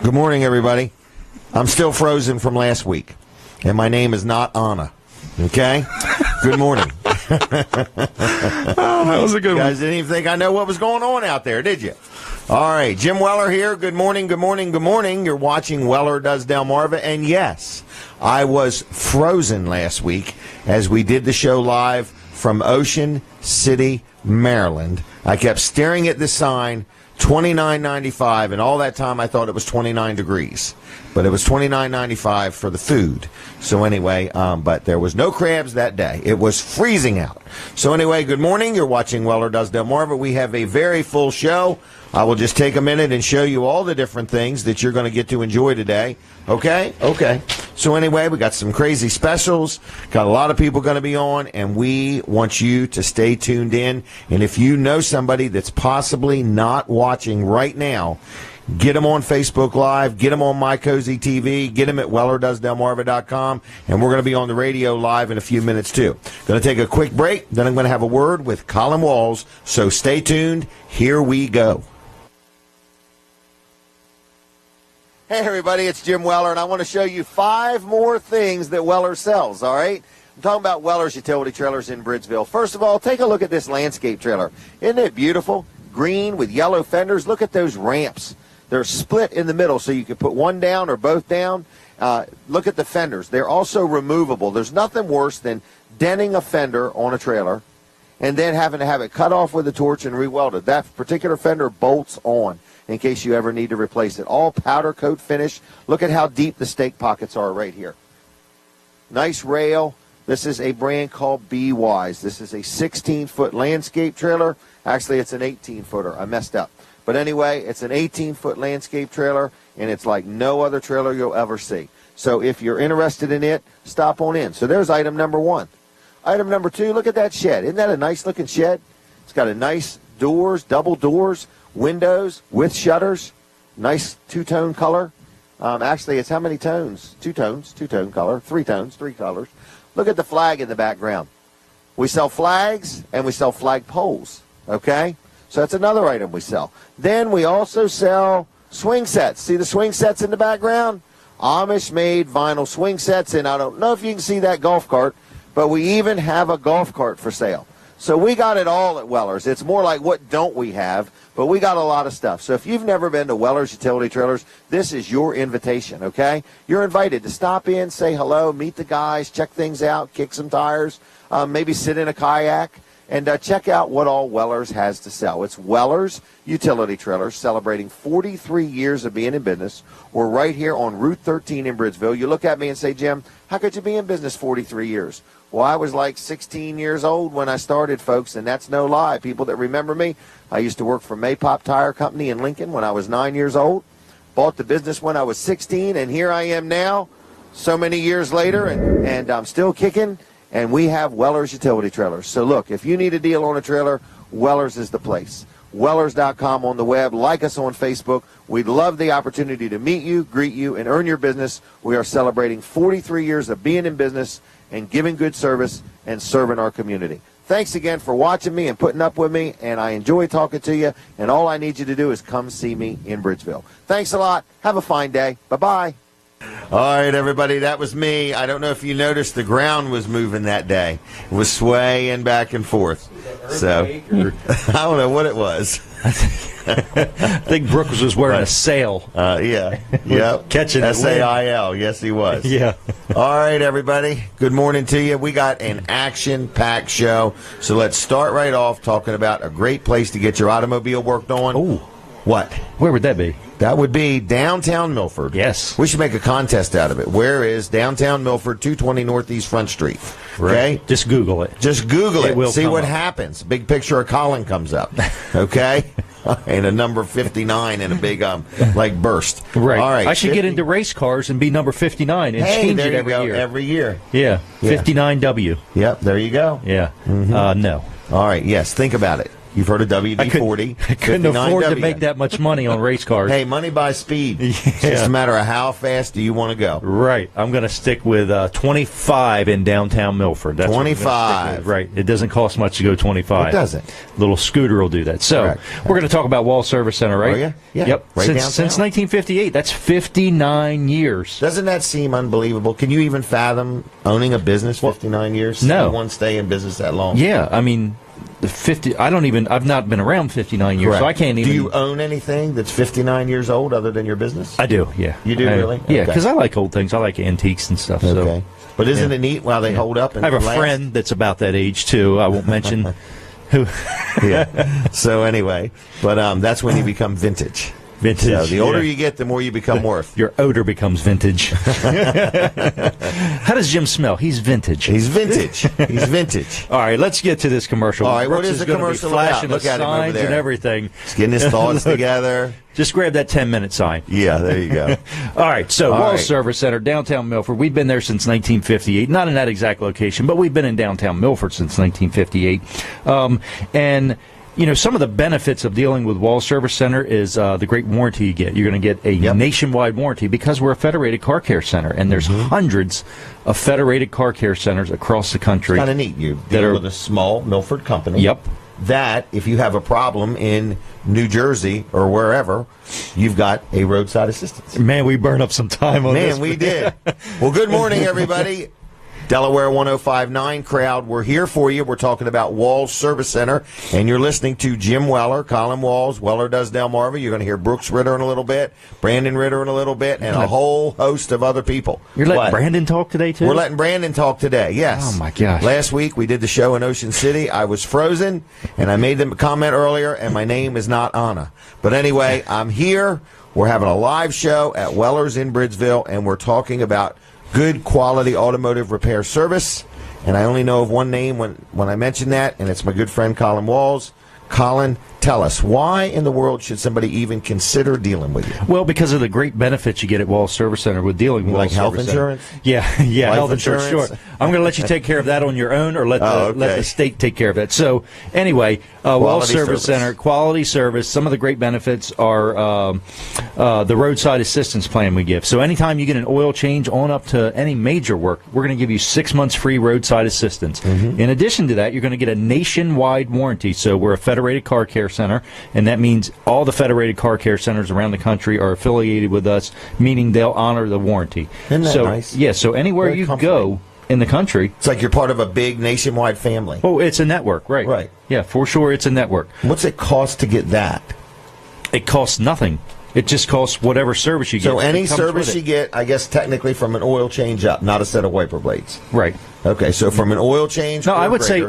Good morning, everybody. I'm still frozen from last week, and my name is not Anna. Okay? Good morning. That was a good one. You guys didn't even think I know what was going on out there, did you? All right, Jim Weller here. Good morning, good morning, good morning. You're watching Weller Does Delmarva, and yes, I was frozen last week as we did the show live from Ocean City, Maryland. I kept staring at this sign, $29.95, and all that time I thought it was 29 degrees. But it was $29.95 for the food. So anyway, but there was no crabs that day. It was freezing out. So anyway, good morning. You're watching Weller Does Delmarva. We have a very full show. I will just take a minute and show you all the different things that you're going to get to enjoy today. Okay? Okay. So anyway, we got some crazy specials. Got a lot of people going to be on, and we want you to stay tuned in. And if you know somebody that's possibly not watching right now, get them on Facebook Live, get them on My Cozy TV, get them at WellerDoesDelmarva.com, and we're going to be on the radio live in a few minutes too. Going to take a quick break, then I'm going to have a word with Colin Walls, so stay tuned. Here we go. Hey everybody, it's Jim Weller, and I want to show you 5 more things that Weller sells, all right? I'm talking about Weller's utility trailers in Bridgeville. First of all, take a look at this landscape trailer. Isn't it beautiful? Green with yellow fenders. Look at those ramps. They're split in the middle, so you can put one down or both down. Look at the fenders. They're also removable. There's nothing worse than denting a fender on a trailer and then having to have it cut off with a torch and re-welded. That particular fender bolts on in case you ever need to replace it. All powder coat finish. Look at how deep the stake pockets are right here. Nice rail. This is a brand called B-Wise. This is a 16-foot landscape trailer. Actually, it's an 18-footer. I messed up. But anyway, it's an 18-foot landscape trailer, and it's like no other trailer you'll ever see. So if you're interested in it, stop on in. So there's item number 1. Item number 2, look at that shed. Isn't that a nice-looking shed? It's got a nice doors, double doors, windows with shutters, nice two-tone color. Actually, it's how many tones? 2 tones, two-tone color, 3 tones, 3 colors. Look at the flag in the background. We sell flags, and we sell flag poles, okay? So that's another item we sell. Then we also sell swing sets. See the swing sets in the background? Amish-made vinyl swing sets, and I don't know if you can see that golf cart, but we even have a golf cart for sale. So we got it all at Weller's. It's more like what don't we have, but we got a lot of stuff. So if you've never been to Weller's Utility Trailers, this is your invitation, okay? You're invited to stop in, say hello, meet the guys, check things out, kick some tires, maybe sit in a kayak, and check out what all Weller's has to sell. It's Weller's Utility Trailers, celebrating 43 years of being in business. We're right here on Route 13 in Bridgeville. You look at me and say, Jim, how could you be in business 43 years? Well, I was like 16 years old when I started, folks, and that's no lie. People that remember me, I used to work for Maypop Tire Company in Lincoln when I was 9 years old. Bought the business when I was 16, and here I am now, so many years later, and I'm still kicking. And we have Weller's Utility Trailers. So look, if you need a deal on a trailer, Weller's is the place. Wellers.com on the web. Like us on Facebook. We'd love the opportunity to meet you, greet you, and earn your business. We are celebrating 43 years of being in business and giving good service and serving our community. Thanks again for watching me and putting up with me, and I enjoy talking to you, and all I need you to do is come see me in Bridgeville. Thanks a lot. Have a fine day. Bye-bye. All right, everybody, that was me. I don't know if you noticed the ground was moving that day. It was swaying back and forth. So, I don't know what it was. I think Brooks was wearing a sail. Yeah. Yep. Catching SAIL. Yes, he was. Yeah. All right, everybody. Good morning to you. We got an action-packed show. So let's start right off talking about a great place to get your automobile worked on. Oh. What? Where would that be? That would be downtown Milford. Yes. We should make a contest out of it. Where is downtown Milford, 220 Northeast Front Street? Okay? Right. Just Google it. Just Google it. Will see what up. happens. Big picture of Colin comes up. Okay? And a number 59 and a big, burst. Right. All right. I should get into race cars and be number 59 and change it every year. Every year. Yeah. 59W. Yep. There you go. Yeah. Mm-hmm. No. All right. Yes. Think about it. You've heard of WD-40. I couldn't afford to 59W. make that much money on race cars. Hey, money buys speed. It's just a matter of how fast do you want to go. Right. I'm going to stick with 25 in downtown Milford. That's 25. Right. It doesn't cost much to go 25. It doesn't. Little scooter will do that. So Correct. we're going to talk about Wall Service Center, right? Oh, yeah? Yeah. Yep. Right since downtown. 1958. That's 59 years. Doesn't that seem unbelievable? Can you even fathom owning a business 59 years? No. Anyone stay in business that long? Yeah. I mean, I've not been around 59 years, Correct. so I can't even. Do you own anything that's 59 years old other than your business? I do, yeah. You do, really? Yeah, Okay. because I like old things. I like antiques and stuff. Okay. So. But isn't it neat while they hold up? And I have a last? friend that's about that age, too. I won't mention who. Yeah. So anyway, but that's when you become vintage. Vintage. So the older yeah. you get, the more you become worth. Your odor becomes vintage. How does Jim smell? He's vintage. He's vintage. He's vintage. All right, let's get to this commercial. All right, what Brooks is the gonna be commercial flashing about? Look at him over signs there. and everything. He's getting his thoughts together. Just grab that 10-minute sign. Yeah, there you go. All right, so All Wall right. Service Center, downtown Milford. We've been there since 1958. Not in that exact location, but we've been in downtown Milford since 1958. And you know, some of the benefits of dealing with Wall Service Center is the great warranty you get. You're going to get a nationwide warranty because we're a federated car care center, and there's hundreds of federated car care centers across the country. Kind of neat. You deal with a small Milford company. Yep. That, if you have a problem in New Jersey or wherever, you've got a roadside assistance. Man, we burned up some time on this. Man, we did. Well, good morning, everybody. Delaware 1059 crowd, we're here for you. We're talking about Walls Service Center, and you're listening to Jim Weller, Colin Walls. Weller does Delmarva. You're going to hear Brooks Ritter in a little bit, Brandon Ritter in a little bit, and a whole host of other people. You're letting Brandon talk today, too? We're letting Brandon talk today, yes. Oh, my gosh. Last week, we did the show in Ocean City. I was frozen, and I made them a comment earlier, and my name is not Anna. But anyway, I'm here. We're having a live show at Weller's in Bridgeville, and we're talking about good quality automotive repair service. And I only know of one name when I mention that, and it's my good friend Colin Walls. Colin, tell us, why in the world should somebody even consider dealing with you? Well, because of the great benefits you get at Wall Service Center with dealing with like Wall health Service insurance? Center. Yeah, Life health insurance, insurance? sure. I'm going to let you take care of that on your own, or let the state take care of that. So, anyway, Wall Service Center, quality service. Some of the great benefits are the roadside assistance plan we give. So, anytime you get an oil change on up to any major work, we're going to give you 6 months free roadside assistance. In addition to that, you're going to get a nationwide warranty. So, we're a federated car care center, and that means all the federated car care centers around the country are affiliated with us, meaning they'll honor the warranty. Isn't that nice? Yeah, so anywhere you go in the country. It's like you're part of a big nationwide family. Oh, it's a network, right. Right. Yeah, for sure it's a network. What's it cost to get that? It costs nothing. It just costs whatever service you get. So any service you get, I guess technically from an oil change up, not a set of wiper blades. Right. Okay, so from an oil change. No, I would say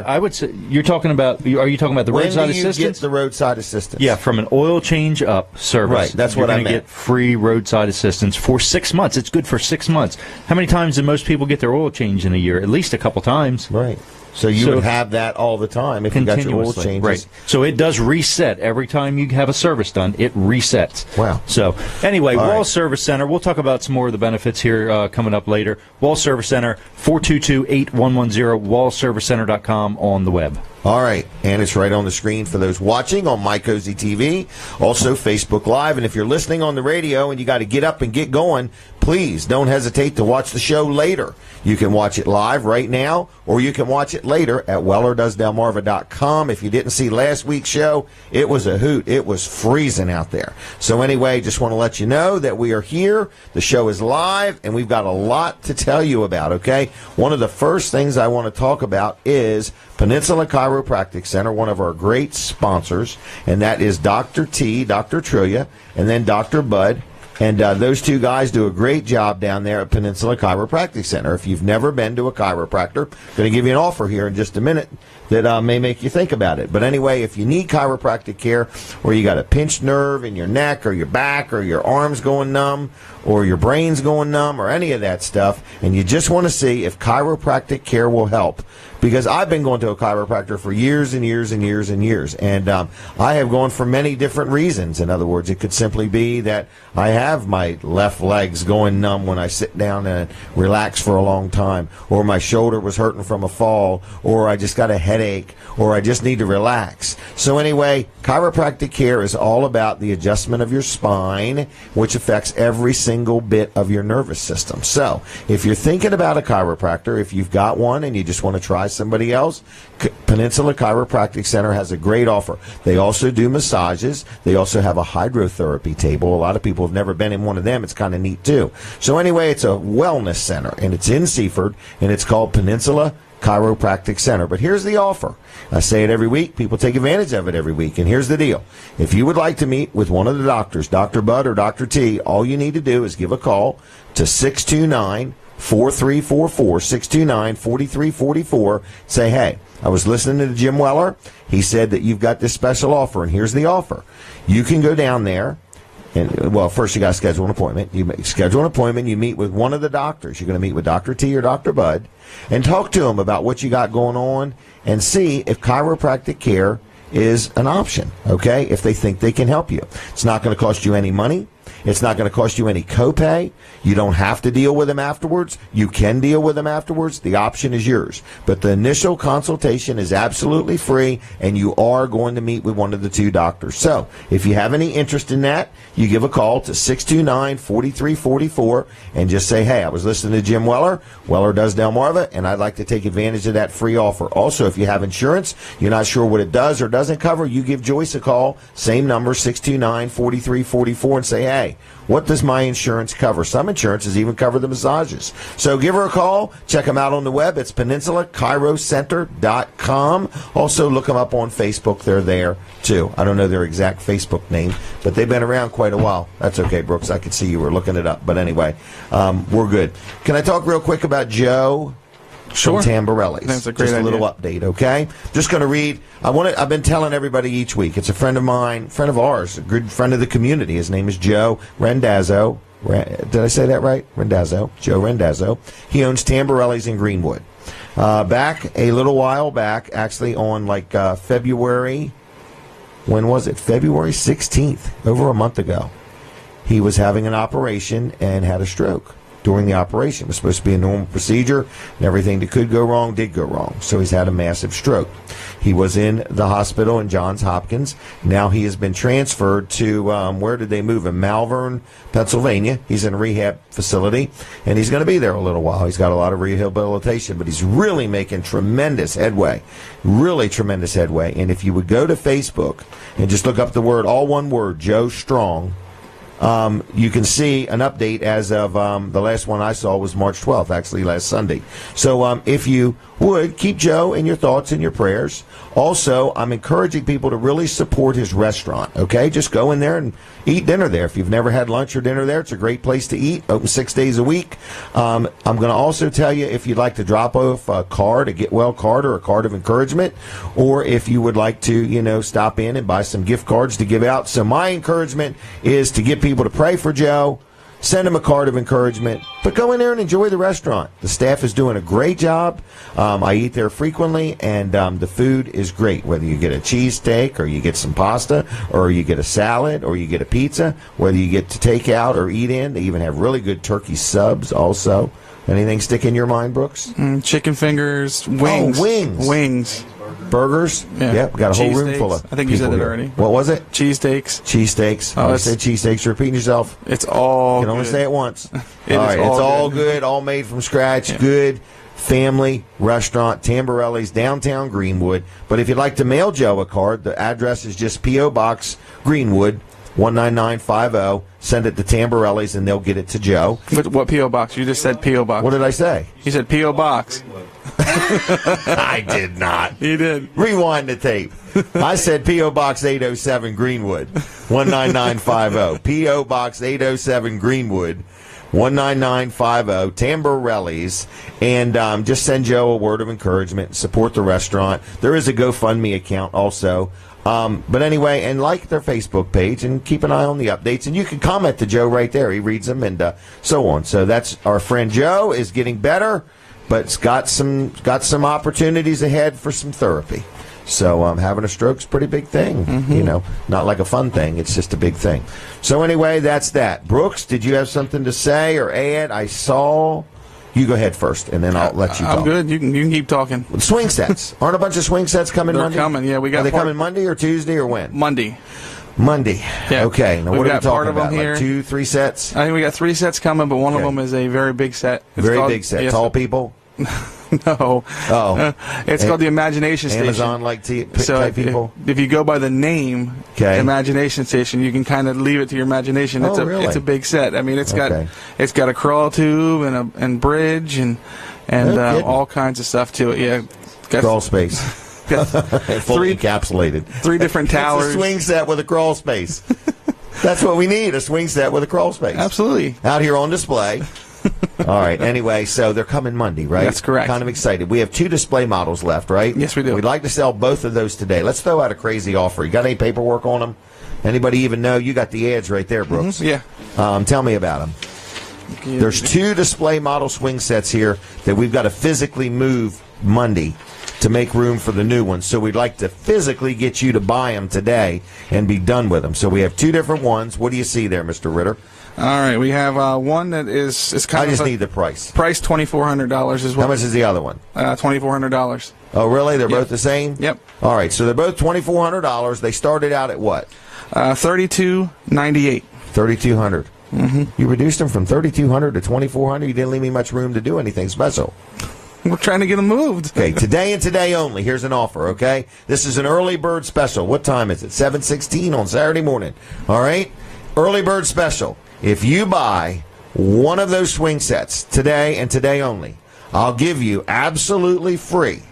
you're talking about. Are you talking about the roadside assistance? When do you get the roadside assistance? Yeah, from an oil change up service. Right, that's what I meant. You're going to get free roadside assistance for 6 months. It's good for 6 months. How many times do most people get their oil change in a year? At least a couple times. Right. So you would have that all the time if you got your oil changes. Right. So it does reset every time you have a service done. It resets. Wow. So anyway, All Wall right. Service Center. We'll talk about some more of the benefits here coming up later. Wall Service Center, 422-8110, wallservicecenter.com on the web. All right, and it's right on the screen for those watching on My Cozy TV, also Facebook Live. And if you're listening on the radio and you got to get up and get going, please don't hesitate to watch the show later. You can watch it live right now, or you can watch it later at WellerDoesDelmarva.com. If you didn't see last week's show, it was a hoot. It was freezing out there. So anyway, just want to let you know that we are here. The show is live, and we've got a lot to tell you about, okay? One of the first things I want to talk about is Peninsula Chiropractic Center, one of our great sponsors, and that is Dr. T, Dr. Trillia, and then Dr. Bud. And those two guys do a great job down there at Peninsula Chiropractic Center. If you've never been to a chiropractor, I'm going to give you an offer here in just a minute that may make you think about it. But anyway, if you need chiropractic care, or you got a pinched nerve in your neck or your back or your arms going numb or your brain's going numb or any of that stuff, and you just want to see if chiropractic care will help, because I've been going to a chiropractor for years and years and years and years. And I have gone for many different reasons. In other words, it could simply be that I have my left legs going numb when I sit down and relax for a long time, or my shoulder was hurting from a fall, or I just got a headache, or I just need to relax. So anyway, chiropractic care is all about the adjustment of your spine, which affects every single bit of your nervous system. So if you're thinking about a chiropractor, if you've got one and you just want to try somebody else, Peninsula Chiropractic Center has a great offer. They also do massages. They also have a hydrotherapy table. A lot of people have never been in one of them. It's kind of neat too. So anyway, it's a wellness center, and it's in Seaford, and it's called Peninsula Chiropractic Center. But here's the offer. I say it every week. People take advantage of it every week. And here's the deal. If you would like to meet with one of the doctors, Dr. Bud or Dr. T, all you need to do is give a call to 629-4344, 629-4344. Say, hey, I was listening to Jim Weller. He said that you've got this special offer, and here's the offer. You can go down there. And, well, first you got to schedule an appointment. You schedule an appointment. You meet with one of the doctors. You're going to meet with Dr. T or Dr. Bud and talk to them about what you got going on and see if chiropractic care is an option, okay, if they think they can help you. It's not going to cost you any money. It's not going to cost you any copay. You don't have to deal with them afterwards. You can deal with them afterwards. The option is yours. But the initial consultation is absolutely free, and you are going to meet with one of the two doctors. So if you have any interest in that, you give a call to 629-4344 and just say, hey, I was listening to Jim Weller. Weller does Delmarva, and I'd like to take advantage of that free offer. Also, if you have insurance, you're not sure what it does or doesn't cover, you give Joyce a call, same number, 629-4344, and say, hey, what does my insurance cover? Some insurances even cover the massages. So give her a call. Check them out on the web. It's PeninsulaChiroCenter.com. Also, look them up on Facebook. They're there, too. I don't know their exact Facebook name, but they've been around quite a while. That's okay, Brooks. I could see you were looking it up. But anyway, we're good. Can I talk real quick about Joe? Sure. From Tamborelli's. That's a great Just a idea. little update, okay? Just going to read. I've been telling everybody each week. It's a friend of mine, friend of ours, a good friend of the community. His name is Joe Rendazzo. Did I say that right? Rendazzo. Joe Rendazzo. He owns Tamborelli's in Greenwood. Back a little while back, actually on February, when was it? February 16th, over a month ago. He was having an operation and had a stroke. During the operation. It was supposed to be a normal procedure, and everything that could go wrong did go wrong. So he's had a massive stroke. He was in the hospital in Johns Hopkins. Now he has been transferred to, where did they move him? Malvern, Pennsylvania. He's in a rehab facility, and he's going to be there a little while. He's got a lot of rehabilitation, but he's really making tremendous headway. Really tremendous headway. And if you would go to Facebook and just look up the word, all one word, Joe Strong, you can see an update as of the last one I saw was March 12th, actually last Sunday. So if you would, keep Joe in your thoughts and your prayers. Also, I'm encouraging people to really support his restaurant, okay? Just go in there and eat dinner there. If you've never had lunch or dinner there, it's a great place to eat, open 6 days a week. I'm going to also tell you if you'd like to drop off a card, a Get Well card or a card of encouragement, or if you would like to, stop in and buy some gift cards to give out. So my encouragement is to get people to pray for Joe, send him a card of encouragement, but go in there and enjoy the restaurant. The staff is doing a great job. I eat there frequently, and the food is great, whether you get a cheesesteak or you get some pasta or you get a salad or you get a pizza, whether you get to take out or eat in. They even have really good turkey subs also. Anything stick in your mind, Brooks? Chicken fingers, wings. Oh, wings. Wings. Burgers? Yeah. Yep, got a whole room full of I think you said people that here. already. What was it? Cheesesteaks. Cheesesteaks. Oh, I said cheesesteaks. You're repeating yourself. It's all You can only good. say it once. It all is right, all it's all good. good, all made from scratch. Yeah. Good family restaurant, Tamborelli's, downtown Greenwood. But if you'd like to mail Joe a card, the address is just P.O. Box, Greenwood, 19950. Send it to Tamborelli's, and they'll get it to Joe. What P.O. Box? You just said P.O. Box. What did I say? You said P.O. Box. I did not. You did. Rewind the tape. I said P.O. Box 807 Greenwood, 19950. P.O. Box 807 Greenwood, 19950, Tamborelli's, and just send Joe a word of encouragement. Support the restaurant. There is a GoFundMe account also. But anyway, and like their Facebook page and keep an eye on the updates. And you can comment to Joe right there. He reads them and so on. So that's our friend Joe is getting better. but it's got some opportunities ahead for some therapy. So having a stroke's a pretty big thing, you know, not like a fun thing. It's just a big thing. So anyway, that's that. Brooks, did you have something to say or add? I saw you go ahead first, and then I'll let you talk. I'm good. You can keep talking. Swing sets. Aren't a bunch of swing sets coming Monday? They're coming, yeah. Are they coming Monday or Tuesday or when? Monday. Yeah. Okay. Now, what are we talking about? Here. Like 2, 3 sets? I think we got 3 sets coming, but one of them is a very big set. Very big set. Yes, Tall people? No. Oh. It's called the Imagination Station. Amazon-like type people? If you go by the name, Imagination Station, you can kind of leave it to your imagination. Really? It's a big set. I mean, it's got a crawl tube and bridge and all kinds of stuff to it. Yeah. Crawl space. Fully encapsulated. 3 different towers. It's a swing set with a crawl space. That's what we need, a swing set with a crawl space. Absolutely. Out here on display. All right. Anyway, so they're coming Monday, right? That's correct. Kind of excited. We have 2 display models left, right? Yes, we do. We'd like to sell both of those today. Let's throw out a crazy offer. You got any paperwork on them? Anybody even know? You got the ads right there, Brooks. Yeah. Tell me about them. There's 2 display model swing sets here that we've got to physically move Monday to make room for the new ones. So we'd like to physically get you to buy them today and be done with them. So we have 2 different ones. What do you see there, Mr. Ritter? All right, we have one that is kind of. I just need the price. Price $2,400 as well. How much is the other one? $2,400. Oh, really? They're both the same? Yep. All right, so they're both $2,400. They started out at what? $3,298. $3,200. You reduced them from $3,200 to $2,400. You didn't leave me much room to do anything special. We're trying to get them moved. Okay, today and today only. Here's an offer, okay? This is an early bird special. What time is it? 7:16 on Saturday morning. All right? Early bird special. If you buy one of those swing sets today and today only, I'll give you absolutely free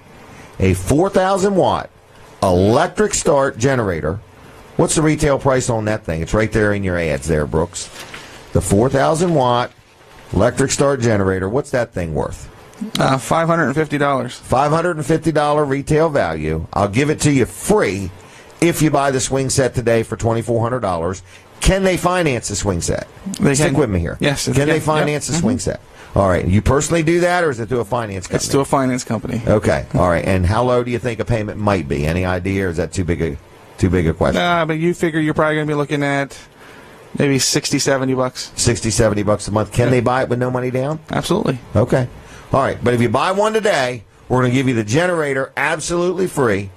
a 4,000-watt electric start generator. What's the retail price on that thing? It's right there in your ads there, Brooks. The 4,000-watt electric start generator, what's that thing worth? $550. $550 retail value. I'll give it to you free if you buy the swing set today for $2,400. Can they finance the swing set? Stick with me here. Yes. Can they finance the swing set? All right. You personally do that, or is it through a finance company? It's through a finance company. Okay. All right. And how low do you think a payment might be? Any idea, or is that too big a question? But you figure you're probably going to be looking at maybe $60, $70. $60, $70 a month. Can they buy it with no money down? Absolutely. Okay. All right. But if you buy one today, we're going to give you the generator absolutely free.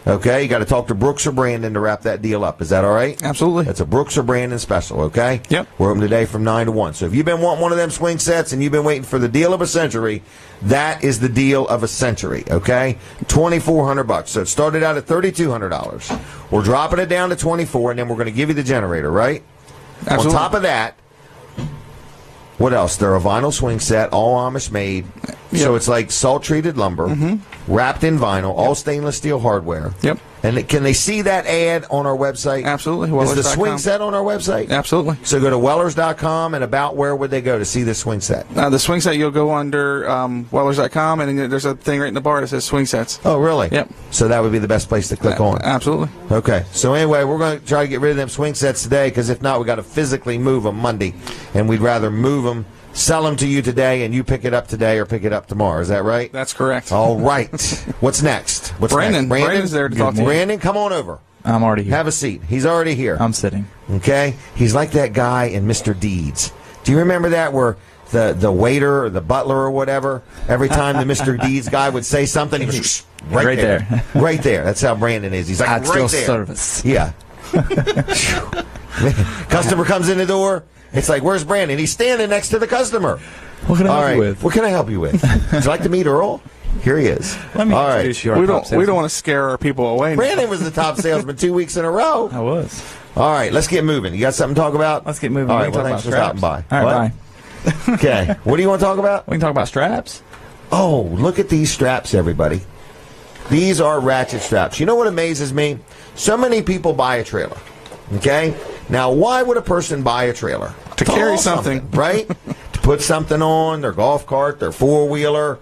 Okay, you got to talk to Brooks or Brandon to wrap that deal up. Is that all right? Absolutely. That's a Brooks or Brandon special, okay? Yep. We're open today from 9 to 1. So if you've been wanting one of them swing sets and you've been waiting for the deal of a century, that is the deal of a century, okay? $2,400. So it started out at $3,200. We're dropping it down to $2,400, and then we're going to give you the generator, right? Absolutely. On top of that, what else? They're a vinyl swing set, all Amish made. Yep. So it's like salt-treated lumber, wrapped in vinyl, all stainless steel hardware. Yep. And can they see that ad on our website? Absolutely. Is the swing set on our website? Absolutely. So go to Wellers.com, and about where would they go to see the swing set? The swing set, you'll go under Wellers.com, and then there's a thing right in the bar that says swing sets. Oh, really? Yep. So that would be the best place to click on. Absolutely. Okay. So anyway, we're going to try to get rid of them swing sets today, because if not, we got to physically move them Monday, and we'd rather move them, sell them to you today, and you pick it up today or pick it up tomorrow. Is that right? That's correct. All right. What's next? Brandon. Brandon's there to talk to you. Brandon, come on over. I'm already here. Have a seat. He's already here. I'm sitting. Okay? He's like that guy in Mr. Deeds. Do you remember that where the waiter or the butler or whatever, every time the Mr. Deeds guy would say something, he was right there. Right there. That's how Brandon is. He's like I'd right still there. Service. Yeah. Customer comes in the door. It's like, where's Brandon? He's standing next to the customer. What can I help you with? What can I help you with? Would you like to meet Earl? Here he is. Let me introduce you. We don't want to scare our people away. Brandon was the top salesman 2 weeks in a row. I was. All right, let's get moving. You got something to talk about? Let's get moving. All right, well, thanks for stopping by. All right, bye. Okay, what do you want to talk about? We can talk about straps. Oh, look at these straps, everybody. These are ratchet straps. You know what amazes me? So many people buy a trailer. Okay? Now, why would a person buy a trailer? To carry something. Right? To put something on their golf cart, their four-wheeler.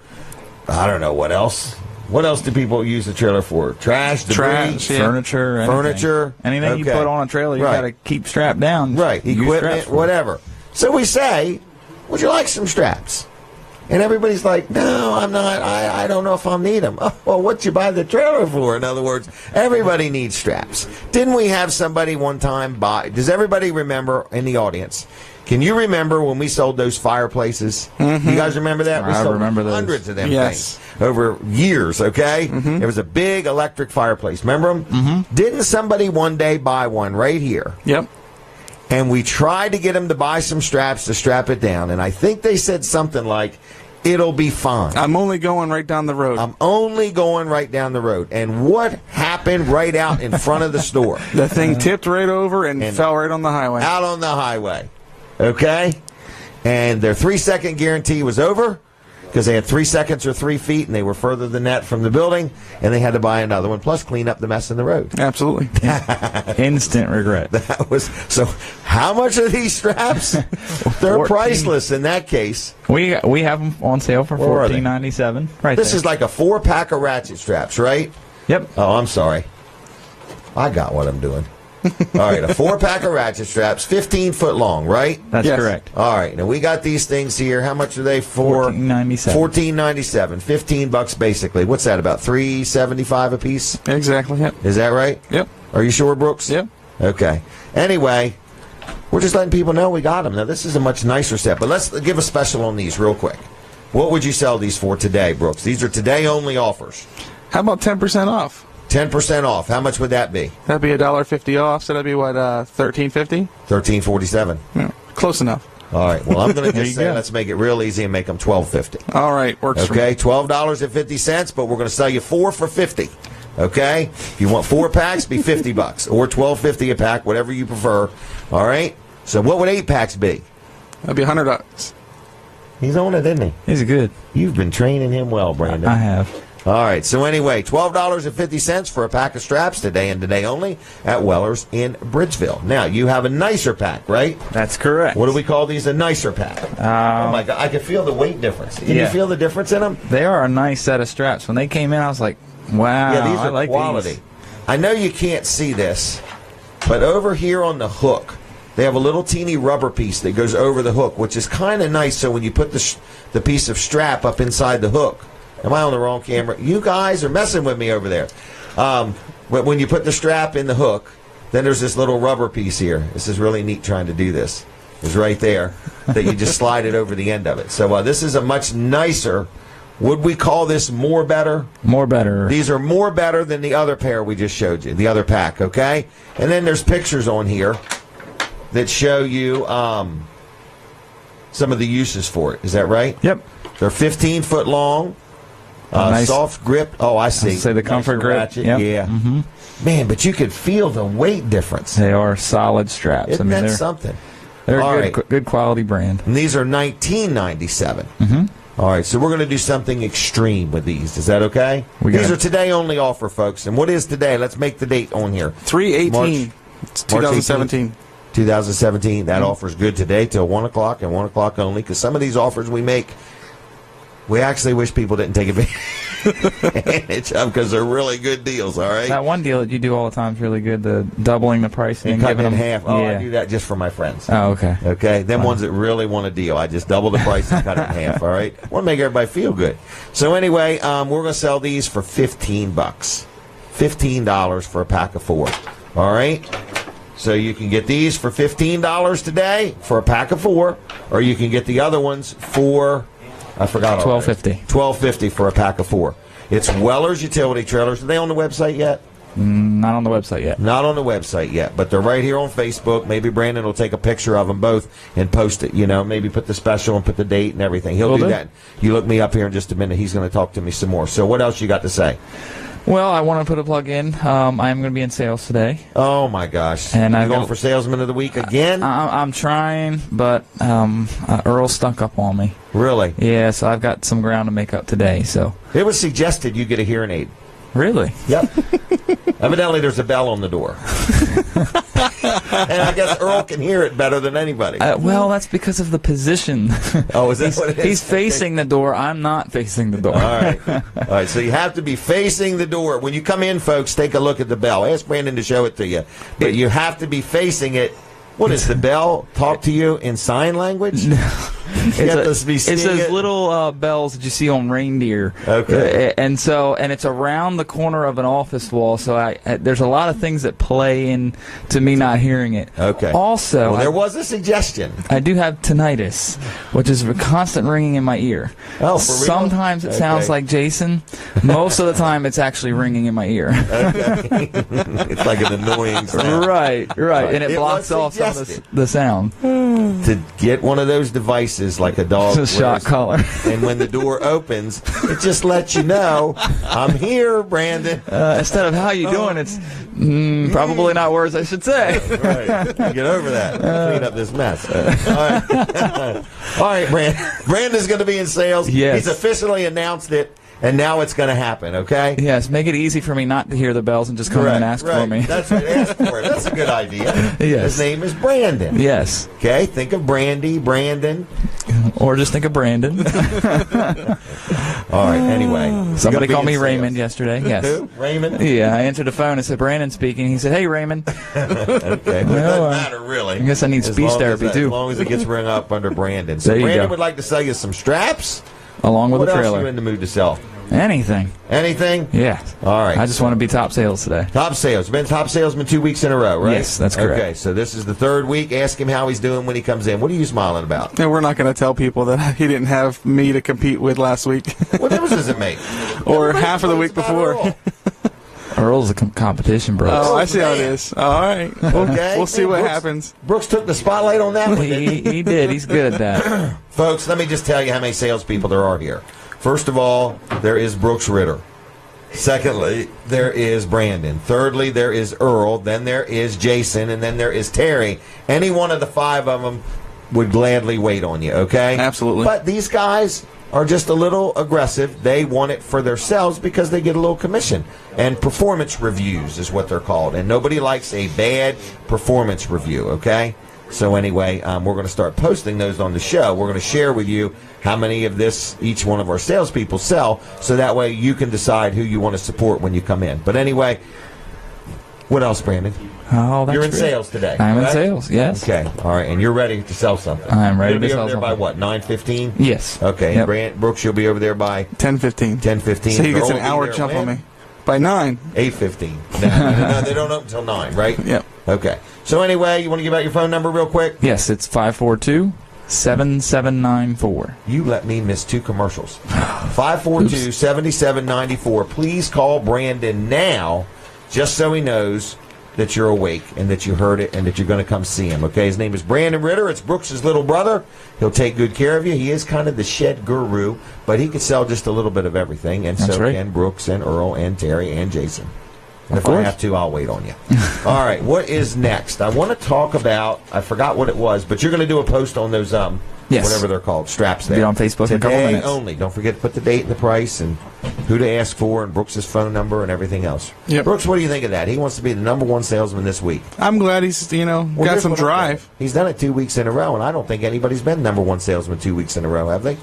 I don't know what else. What else do people use the trailer for? Trash, debris, furniture, anything you put on a trailer, you got to keep strapped down. Right, equipment, whatever. So we say, would you like some straps? And everybody's like, no, I'm not. I don't know if I'll need them. Oh, well, what you buy the trailer for? In other words, everybody needs straps. Didn't we have somebody one time buy? Does everybody remember in the audience? Can you remember when we sold those fireplaces? Mm-hmm. You guys remember that? We sold remember hundreds of them things over years, okay? Mm-hmm. It was a big electric fireplace. Remember them? Mm-hmm. Didn't somebody one day buy one right here? Yep. And we tried to get them to buy some straps to strap it down. And I think they said something like, it'll be fine. I'm only going right down the road. I'm only going right down the road. And what happened right out in front of the store? The thing tipped right over and fell right on the highway. Out on the highway. Okay? And their 3-second guarantee was over because they had 3 seconds or 3 feet and they were further than that from the building, and they had to buy another one, plus clean up the mess in the road. Absolutely. Instant regret. That was so. How much are these straps? They're priceless in that case. We have them on sale for $14.97. Right. This is like a 4-pack of ratchet straps, right? Yep. Oh, I'm sorry. I got what I'm doing. All right, a 4-pack of ratchet straps, 15 foot long, right? That's correct. All right, now we got these things here. How much are they for? $14.97. $14.97. $15 basically. What's that? About $3.75 a piece. Exactly. Yep. Is that right? Yep. Are you sure, Brooks? Yep. Okay. Anyway, we're just letting people know we got them. Now this is a much nicer set, but let's give a special on these real quick. What would you sell these for today, Brooks? These are today only offers. How about 10% off? 10% off. How much would that be? That'd be $1.50 off. So that'd be what, $13.50? $13.47. Yeah, close enough. All right. Well, I'm going to just say let's make it real easy and make them $12.50. All right, works. Okay, $12.50, but we're going to sell you 4 for $50. Okay, if you want 4 packs, be $50 or $12.50 a pack, whatever you prefer. All right. So what would 8 packs be? That'd be $100. He's on it, isn't he? He's good. You've been training him well, Brandon. I have. All right, so anyway, $12.50 for a pack of straps today and today only at Weller's in Bridgeville. Now, you have a nicer pack, right? That's correct. What do we call these? A nicer pack. Oh, my God. I can feel the weight difference. Can you feel the difference in them? They are a nice set of straps. When they came in, I was like, wow. Yeah, these are like quality. These. I know you can't see this, but over here on the hook, they have a little teeny rubber piece that goes over the hook, which is kind of nice. So when you put the piece of strap up inside the hook, am I on the wrong camera? You guys are messing with me over there. When you put the strap in the hook, then there's this little rubber piece here. This is really neat trying to do this. It's right there that you just slide it over the end of it. So this is a much nicer. Would we call this more better? More better. These are more better than the other pair we just showed you, the other pack, okay? And then there's pictures on here that show you some of the uses for it. Is that right? Yep. They're 15 foot long. Nice. Soft grip. Oh, I see. Say the comfort grip. Ratchet. Yep. Yeah. Mm-hmm. Man, but you could feel the weight difference. They are solid straps. Isn't that something? They're a good quality brand. And these are $19.97. Mm-hmm. All right, so we're going to do something extreme with these. Is that okay? These are today only offer, folks. And what is today? Let's make the date on here. 3/18. It's 2017. 2017. That offer's good today till 1 o'clock and 1 o'clock only, because some of these offers we make, we actually wish people didn't take advantage of because they're really good deals, all right? That one deal that you do all the time is really good, the doubling the price and giving them half. Oh, yeah. I do that just for my friends. Oh, okay. Okay? Them ones that really want a deal, I just double the price and cut it in half, all right? I want to make everybody feel good. So anyway, we're going to sell these for $15. $15 for a pack of 4, all right? So you can get these for $15 today for a pack of 4, or you can get the other ones for... I forgot. $12.50. $12.50 for a pack of 4. It's Weller's Utility Trailers. Are they on the website yet? Not on the website yet. Not on the website yet, but they're right here on Facebook. Maybe Brandon will take a picture of them both and post it. You know, maybe put the special and put the date and everything. He'll do that. You look me up here in just a minute. He's going to talk to me some more. So what else you got to say? Well, I want to put a plug in. I am going to be in sales today. Oh, my gosh. And I'm going for Salesman of the Week again? I'm trying, but Earl stuck up on me. Really? Yeah, so I've got some ground to make up today. So it was suggested you get a hearing aid. Really? Yep. Evidently, there's a bell on the door. And I guess Earl can hear it better than anybody. Well, that's because of the position. Oh, is that what it is? He's facing the door. I'm not facing the door. All right. All right. So you have to be facing the door. When you come in, folks, take a look at the bell. Ask Brandon to show it to you. But you have to be facing it. What is the bell? Talk to you in sign language? No. It's those little bells that you see on reindeer. Okay. And it's around the corner of an office wall. So there's a lot of things that play into me not hearing it. Okay. Also, there was a suggestion. I do have tinnitus, which is a constant ringing in my ear. Oh, for real? Sometimes it sounds like Jason. Most of the time, it's actually ringing in my ear. Okay. It's like an annoying sound. Right. And it blocks off some of the sound. To get one of those devices like a dog It's a shot collar. And when the door opens, it just lets you know, I'm here, Brandon. Instead of how you doing, it's probably not words I should say. Right. Get over that. Clean up this mess. All right, Brandon's going to be in sales. Yes. He's officially announced it. And now it's going to happen, okay? Yes, make it easy for me not to hear the bells and just come in and ask for me. That's right, ask for it. That's a good idea. Yes. His name is Brandon. Yes. Okay, think of Brandy, Brandon. Or just think of Brandon. All right, anyway. Somebody called me Raymond yesterday. Yes. Who? Raymond? Yeah, I answered the phone and said, Brandon speaking. He said, hey, Raymond. Okay, well, it doesn't matter, really. I guess I need speech therapy, too. As long as it gets rung up under Brandon. So Brandon would like to sell you some straps. Along with a trailer. What else are you in the mood to sell? Anything. Anything? Yeah. All right. I just want to be top sales today. Top sales. Been top salesman 2 weeks in a row, right? Yes, that's correct. Okay, so this is the third week. Ask him how he's doing when he comes in. What are you smiling about? And we're not going to tell people that he didn't have me to compete with last week. What difference does it make? Or half of the week before. Earl's a competition, Brooks. Oh, I see how it is. All right. Okay. We'll see what happens. Brooks took the spotlight on that one. He did. He's good at that. Folks, let me just tell you how many salespeople there are here. First of all, there is Brooks Ritter. Secondly, there is Brandon. Thirdly, there is Earl. Then there is Jason. And then there is Terry. Any one of the five of them would gladly wait on you, okay? Absolutely. But these guys are just a little aggressive. They want it for themselves because they get a little commission. And performance reviews is what they're called. And nobody likes a bad performance review, okay? So anyway, we're going to start posting those on the show. We're going to share with you how many of this each one of our salespeople sell, so that way you can decide who you want to support when you come in. But anyway, what else, Brandon? Oh, that's You're in sales today. I'm right? in sales, yes. Okay, all right, and you're ready to sell something. I'm ready to sell sell something. You'll be over there by what, 9:15? Yes. Okay, Yep. Brooks, you'll be over there by 10:15. 10:15. So he gets Earl an will hour be there jump when? on me. By 9. 8:15. No, they don't open until 9, right? Yep. Okay. So anyway, you want to give out your phone number real quick? Yes, it's 542-7794. You let me miss 2 commercials. 542-7794. Please call Brandon now, just so he knows that you're awake and that you heard it and that you're going to come see him. Okay, his name is Brandon Ritter. It's Brooks' little brother. He'll take good care of you. He is kind of the shed guru, but he can sell just a little bit of everything, and That's so right. can Brooks and Earl and Terry and Jason. And if course. I have to, I'll wait on you. All right, what is next? I want to talk about, I forgot what it was, but you're going to do a post on those, Yes. whatever they're called, straps there. Be on Facebook in a couple Today minutes. only. Don't forget to put the date and the price and who to ask for and Brooks' phone number and everything else. Yep. Brooks, what do you think of that? He wants to be the #1 salesman this week. I'm glad he's, got here's some what I'm drive. saying. He's done it 2 weeks in a row, and I don't think anybody's been #1 salesman 2 weeks in a row, have they?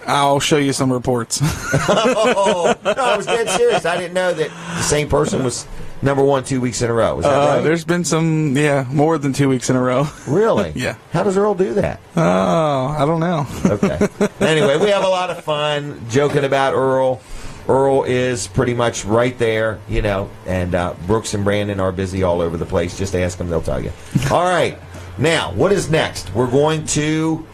I'll show you some reports. Oh, no, I was dead serious. I didn't know that the same person was #1 2 weeks in a row. Is that right? There's been some, more than 2 weeks in a row. Really? Yeah. How does Earl do that? Oh, I don't know. Okay. Anyway, we have a lot of fun joking about Earl. Earl is pretty much right there, and Brooks and Brandon are busy all over the place. Just ask them, they'll tell you. All right. Now, what is next? We're going to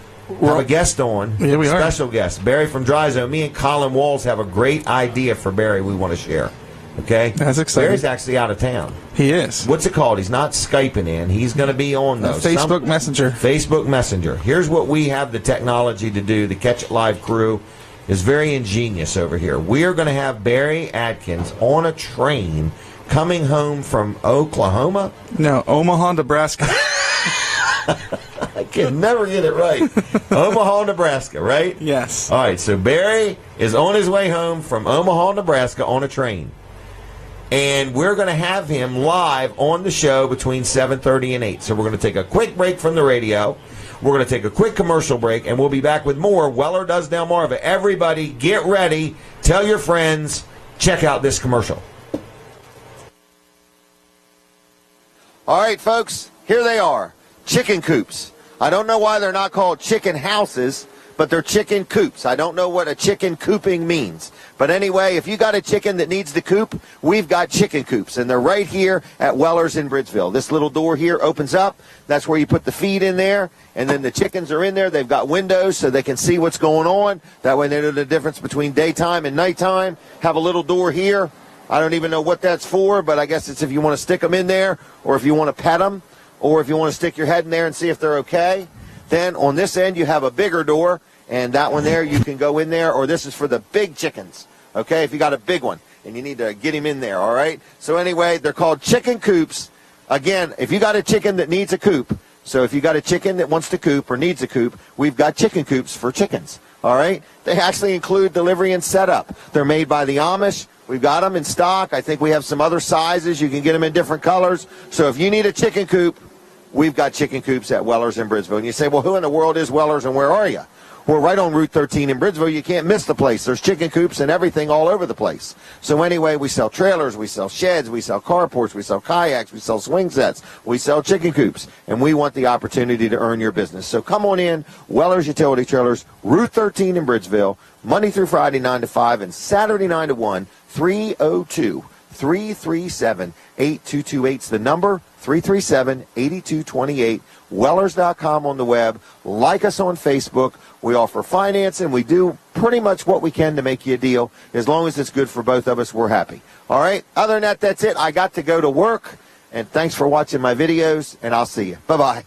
have a guest on. Yeah, we are. Special guest. Barry from Dry Zone. Me and Colin Walls have a great idea for Barry we want to share. Okay? That's exciting. Barry's actually out of town. He is. What's it called? He's not Skyping in. He's going to be on, though. Facebook Messenger. Facebook Messenger. Here's what we have the technology to do. The Catch It Live crew is very ingenious over here. We are going to have Barry Atkins on a train coming home from Oklahoma. No, Omaha, Nebraska. I can never get it right. Omaha, Nebraska, right? Yes. All right, so Barry is on his way home from Omaha, Nebraska on a train. And we're going to have him live on the show between 7:30 and 8. So we're going to take a quick break from the radio. We're going to take a quick commercial break, and we'll be back with more Weller Does Delmarva. Everybody, get ready. Tell your friends. Check out this commercial. All right, folks, here they are. Chicken coops. I don't know why they're not called chicken houses, but they're chicken coops. I don't know what a chicken cooping means. But anyway, if you got a chicken that needs the coop, we've got chicken coops, and they're right here at Weller's in Bridgeville. This little door here opens up. That's where you put the feed in there, and then the chickens are in there. They've got windows so they can see what's going on. That way they know the difference between daytime and nighttime. Have a little door here. I don't even know what that's for, but I guess it's if you want to stick them in there, or if you want to pet them, or if you want to stick your head in there and see if they're okay. Then on this end, you have a bigger door, and that one there, you can go in there, or this is for the big chickens, okay, if you got a big one, and you need to get him in there, all right? So anyway, they're called chicken coops. Again, if you got a chicken that needs a coop, so if you got a chicken that wants to coop or needs a coop, we've got chicken coops for chickens, all right? They actually include delivery and setup. They're made by the Amish. We've got them in stock. I think we have some other sizes. You can get them in different colors. So if you need a chicken coop, we've got chicken coops at Weller's in Bridgeville. And you say, well, who in the world is Weller's and where are you? We're right on Route 13 in Bridgeville. You can't miss the place. There's chicken coops and everything all over the place. So anyway, we sell trailers, we sell sheds, we sell carports, we sell kayaks, we sell swing sets, we sell chicken coops, and we want the opportunity to earn your business. So come on in, Weller's Utility Trailers, Route 13 in Bridgeville, Monday through Friday 9 to 5 and Saturday 9 to 1, 302-337-8228 is the number, 337-8228. Wellers.com on the web. Like us on Facebook. We offer financing. We do pretty much what we can to make you a deal. As long as it's good for both of us, we're happy. All right? Other than that, that's it. I got to go to work. And thanks for watching my videos, and I'll see you. Bye-bye.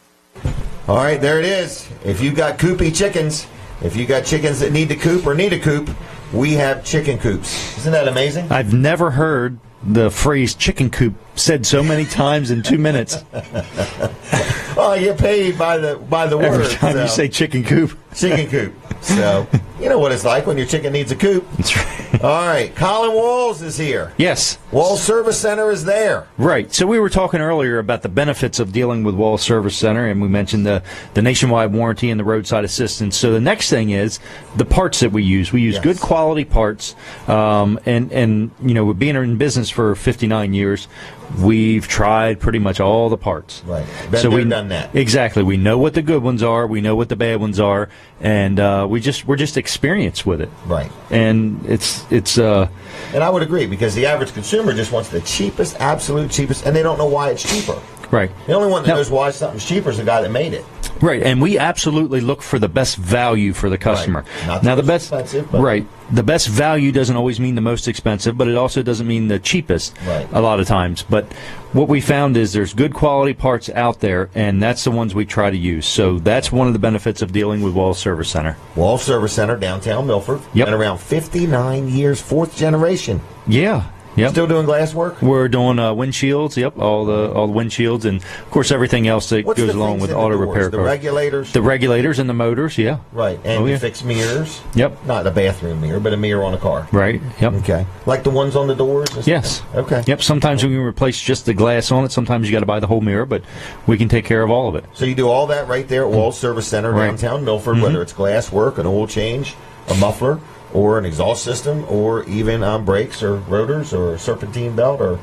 All right, there it is. If you got coopy chickens, if you got chickens that need to coop or need a coop, we have chicken coops. Isn't that amazing? I've never heard the phrase chicken coop said so many times in 2 minutes. Oh, you get paid by the word. Every time you say chicken coop. Chicken coop. So, you know what it's like when your chicken needs a coop. That's right. All right. Colin Walls is here. Yes. Walls Service Center is there. Right. So we were talking earlier about the benefits of dealing with Walls Service Center, and we mentioned the nationwide warranty and the roadside assistance. So the next thing is the parts that we use. We use good quality parts, and you know, being in business for 59 years, we've tried pretty much all the parts. Right. We've done that. Exactly. We know what the good ones are. We know what the bad ones are, and we're just experienced with it. Right. And it's. And I would agree, because the average consumer just wants the cheapest, absolute cheapest, and they don't know why it's cheaper. Right. The only one that knows why something's cheaper is the guy that made it. Right, and we absolutely look for the best value for the customer. Right. Not now, the best expensive, but right. The best value doesn't always mean the most expensive, but it also doesn't mean the cheapest a lot of times. But what we found is there's good quality parts out there, and that's the ones we try to use. So that's one of the benefits of dealing with Walls Service Center. Walls Service Center, downtown Milford. Yep. Been around 59 years, fourth generation. Yeah. Yep. Still doing glass work? We're doing windshields. Yep, all the windshields, and of course everything else that goes along with auto repair cars. The regulators, the regulators, and the motors. Yeah. Right, and you fix mirrors. Yep. Not a bathroom mirror, but a mirror on a car. Right. Yep. Okay. Like the ones on the doors. Yes. Okay. Yep. Sometimes we can replace just the glass on it. Sometimes you got to buy the whole mirror, but we can take care of all of it. So you do all that right there at Walls Service Center, downtown Milford. Whether it's glass work, an oil change, a muffler, or an exhaust system, or even brakes or rotors or a serpentine belt, or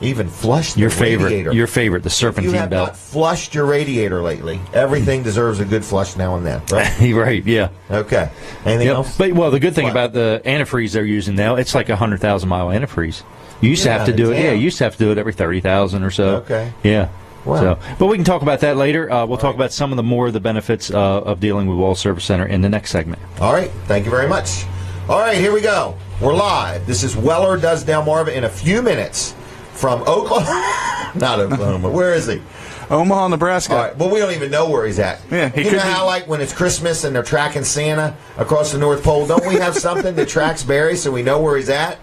even flush the radiator. Your favorite, the serpentine belt. If you have not flushed your radiator lately, everything deserves a good flush now and then, right? Right, yeah. Okay. Anything else? But, well, the good thing about the antifreeze they're using now, it's like a 100,000-mile antifreeze. You used to have to do it. Yeah, you used to have to do it every 30,000 or so. Okay. Yeah. Wow. But we can talk about that later. We'll talk about some of the more of the benefits of dealing with Walls Service Center in the next segment. All right. Thank you very much. All right, here we go. We're live. This is Weller Does Delmarva in a few minutes from Oklahoma. Not Oklahoma. Where is he? Omaha, Nebraska. All right. Well, we don't even know where he's at. Yeah, you know how, like, when it's Christmas and they're tracking Santa across the North Pole, don't we have something that tracks Barry so we know where he's at?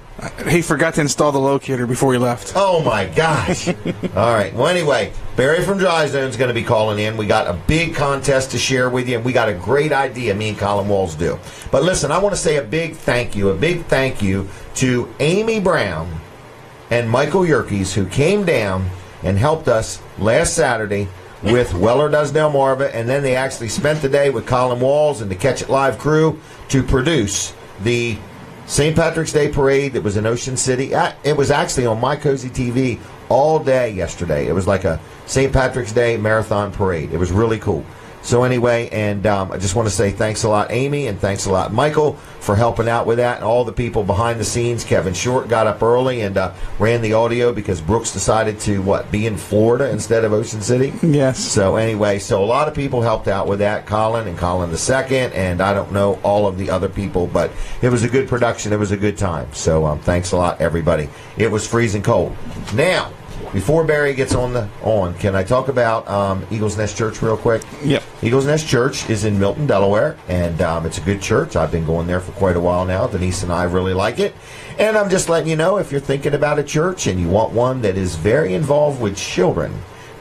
He forgot to install the locator before he left. Oh, my gosh. All right. Well, anyway, Barry from Dry Zone is going to be calling in. We got a big contest to share with you, and we got a great idea, me and Colin Walls do. But listen, I want to say a big thank you to Amy Brown and Michael Yerkes, who came down and helped us last Saturday with Weller Does Delmarva, and then they actually spent the day with Colin Walls and the Catch It Live crew to produce the St. Patrick's Day Parade that was in Ocean City. It was actually on My Cozy TV all day yesterday. It was like a St. Patrick's Day marathon parade. It was really cool. So anyway, and I just want to say thanks a lot, Amy, and thanks a lot, Michael, for helping out with that, and all the people behind the scenes. Kevin Short got up early and ran the audio because Brooks decided to, be in Florida instead of Ocean City? Yes. So anyway, a lot of people helped out with that, Colin and Colin II, and I don't know all of the other people, but it was a good production. It was a good time. So thanks a lot, everybody. It was freezing cold. Now, before Barry gets on, can I talk about Eagles Nest Church real quick? Yep. Eagles Nest Church is in Milton, Delaware, and it's a good church. I've been going there for quite a while now. Denise and I really like it. And I'm just letting you know, if you're thinking about a church and you want one that is very involved with children,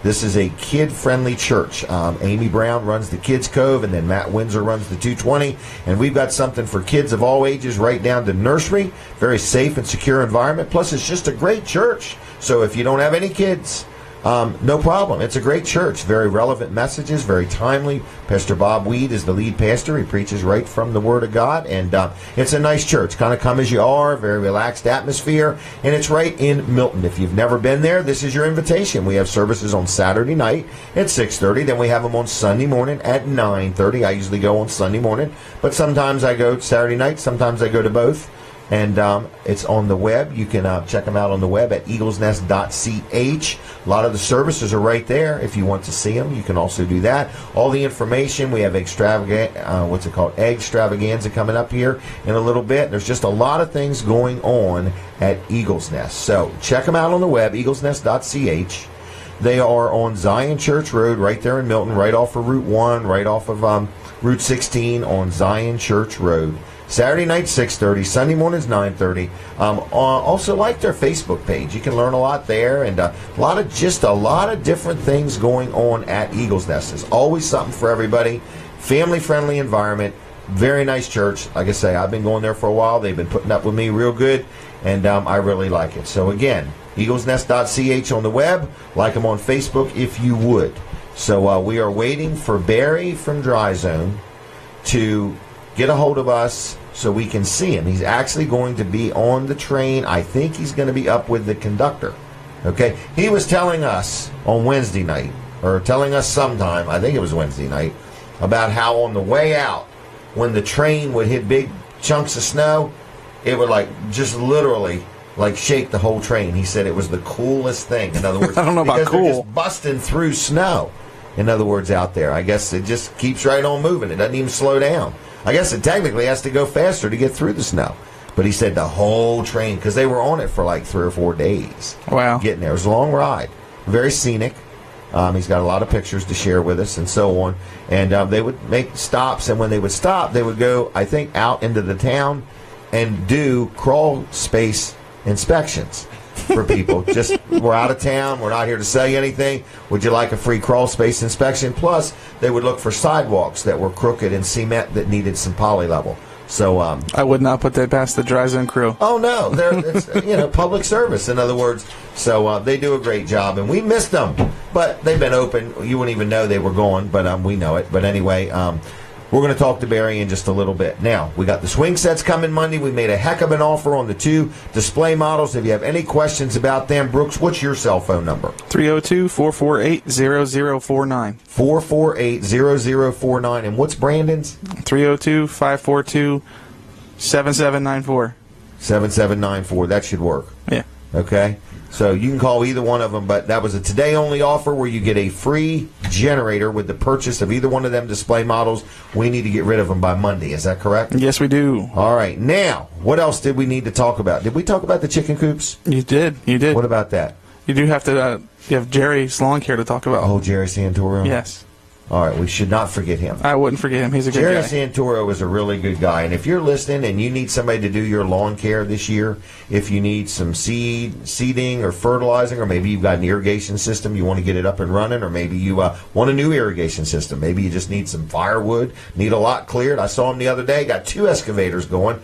this is a kid-friendly church. Amy Brown runs the Kids Cove, and then Matt Windsor runs the 220. And we've got something for kids of all ages right down to nursery. Very safe and secure environment. Plus, it's just a great church. So if you don't have any kids, no problem. It's a great church. Very relevant messages, very timely. Pastor Bob Weed is the lead pastor. He preaches right from the Word of God. And it's a nice church. Kind of come as you are. Very relaxed atmosphere. And it's right in Milton. If you've never been there, this is your invitation. We have services on Saturday night at 6:30. Then we have them on Sunday morning at 9:30. I usually go on Sunday morning. But sometimes I go Saturday night. Sometimes I go to both. And it's on the web. You can check them out on the web at eaglesnest.ch. A lot of the services are right there. If you want to see them, you can also do that. All the information. We have egg extravaganza coming up here in a little bit. There's just a lot of things going on at Eagles Nest. So check them out on the web, eaglesnest.ch. They are on Zion Church Road right there in Milton, right off of Route 1, right off of Route 16 on Zion Church Road. Saturday night, 6:30. Sunday mornings, 9:30. Also like their Facebook page. You can learn a lot there, and a lot of different things going on at Eagles Nest. There's always something for everybody. Family-friendly environment. Very nice church. Like I say, I've been going there for a while. They've been putting up with me real good, and I really like it. So again, eaglesnest.ch on the web. Like them on Facebook if you would. So we are waiting for Barry from Dry Zone to get a hold of us so we can see him. He's actually going to be on the train. I think he's going to be up with the conductor. Okay? He was telling us on Wednesday night, or telling us sometime, I think it was Wednesday night, about how on the way out, when the train would hit big chunks of snow, it would just literally shake the whole train. He said it was the coolest thing. In other words, I don't know about cool. They're just busting through snow. In other words, out there. I guess it just keeps right on moving. It doesn't even slow down. I guess it technically has to go faster to get through the snow. But he said the whole train, because they were on it for 3 or 4 days. Wow. Getting there. It was a long ride. Very scenic. He's got a lot of pictures to share with us and so on. And they would make stops, and when they would stop, they would go, I think, out into the town and do crawl space inspections for people. Just, we're out of town. We're not here to sell you anything. Would you like a free crawl space inspection? Plus, they would look for sidewalks that were crooked and cement that needed some poly level. So I would not put that past the Dry Zone crew. Oh no, it's public service. In other words, so they do a great job, and we missed them, but they've been open. You wouldn't even know they were gone, but we know it. But anyway. We're going to talk to Barry in just a little bit. Now, we got the swing sets coming Monday. We made a heck of an offer on the 2 display models. If you have any questions about them, Brooks, what's your cell phone number? 302-448-0049. 448-0049. And what's Brandon's? 302-542-7794. 7794. That should work. Yeah. Okay. So you can call either one of them, but that was a today-only offer where you get a free generator with the purchase of either one of them display models. We need to get rid of them by Monday. Is that correct? Yes, we do. All right. Now, what else did we need to talk about? Did we talk about the chicken coops? You did. What about that? You do have to you have Jerry's Lawn Care to talk about. Oh, Jerry Santoro? Yes. All right, we should not forget him. I wouldn't forget him. He's a good guy. Jerry Santoro is a really good guy. And if you're listening and you need somebody to do your lawn care this year, if you need some seeding or fertilizing, or maybe you've got an irrigation system, you want to get it up and running, or maybe you want a new irrigation system. Maybe you just need some firewood, need a lot cleared. I saw him the other day, got 2 excavators going,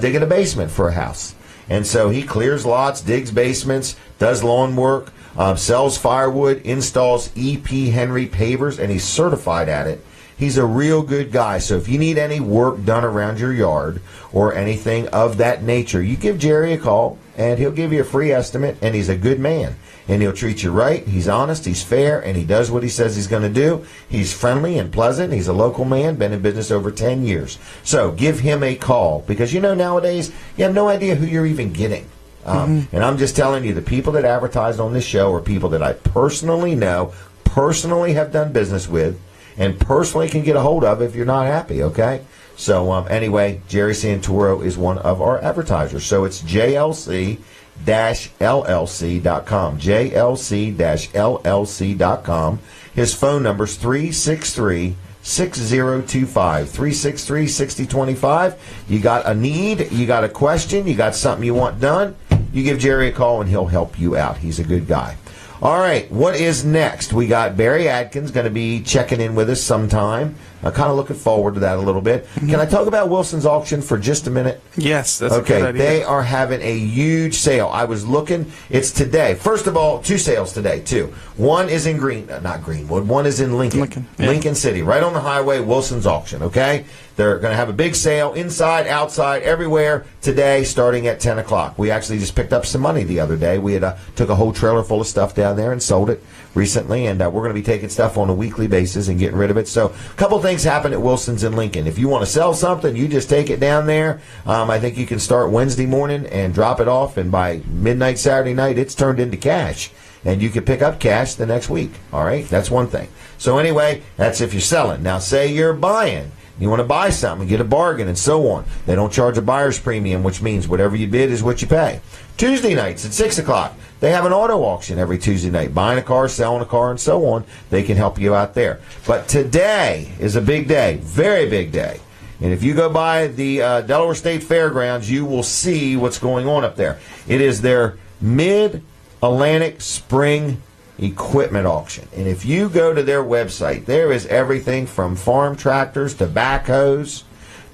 digging a basement for a house. And so he clears lots, digs basements, does lawn work, sells firewood, installs E.P. Henry pavers, and he's certified at it. He's a real good guy. So if you need any work done around your yard or anything of that nature, you give Jerry a call, and he'll give you a free estimate, and he's a good man. and he'll treat you right. He's honest, he's fair, and he does what he says he's going to do. He's friendly and pleasant. He's a local man, been in business over 10 years. So give him a call, because nowadays you have no idea who you're even getting. And I'm just telling you, the people that advertised on this show are people that I personally know, personally have done business with, and personally can get a hold of if you're not happy, okay? So anyway, Jerry Santoro is one of our advertisers. So it's JLC-LLC.com, JLC-LLC.com. His phone number is 363-6025, 363-6025. You got a need, you got a question, you got something you want done, you give Jerry a call and he'll help you out. He's a good guy. All right, what is next? We got Barry Adkins going to be checking in with us sometime. I'm kind of looking forward to that a little bit. Can I talk about Wilson's auction for just a minute? Yes, that's a good idea. They are having a huge sale. I was looking. It's today. First of all, 2 sales today, too. One is in not Greenwood. One is in Lincoln. Lincoln City, right on the highway, Wilson's auction, okay? They're going to have a big sale inside, outside, everywhere today starting at 10 o'clock. We actually just picked up some money the other day. We had took a whole trailer full of stuff down there and sold it recently, and we're going to be taking stuff on a weekly basis and getting rid of it. So a couple things happen at Wilson's in Lincoln. If you want to sell something, you just take it down there. I think you can start Wednesday morning and drop it off, and by midnight Saturday night, it's turned into cash. And you can pick up cash the next week. All right? That's one thing. So anyway, that's if you're selling. Now, say you're buying. You want to buy something, get a bargain, and so on. They don't charge a buyer's premium, which means whatever you bid is what you pay. Tuesday nights at 6 o'clock, they have an auto auction every Tuesday night. Buying a car, selling a car, and so on. They can help you out there. But today is a big day, very big day. And if you go by the Delaware State Fairgrounds, you will see what's going on up there. It is their Mid-Atlantic Spring Equipment Auction. And if you go to their website, there is everything from farm tractors to backhoes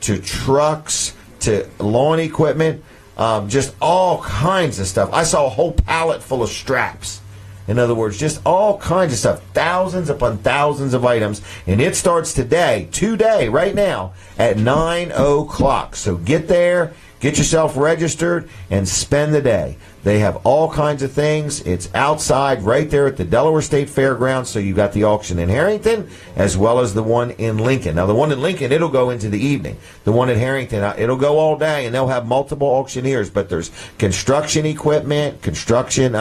to trucks to lawn equipment, just all kinds of stuff. I saw a whole pallet full of straps. In other words, just all kinds of stuff, thousands upon thousands of items. And it starts today, right now, at 9 o'clock. So get there, get yourself registered, and spend the day. They have all kinds of things. It's outside right there at the Delaware State Fairgrounds. So you've got the auction in Harrington as well as the one in Lincoln. Now, the one in Lincoln, it'll go into the evening. The one in Harrington, it'll go all day, and they'll have multiple auctioneers. But there's construction equipment, construction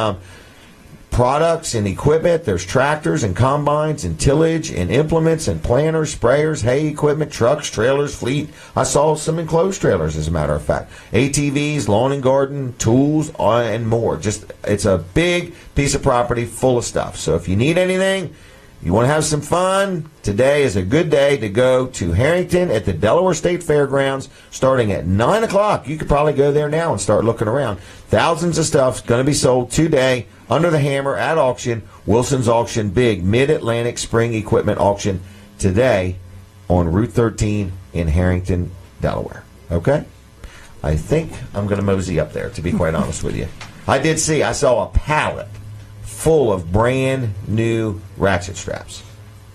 products and equipment. There's tractors and combines and tillage and implements and planters, sprayers, hay equipment, trucks, trailers, fleet. I saw some enclosed trailers, as a matter of fact. ATVs, lawn and garden, tools, and more. Just, it's a big piece of property full of stuff. So if you need anything, you want to have some fun, today is a good day to go to Harrington at the Delaware State Fairgrounds starting at 9 o'clock. You could probably go there now and start looking around. Thousands of stuff going to be sold today under the hammer at auction. Wilson's Auction, big Mid-Atlantic Spring Equipment Auction today on Route 13 in Harrington, Delaware. Okay? I think I'm going to mosey up there, to be quite honest with you. I saw a pallet full of brand new ratchet straps.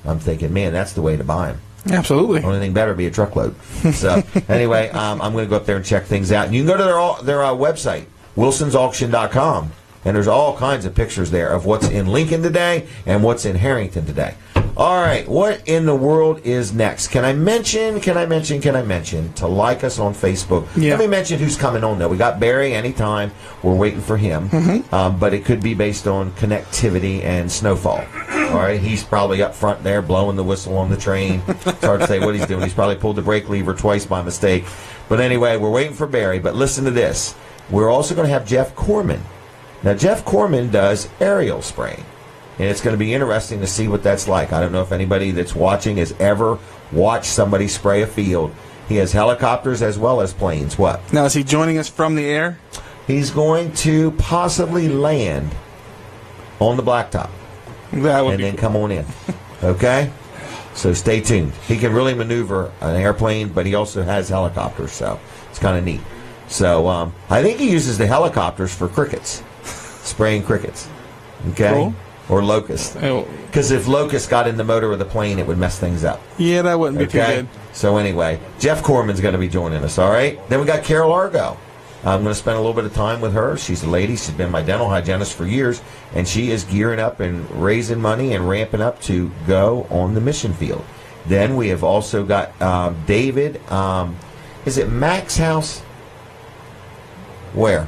I'm thinking, man, that's the way to buy them. Absolutely. Only thing better be a truckload. So anyway, I'm going to go up there and check things out. And you can go to their website, wilsonsauction.com, and there's all kinds of pictures there of what's in Lincoln today and what's in Harrington today. All right, what in the world is next? Can I mention to like us on Facebook? Yeah. Let me mention who's coming on, though. We got Barry anytime. We're waiting for him. But it could be based on connectivity and snowfall. All right, he's probably up front there blowing the whistle on the train. It's hard to say what he's doing. He's probably pulled the brake lever twice by mistake. But anyway, we're waiting for Barry. But listen to this. We're also going to have Jeff Corman. Now, Jeff Corman does aerial spraying. And it's going to be interesting to see what that's like. I don't know if anybody that's watching has ever watched somebody spray a field. He has helicopters as well as planes. What? Now, is he joining us from the air? He's going to possibly land on the blacktop. That would and then come on in. Okay? So stay tuned. He can really maneuver an airplane, but he also has helicopters, so it's kind of neat. So I think he uses the helicopters for crickets, spraying crickets. Okay? Cool. Or locusts. Because if locusts got in the motor of the plane, it would mess things up. Yeah, that wouldn't be too good. So anyway, Jeff Corman's going to be joining us, all right? Then we got Carol Argo. I'm going to spend a little bit of time with her. She's a lady. She's been my dental hygienist for years, and she is gearing up and raising money and ramping up to go on the mission field. Then we have also got David. Is it Mac's house? Where?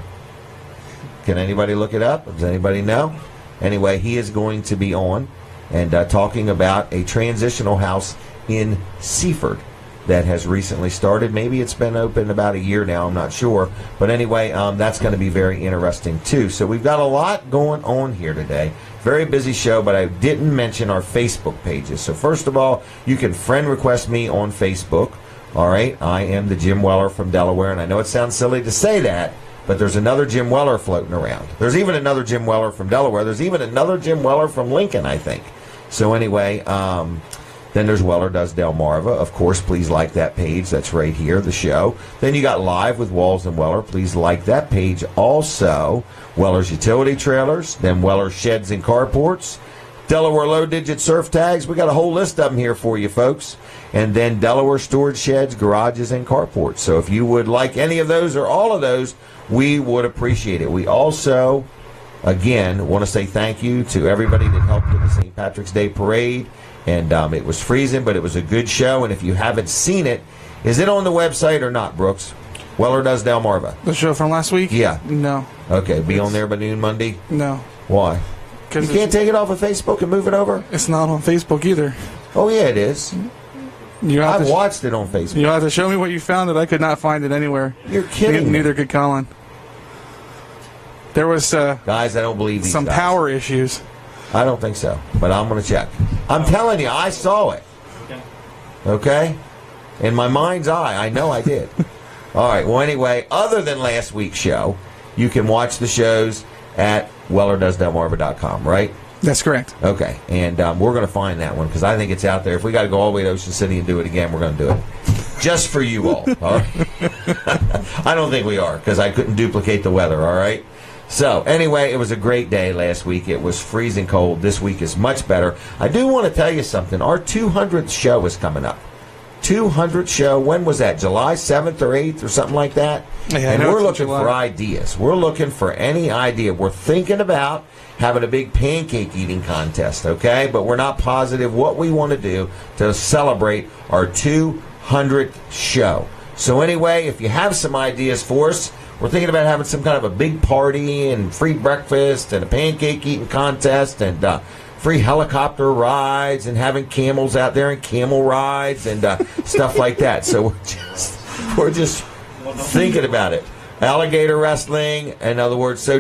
Can anybody look it up? Does anybody know? Anyway, he is going to be on and talking about a transitional house in Seaford that has recently started. Maybe it's been open about a year now, I'm not sure. But anyway, that's going to be very interesting too. So we've got a lot going on here today. Very busy show, but I didn't mention our Facebook pages. So first of all, you can friend request me on Facebook. All right, I am the Jim Weller from Delaware, and I know it sounds silly to say that, but there's another Jim Weller floating around. There's even another Jim Weller from Delaware. There's even another Jim Weller from Lincoln, I think. So anyway, then there's Weller Does Delmarva. Of course, please like that page. That's right here, the show. Then you got Live with Walls and Weller. Please like that page also. Weller's Utility Trailers. Then Weller's Sheds and Carports. Delaware Low-Digit Surf Tags. We got a whole list of them here for you, folks. And then Delaware Storage Sheds, Garages, and Carports. So if you would like any of those or all of those, we would appreciate it. We also, again, want to say thank you to everybody that helped with the St. Patrick's Day Parade. And it was freezing, but it was a good show. And if you haven't seen it, is it on the website or not, Brooks? Weller Does Delmarva. The show from last week? Yeah. No. Okay, be on there by noon Monday? No. Why? You can't take it off of Facebook and move it over? It's not on Facebook either. Oh, yeah, it is. I've watched it on Facebook. You have to show me what you found it. I could not find it anywhere. You're kidding me. Neither could Colin. There was guys, I don't believe these some guys. Power issues. I don't think so, but I'm going to check. I'm telling you, I saw it. Okay? In my mind's eye, I know I did. All right, well, anyway, other than last week's show, you can watch the shows at WellerDoesDelmarva.com, right? That's correct. Okay, and we're going to find that one because I think it's out there. If we got to go all the way to Ocean City and do it again, we're going to do it. Just for you all right? I don't think we are because I couldn't duplicate the weather, all right? So, anyway, it was a great day last week. It was freezing cold. This week is much better. I do want to tell you something. Our 200th show is coming up. 200th show. When was that? July 7th or 8th or something like that? Yeah, and we're looking for ideas. We're looking for any idea. We're thinking about having a big pancake eating contest, okay? But we're not positive what we want to do to celebrate our 200th show. So anyway, if you have some ideas for us, we're thinking about having some kind of a big party and free breakfast and a pancake eating contest and free helicopter rides and having camels out there and camel rides and stuff like that. So we're just thinking about it. Alligator wrestling, in other words. So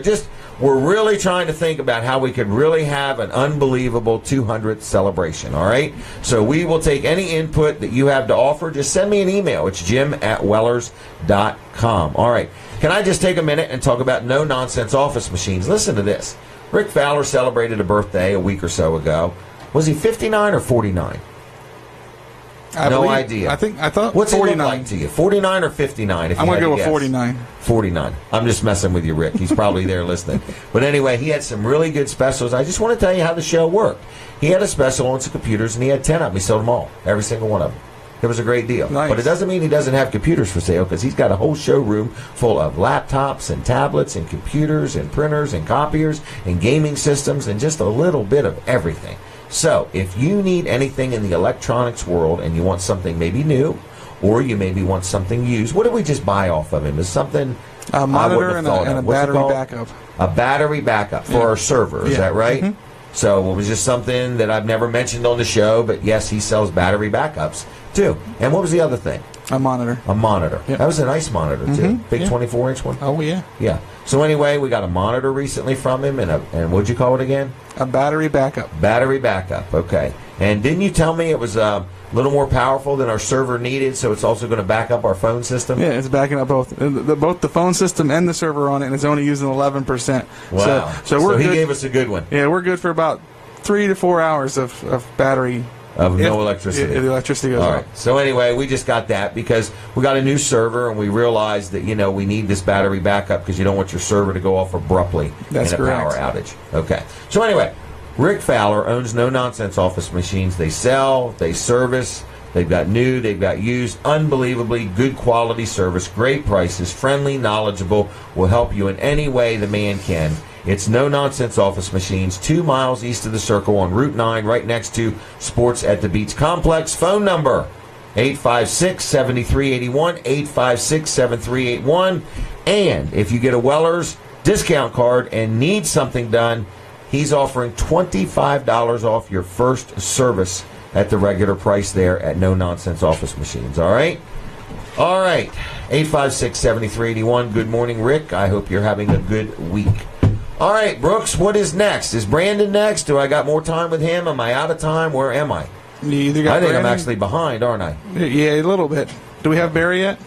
we're really trying to think about how we could really have an unbelievable 200th celebration, all right? So we will take any input that you have to offer. Just send me an email. It's jim@wellers.com. All right. Can I just take a minute and talk about no-nonsense office machines? Listen to this. Rick Fowler celebrated a birthday a week or so ago. Was he 59 or 49? No idea. I thought What's 49. he look like to you? 49 or 59? I'm going to go with 49. 49. I'm just messing with you, Rick. He's probably there listening. But anyway, he had some really good specials. I just want to tell you how the show worked. He had a special on some computers, and he had 10 of them. He sold them all, every single one of them. It was a great deal. Nice. But it doesn't mean he doesn't have computers for sale because he's got a whole showroom full of laptops and tablets and computers and printers and copiers and gaming systems and just a little bit of everything. So if you need anything in the electronics world and you want something maybe new or you maybe want something used, what did we just buy off of him? Is something a monitor and a battery backup. A battery backup for our server. Is that right? Mm-hmm. So it was just something that I've never mentioned on the show, but yes, he sells battery backups too. And what was the other thing? A monitor. A monitor. Yep. That was a nice monitor too. Big 24-inch one. Oh yeah. Yeah. So anyway, we got a monitor recently from him, and what'd you call it again? A battery backup. Battery backup. Okay. And didn't you tell me it was a little more powerful than our server needed, so it's also going to back up our phone system? Yeah, it's backing up both the phone system and the server on it, and it's only using 11%. Wow. So he gave us a good one. Yeah, we're good for about 3 to 4 hours of battery. Of no electricity. The electricity goes All off. right. So anyway, we just got that because we got a new server and we realized that, we need this battery backup because you don't want your server to go off abruptly That's in a correct. power outage. Okay. So anyway, Rick Fowler owns No Nonsense Office Machines. They sell, they service, They've got new, they've got used, unbelievably good quality service, great prices, friendly, knowledgeable, will help you in any way the man can. It's no-nonsense office machines, 2 miles east of the Circle on Route 9, right next to Sports at the Beach Complex. Phone number, 856-7381, 856-7381. And if you get a Weller's discount card and need something done, he's offering $25 off your first service at the regular price there at No Nonsense Office Machines. All right? All right. 856-7381. Good morning, Rick. I hope you're having a good week. All right, Brooks, what is next? Is Brandon next? Do I got more time with him? Am I out of time? Where am I? You either got I think Brandon. I'm actually behind, aren't I? Yeah, a little bit. Do we have Barry yet?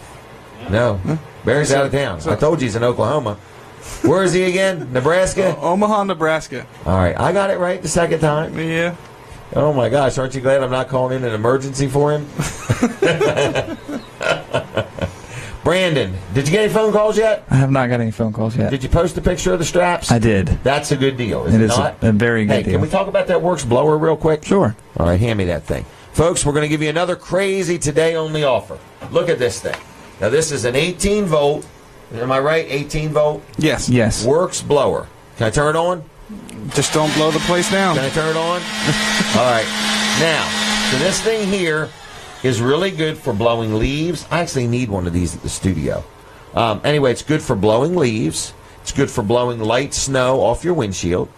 No. Barry's out of town. I told you he's in Oklahoma. Where is he again? Nebraska? Omaha, Nebraska. All right. I got it right the second time. Yeah. Oh, my gosh. Aren't you glad I'm not calling in an emergency for him? Brandon, did you get any phone calls yet? I have not got any phone calls yet. Did you post a picture of the straps? I did. That's a good deal, is It it is not? a very good Hey, deal. can we talk about that Works blower real quick? Sure. All right, hand me that thing. Folks, we're going to give you another crazy today-only offer. Look at this thing. Now, this is an 18-volt. Am I right? 18-volt? Yes. Yes. Works blower. Can I turn it on? Just don't blow the place down. Can I turn it on? All right. Now, so this thing here is really good for blowing leaves. I actually need one of these at the studio. Anyway, it's good for blowing leaves. It's good for blowing light snow off your windshield.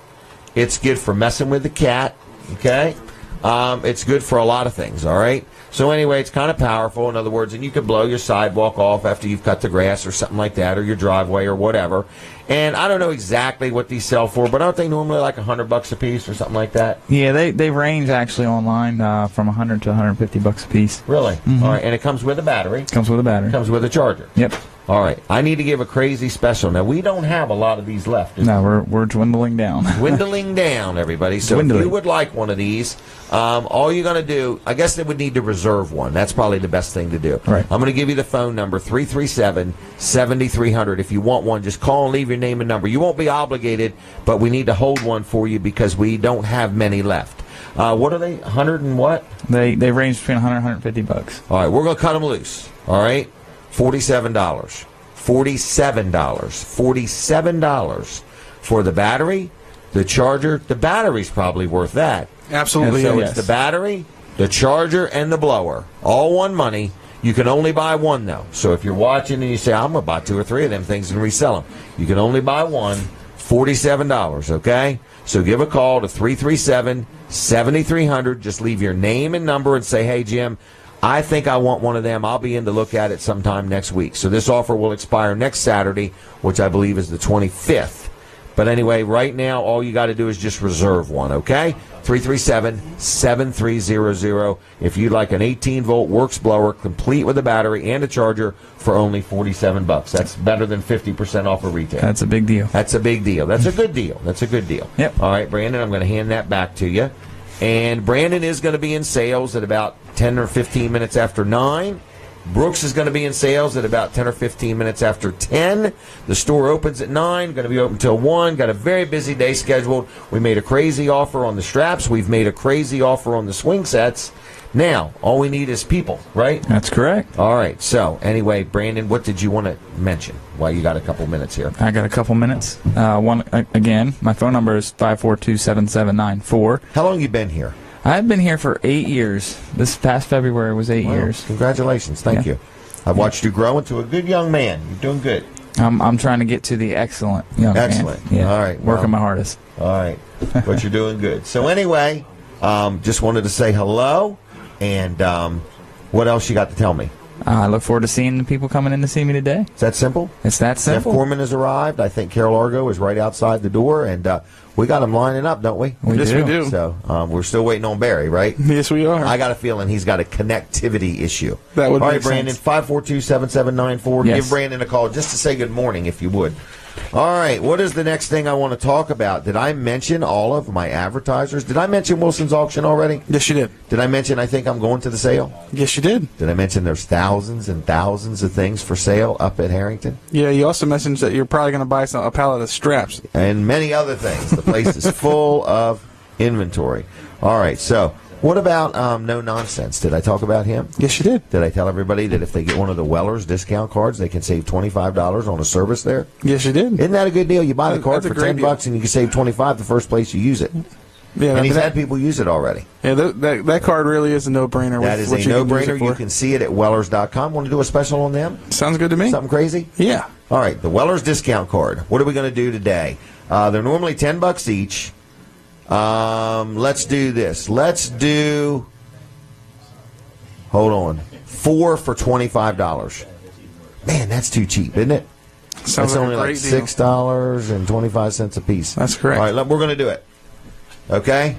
It's good for messing with the cat. Okay? It's good for a lot of things, all right? So anyway, it's kind of powerful, in other words, and you can blow your sidewalk off after you've cut the grass or something like that, or your driveway or whatever. And I don't know exactly what these sell for, but aren't they normally like $100 a piece or something like that? Yeah, they range actually online from $100 to $150 a piece. Really? Mm-hmm. All right, and it comes with a battery. Comes with a battery. Comes with a charger. Yep. All right, I need to give a crazy special. Now, we don't have a lot of these left. No, we're dwindling down. Dwindling down, everybody. So if you would like one of these, all you're going to do, I guess they would need to reserve one. That's probably the best thing to do. Right. I'm going to give you the phone number, 337-7300. If you want one, just call and leave your name and number. You won't be obligated, but we need to hold one for you because we don't have many left. What are they? 100 and what? They range between $100 and $150. All right, we're going to cut them loose. All right? $47. $47 for the battery, the charger. The battery's probably worth that. Absolutely. And so yes. it's the battery, the charger, and the blower. All one money. You can only buy one, though. So if you're watching and you say, I'm going to buy 2 or 3 of them things and resell them, you can only buy one. $47, okay? So give a call to 337-7300. Just leave your name and number and say, hey, Jim, I think I want one of them. I'll be in to look at it sometime next week. So this offer will expire next Saturday, which I believe is the 25th. But anyway, right now, all you got to do is just reserve one, okay? 337-7300. If you'd like an 18-volt Works blower, complete with a battery and a charger for only $47. That's better than 50% off of retail. That's a big deal. That's a big deal. That's a good deal. That's a good deal. Yep. All right, Brandon, I'm going to hand that back to you. And Brandon is going to be in sales at about 10 or 15 minutes after 9. Brooks is going to be in sales at about 10 or 15 minutes after 10. The store opens at 9, going to be open till 1. Got a very busy day scheduled. We made a crazy offer on the straps. We've made a crazy offer on the swing sets. Now, all we need is people, right? That's correct. All right. So, anyway, Brandon, what did you want to mention while you got a couple minutes here? I got a couple minutes. Again, my phone number is 542-7794. How long you been here? I've been here for 8 years. This past February was 8 years. Congratulations. Thank you. I've watched you grow into a good young man. You're doing good. I'm trying to get to the excellent young man. Excellent. Yeah. All right. Working my hardest. All right. But you're doing good. So anyway, just wanted to say hello. And what else you got to tell me? I look forward to seeing the people coming in to see me today. Is that simple? It's that simple. Jeff Corman has arrived. I think Carol Argo is right outside the door. And we got them lining up, don't we? Yes, we do. So we're still waiting on Barry, right? Yes, we are. I got a feeling he's got a connectivity issue. That would All make right, Brandon, sense. 542-7794. Yes. Give Brandon a call just to say good morning, if you would. All right, what is the next thing I want to talk about? Did I mention all of my advertisers? Did I mention Wilson's auction already? Yes, you did. Did I mention I think I'm going to the sale? Yes, you did. Did I mention there's thousands and thousands of things for sale up at Harrington? Yeah, you also mentioned that you're probably going to buy a pallet of straps. And many other things. The place is full of inventory. All right, so What about No Nonsense? Did I talk about him? Yes, you did. Did I tell everybody that if they get one of the Weller's discount cards, they can save $25 on a service there? Yes, you did. Isn't that a good deal? You buy the card for $10 and you can save $25 the first place you use it. Yeah, and he's had people use it already. Yeah, that card really is a no-brainer. That is a no-brainer. You can see it at Wellers.com. Want to do a special on them? Sounds good to me. Something crazy? Yeah. All right, the Wellers discount card. What are we going to do today? They're normally $10 each. Let's do this. Let's do, hold on, 4 for $25. Man, that's too cheap, isn't it? Sounds that's only like $6.25 a piece. That's correct. All right, we're going to do it. Okay?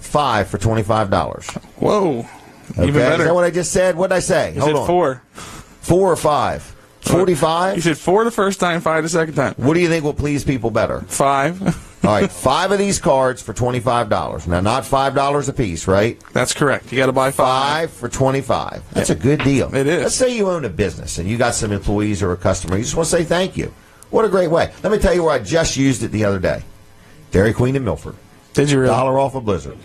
5 for $25. Whoa. Even better. Is that what I just said? What did I say? You said 4. 4 or 5? 45? You said 4 the first time, 5 the second time. What do you think will please people better? 5. All right, 5 of these cards for $25. Now, not $5 a piece, right? That's correct. You got to buy 5 for $25. That's a good deal. It is. Let's say you own a business and you got some employees or a customer. You just want to say thank you. What a great way. Let me tell you where I just used it the other day. Dairy Queen in Milford. Did you really? $1 off a Blizzard.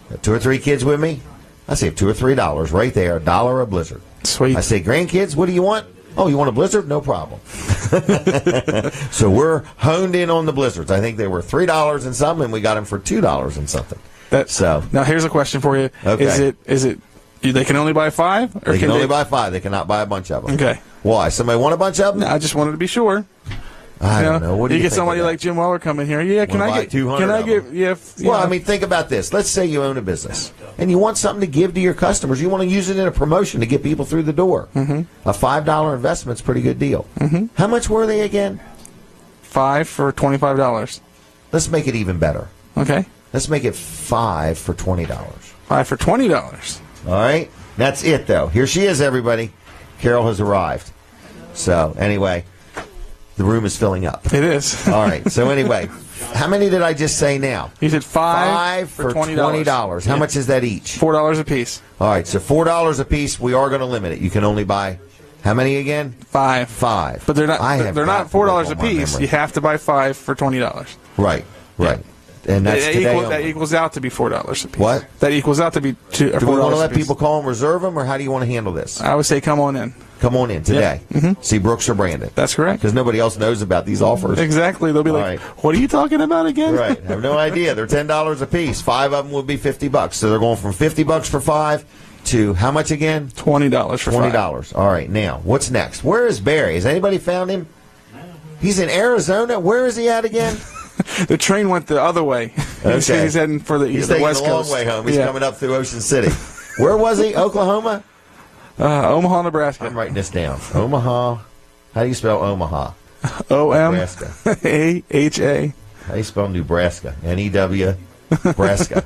Got 2 or 3 kids with me. I save $2 or $3 right there. $1 a Blizzard. Sweet. I say, grandkids, what do you want? Oh, you want a Blizzard? No problem. So we're honed in on the Blizzards. I think they were $3 and something, and we got them for $2 and something. Now here's a question for you. Okay. Is it they can only buy 5? Or they can only buy 5. They cannot buy a bunch of them. Okay. Why? Somebody want a bunch of them? No, I just wanted to be sure. I don't know. What do you get think somebody like Jim Weller come in here? Yeah, can I get 200? Can I get? Yeah. Well, I mean, think about this. Let's say you own a business and you want something to give to your customers. You want to use it in a promotion to get people through the door. Mm-hmm. A $5 investment's a pretty good deal. Mm-hmm. How much were they again? 5 for $25. Let's make it even better. Okay. Let's make it 5 for $20. 5 for $20. All right. That's it, though. Here she is, everybody. Carol has arrived. So, anyway, the room is filling up. It is. All right. So, anyway, how many did I just say now? You said 5 for $20. How much is that each? $4 a piece. All right. So, $4 a piece. We are going to limit it. You can only buy how many again? 5. 5. But they're not. They're not $4 a piece. You have to buy 5 for $20. Right. Right. Yeah. And that's that equals out to be $4 a piece. What? That equals out to be $4 a piece. Do we want to let people call and reserve them, or how do you want to handle this? I would say come on in. Come on in today. Yep. Mm-hmm. See Brooks or Brandon. That's correct. Because nobody else knows about these offers. Exactly. They'll be like, what are you talking about again? Right. I have no idea. They're $10 a piece. 5 of them would be $50. So they're going from $50 for 5 to how much again? $20 for 5. $20. All right. Now, what's next? Where is Barry? Has anybody found him? He's in Arizona. Where is he at again? The train went the other way. Okay. He's heading for the West Coast. He's taking a long way home. He's coming up through Ocean City. Where was he? Oklahoma? Omaha, Nebraska. I'm writing this down. Omaha. How do you spell Omaha? O-M-A-H-A. How do you spell Nebraska? N-E-W. Nebraska.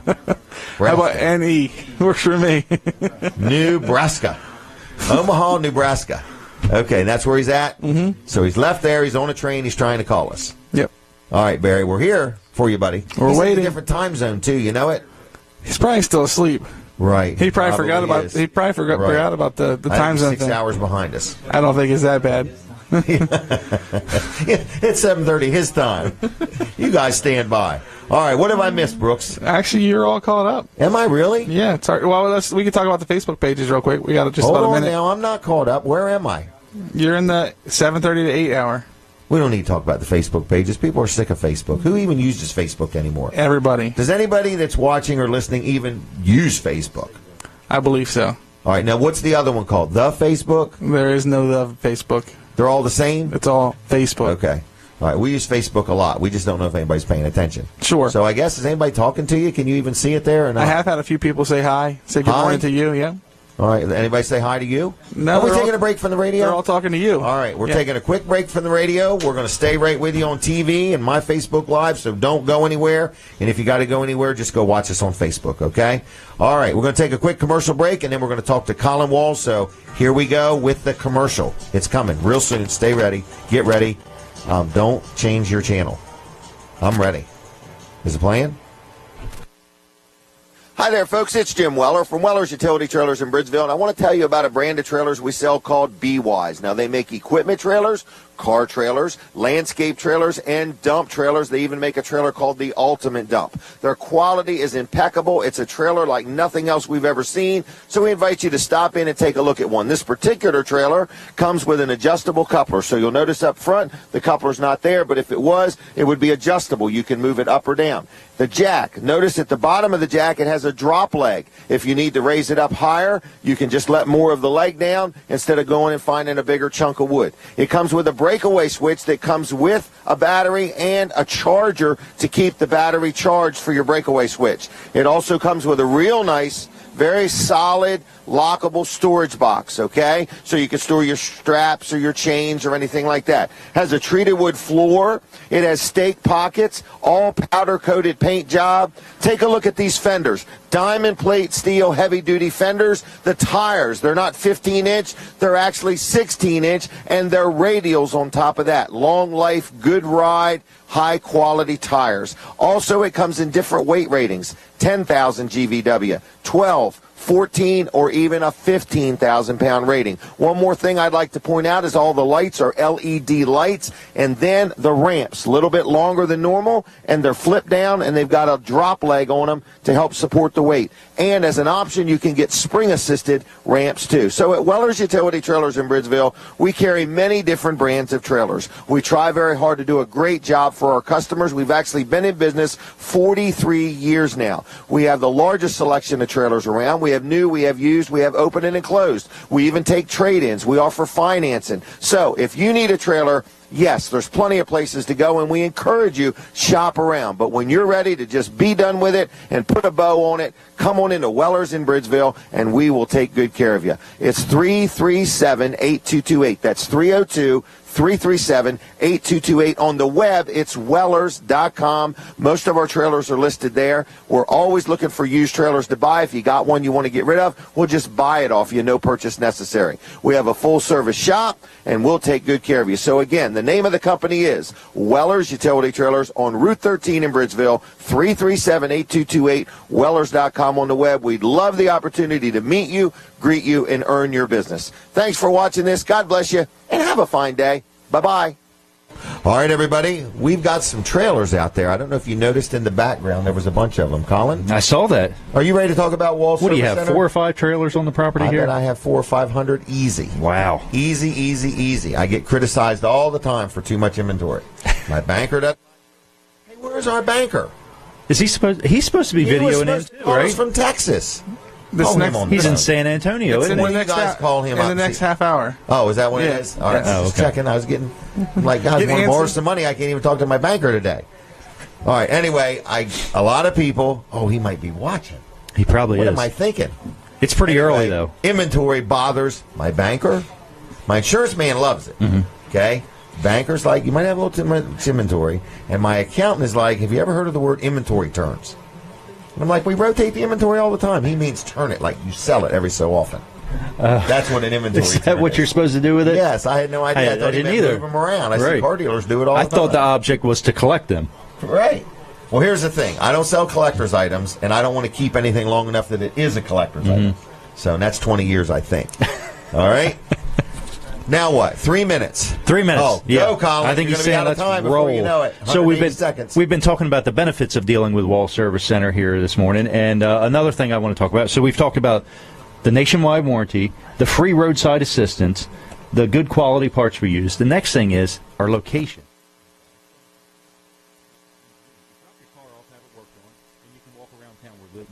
How about N-E? Works for me. Nebraska. Omaha, Nebraska. Okay, and that's where he's at? Mm-hmm. So he's left there. He's on a train. He's trying to call us. Yep. All right, Barry, we're here for you, buddy. We're waiting. In a different time zone, too. You know it? He's probably still asleep. Right. He probably forgot about. He probably forgot about the time zone. 6 hours behind us. I don't think it's that bad. It's 7:30 his time. You guys stand by. All right. What have I missed, Brooks? Actually, you're all caught up. Am I really? Yeah. It's hard. Well, we can talk about the Facebook pages real quick. We got just Hold about a on minute. now. I'm not caught up. Where am I? You're in the 7:30 to 8 hour. We don't need to talk about the Facebook pages. People are sick of Facebook. Who even uses Facebook anymore? Everybody. Does anybody that's watching or listening even use Facebook? I believe so. All right. Now, what's the other one called? The Facebook? There is no the Facebook. They're all the same? It's all Facebook. Okay. All right. We use Facebook a lot. We just don't know if anybody's paying attention. Sure. So I guess, is anybody talking to you? Can you even see it there or not? I have had a few people say hi. Say good morning to you, yeah. All right. Anybody say hi to you? No. Are we taking a break from the radio? They're all talking to you. All right. We're taking a quick break from the radio. We're going to stay right with you on TV and my Facebook Live, so don't go anywhere. And if you got to go anywhere, just go watch us on Facebook, okay? All right. We're going to take a quick commercial break, and then we're going to talk to Colin Wall. So here we go with the commercial. It's coming real soon. Stay ready. Get ready. Don't change your channel. I'm ready. Is it playing? Hi there, folks. It's Jim Weller from Weller's Utility Trailers in Bridgeville, and I want to tell you about a brand of trailers we sell called Be Wise. Now, they make equipment trailers, car trailers, landscape trailers, and dump trailers. They even make a trailer called the Ultimate Dump. Their quality is impeccable. It's a trailer like nothing else we've ever seen, so we invite you to stop in and take a look at one. This particular trailer comes with an adjustable coupler, so you'll notice up front the coupler's not there, but if it was, it would be adjustable. You can move it up or down. The jack, notice at the bottom of the jack it has a drop leg. If you need to raise it up higher, you can just let more of the leg down instead of going and finding a bigger chunk of wood. It comes with a breakaway switch that comes with a battery and a charger to keep the battery charged for your breakaway switch. It also comes with a real nice, very solid, lockable storage box, okay? So you can store your straps or your chains or anything like that. Has a treated wood floor. It has stake pockets, all powder-coated paint job. Take a look at these fenders. Diamond plate steel heavy-duty fenders. The tires, they're not 15-inch. They're actually 16-inch, and they're radials on top of that. Long life, good ride, high-quality tires. Also, it comes in different weight ratings. 10,000 GVW, 12, 14, or even a 15,000-pound rating. One more thing I'd like to point out is all the lights are LED lights, and then the ramps, a little bit longer than normal, and they're flipped down, and they've got a drop leg on them to help support the weight. And as an option, you can get spring-assisted ramps, too. So at Weller's Utility Trailers in Bridgeville, we carry many different brands of trailers. We try very hard to do a great job for our customers. We've actually been in business 43 years now. We have the largest selection of trailers around. We have new, we have used, we have open and enclosed. We even take trade-ins. We offer financing. So if you need a trailer, yes, there's plenty of places to go, and we encourage you, shop around. But when you're ready to just be done with it and put a bow on it, come on into Weller's in Bridgeville, and we will take good care of you. It's 337-8228. That's 337-8228. On the web, it's wellers.com. Most of our trailers are listed there. We're always looking for used trailers to buy. If you got one you want to get rid of, we'll just buy it off you, no purchase necessary. We have a full-service shop, and we'll take good care of you. So, again, the name of the company is Weller's Utility Trailers on Route 13 in Bridgeville, 337-8228, wellers.com on the web. We'd love the opportunity to meet you, greet you, and earn your business. Thanks for watching this. God bless you, and have a fine day. Bye-bye. All right, everybody, we've got some trailers out there. I don't know if you noticed in the background there was a bunch of them. Colin? I saw that. Are you ready to talk about Wall Service Center? What do you have, 4 or 5 trailers on the property here? I bet I have 400 or 500 easy. Wow. Easy, easy, easy. I get criticized all the time for too much inventory. My banker doesn't. Hey, where's our banker? Is he supposed? He's supposed to be videoing it, right? He's from Texas. He's in San Antonio. Isn't it? You guys call him in the next half hour. Oh, is that what it is? All right, just checking. I was getting like, guys, I want to borrow some money. I can't even talk to my banker today. All right. Anyway, a lot of people. Oh, he might be watching. He probably is. What am I thinking? It's pretty early though. Inventory bothers my banker. My insurance man loves it. Mm-hmm. Okay. Banker's like, you might have a little too much inventory, and my accountant is like, have you ever heard of the word inventory turns? And I'm like, we rotate the inventory all the time. He means turn it, like you sell it every so often. That's what an inventory is. Is that what you're supposed to do with it? Yes, I had no idea. I thought he meant move them around. I see car dealers do it all the time. I thought the object was to collect them. Right. Well, here's the thing. I don't sell collector's items, and I don't want to keep anything long enough that it is a collector's item. So that's 20 years, I think. All right? Now what? 3 minutes. 3 minutes. Oh, yeah. go, Colin. I think you're he's going to be out saying of time let's roll. before you know it. So we've been talking about the benefits of dealing with Wall Service Center here this morning, and another thing I want to talk about. So we've talked about the nationwide warranty, the free roadside assistance, the good quality parts we use. The next thing is our location.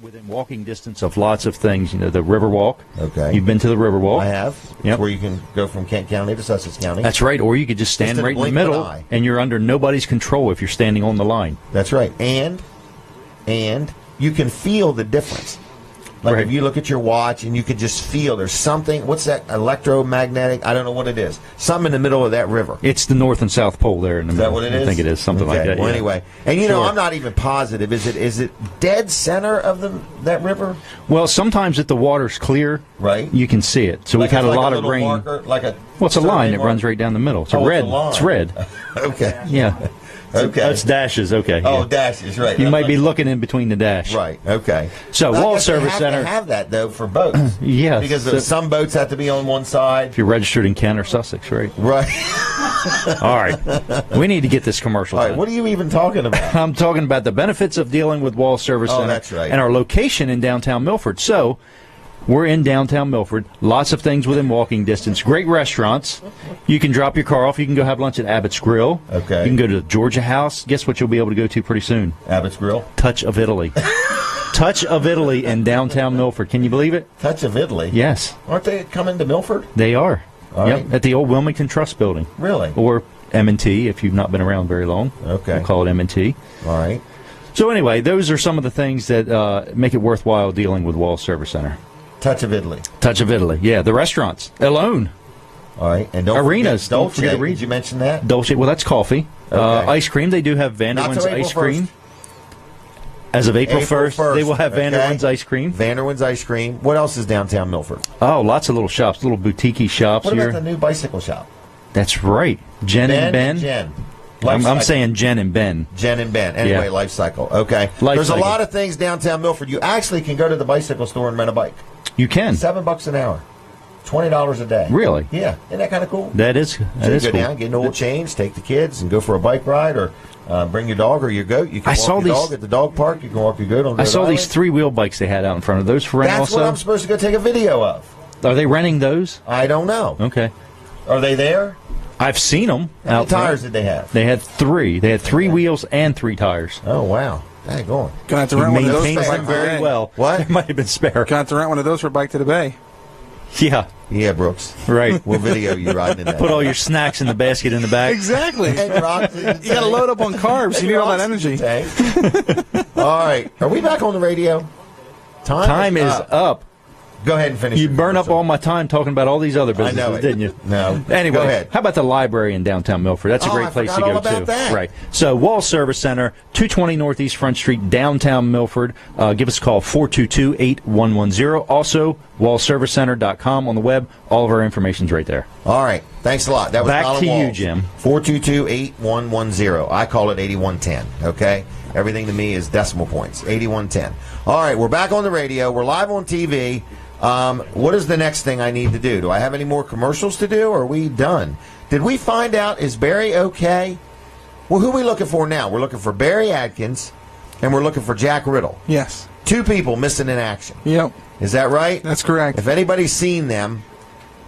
Within walking distance of lots of things, you know, the Riverwalk. Okay. You've been to the Riverwalk. I have. Yep. Where you can go from Kent County to Sussex County. That's right. Or you could just stand right in the middle, and you're under nobody's control if you're standing on the line. That's right. And you can feel the difference. Like if you look at your watch and you can just feel there's something. What's that electromagnetic? I don't know what it is. Something in the middle of that river. It's the North and South Pole there in the middle. Is that what it is? I think it is something like that. Well, yeah. anyway, and you know, I'm not even positive. Is it dead center of that river? Well, sometimes if the water's clear, right, you can see it. So we've had a lot of rain. Marker, it's a line that runs right down the middle. It's red. It's red. Okay. Yeah. Okay. That's dashes, okay. Oh, yeah. dashes, right. You might be looking in between the dash. Right, okay. So, Wall Service Center. To have that, though, for boats. Yeah. Because some boats have to be on one side. If you're registered in Kent or Sussex, right? Right. All right. We need to get this commercial All right, done. what are you even talking about? I'm talking about the benefits of dealing with Wall Service Center. that's right. And our location in downtown Milford. So, we're in downtown Milford. Lots of things within walking distance. Great restaurants. You can drop your car off. You can go have lunch at Abbott's Grill. Okay. You can go to the Georgia House. Guess what you'll be able to go to pretty soon? Abbott's Grill. Touch of Italy. Touch of Italy in downtown Milford. Can you believe it? Touch of Italy? Yes. Aren't they coming to Milford? They are. All Yep, right. at the old Wilmington Trust Building. Really? Or M&T, if you've not been around very long. Okay. We'll call it M&T. All right. So anyway, those are some of the things that make it worthwhile dealing with Wall Service Center. Touch of Italy. Touch of Italy. Yeah, the restaurants alone. All right. And don't Arenas. forget Don't forget Dolce. arenas. Did you mention that? Dolce. Well, that's coffee. Okay. Ice cream. They do have Vanderwin's Not till ice April cream. 1st. As of April 1st, they will have okay. Vanderwin's ice cream. Vanderwin's ice cream. What else is downtown Milford? Oh, lots of little shops, little boutique shops What here. about the new bicycle shop? That's right. Jen and Ben. Jen. I'm Life Cycle. saying Jen and Ben. Jen and Ben. Anyway, Yeah. Life Cycle. Okay. Life There's Cycle. a lot of things downtown Milford. You actually can go to the bicycle store and rent a bike. You can. $7 an hour. $20 a day. Really? Yeah. Isn't that kind of cool? That is So you go cool. down, get an oil change, take the kids, and go for a bike ride, or bring your dog or your goat. You can I walk saw your these- dog at the dog park. You can walk your goat on. I Goat saw these Island. 3-wheel bikes they had out in front of those for rent That's also. what I'm supposed to go take a video of. Are they renting those? I don't know. Okay. Are they there? I've seen them How many out front. tires did they have? They had 3. They had 3 wheels and 3 tires. Oh wow, dang going. Gonna have to rent one of those Maintains for them Bike to the very Bay. well. What? There might have been spare. Gonna have to rent one of those for Bike to the Bay. Yeah, Yeah, Brooks. right. We'll video you riding in that. Put all your snacks in the basket in the back. Exactly. And your oxygen You gotta load up on carbs. You need all that energy. tank. All right, are we back on the radio? Time is up. Go ahead and finish. You your burn up commercial. all my time talking about all these other I businesses, know it. didn't you? No. Anyway, Go ahead. how about the library in downtown Milford? That's a Oh, great I place to forgot go all about to. that. Right. So, Wall Service Center, 220 Northeast Front Street, downtown Milford. Give us a call, 422-8110. Also, wallservicecenter.com on the web. All of our information's right there. All right. Thanks a lot. That was Back Colin to you, Walls. Jim. 422-8110. I call it 8110. Okay? Everything to me is decimal points. 8110. All right. We're back on the radio. We're live on TV. What is the next thing I need to do? Do I have any more commercials to do, or are we done? Did we find out, is Barry okay? Well, who are we looking for now? We're looking for Barry Adkins, and we're looking for Jack Riddle. Yes. 2 people missing in action. Yep. Is that right? That's correct. If anybody's seen them,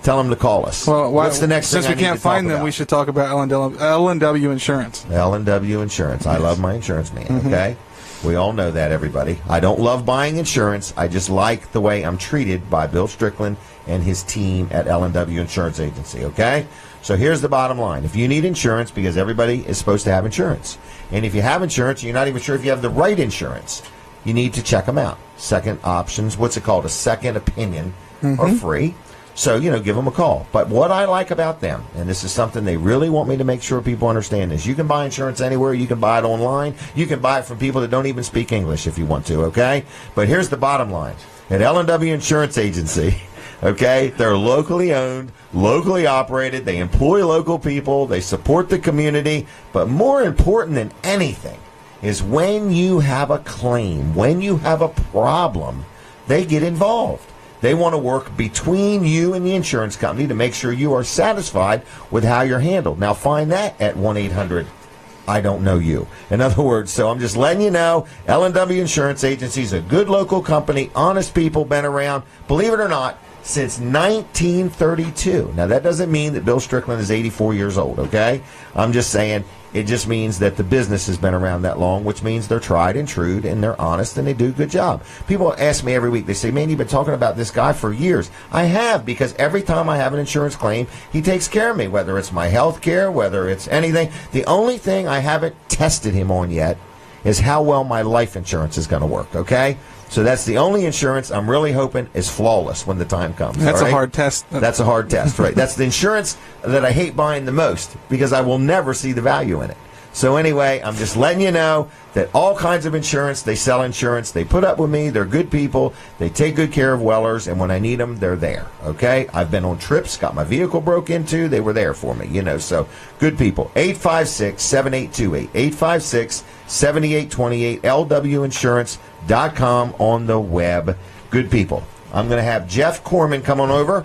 tell them to call us. Well, what's the next since thing we can't find them, about? we should talk about L&W Insurance. L&W Insurance. I love my insurance man, okay? We all know that, everybody. I don't love buying insurance. I just like the way I'm treated by Bill Strickland and his team at L&W Insurance Agency, okay? So here's the bottom line. If you need insurance, because everybody is supposed to have insurance, and if you have insurance and you're not even sure if you have the right insurance, you need to check them out. Second options, what's it called? A second opinion, are free. So, give them a call. But what I like about them, and this is something they really want me to make sure people understand, is you can buy insurance anywhere. You can buy it online. You can buy it from people that don't even speak English if you want to, okay? But here's the bottom line. At L&W Insurance Agency, okay, they're locally owned, locally operated. They employ local people. They support the community. But more important than anything is when you have a claim, when you have a problem, they get involved. They want to work between you and the insurance company to make sure you are satisfied with how you're handled. Now, find that at 1-800-I-DON'T-KNOW-YOU. In other words, so I'm just letting you know, L&W Insurance Agency is a good local company, honest people, been around, believe it or not, since 1932. Now, that doesn't mean that Bill Strickland is 84 years old, okay? I'm just saying it just means that the business has been around that long, which means they're tried and true, and they're honest, and they do a good job. People ask me every week, they say, man, you've been talking about this guy for years. I have, because every time I have an insurance claim, he takes care of me, whether it's my health care, whether it's anything. The only thing I haven't tested him on yet is how well my life insurance is going to work, okay? So that's the only insurance I'm really hoping is flawless when the time comes. That's all right? a hard test. That's a hard test, right? That's the insurance that I hate buying the most because I will never see the value in it. So anyway, I'm just letting you know that all kinds of insurance, they sell insurance, they put up with me, they're good people, they take good care of Wellers, and when I need them, they're there, okay? I've been on trips, got my vehicle broke into, they were there for me, so good people. 856-7828, 856-7828, lwinsurance.com on the web. Good people. I'm going to have Jeff Corman come on over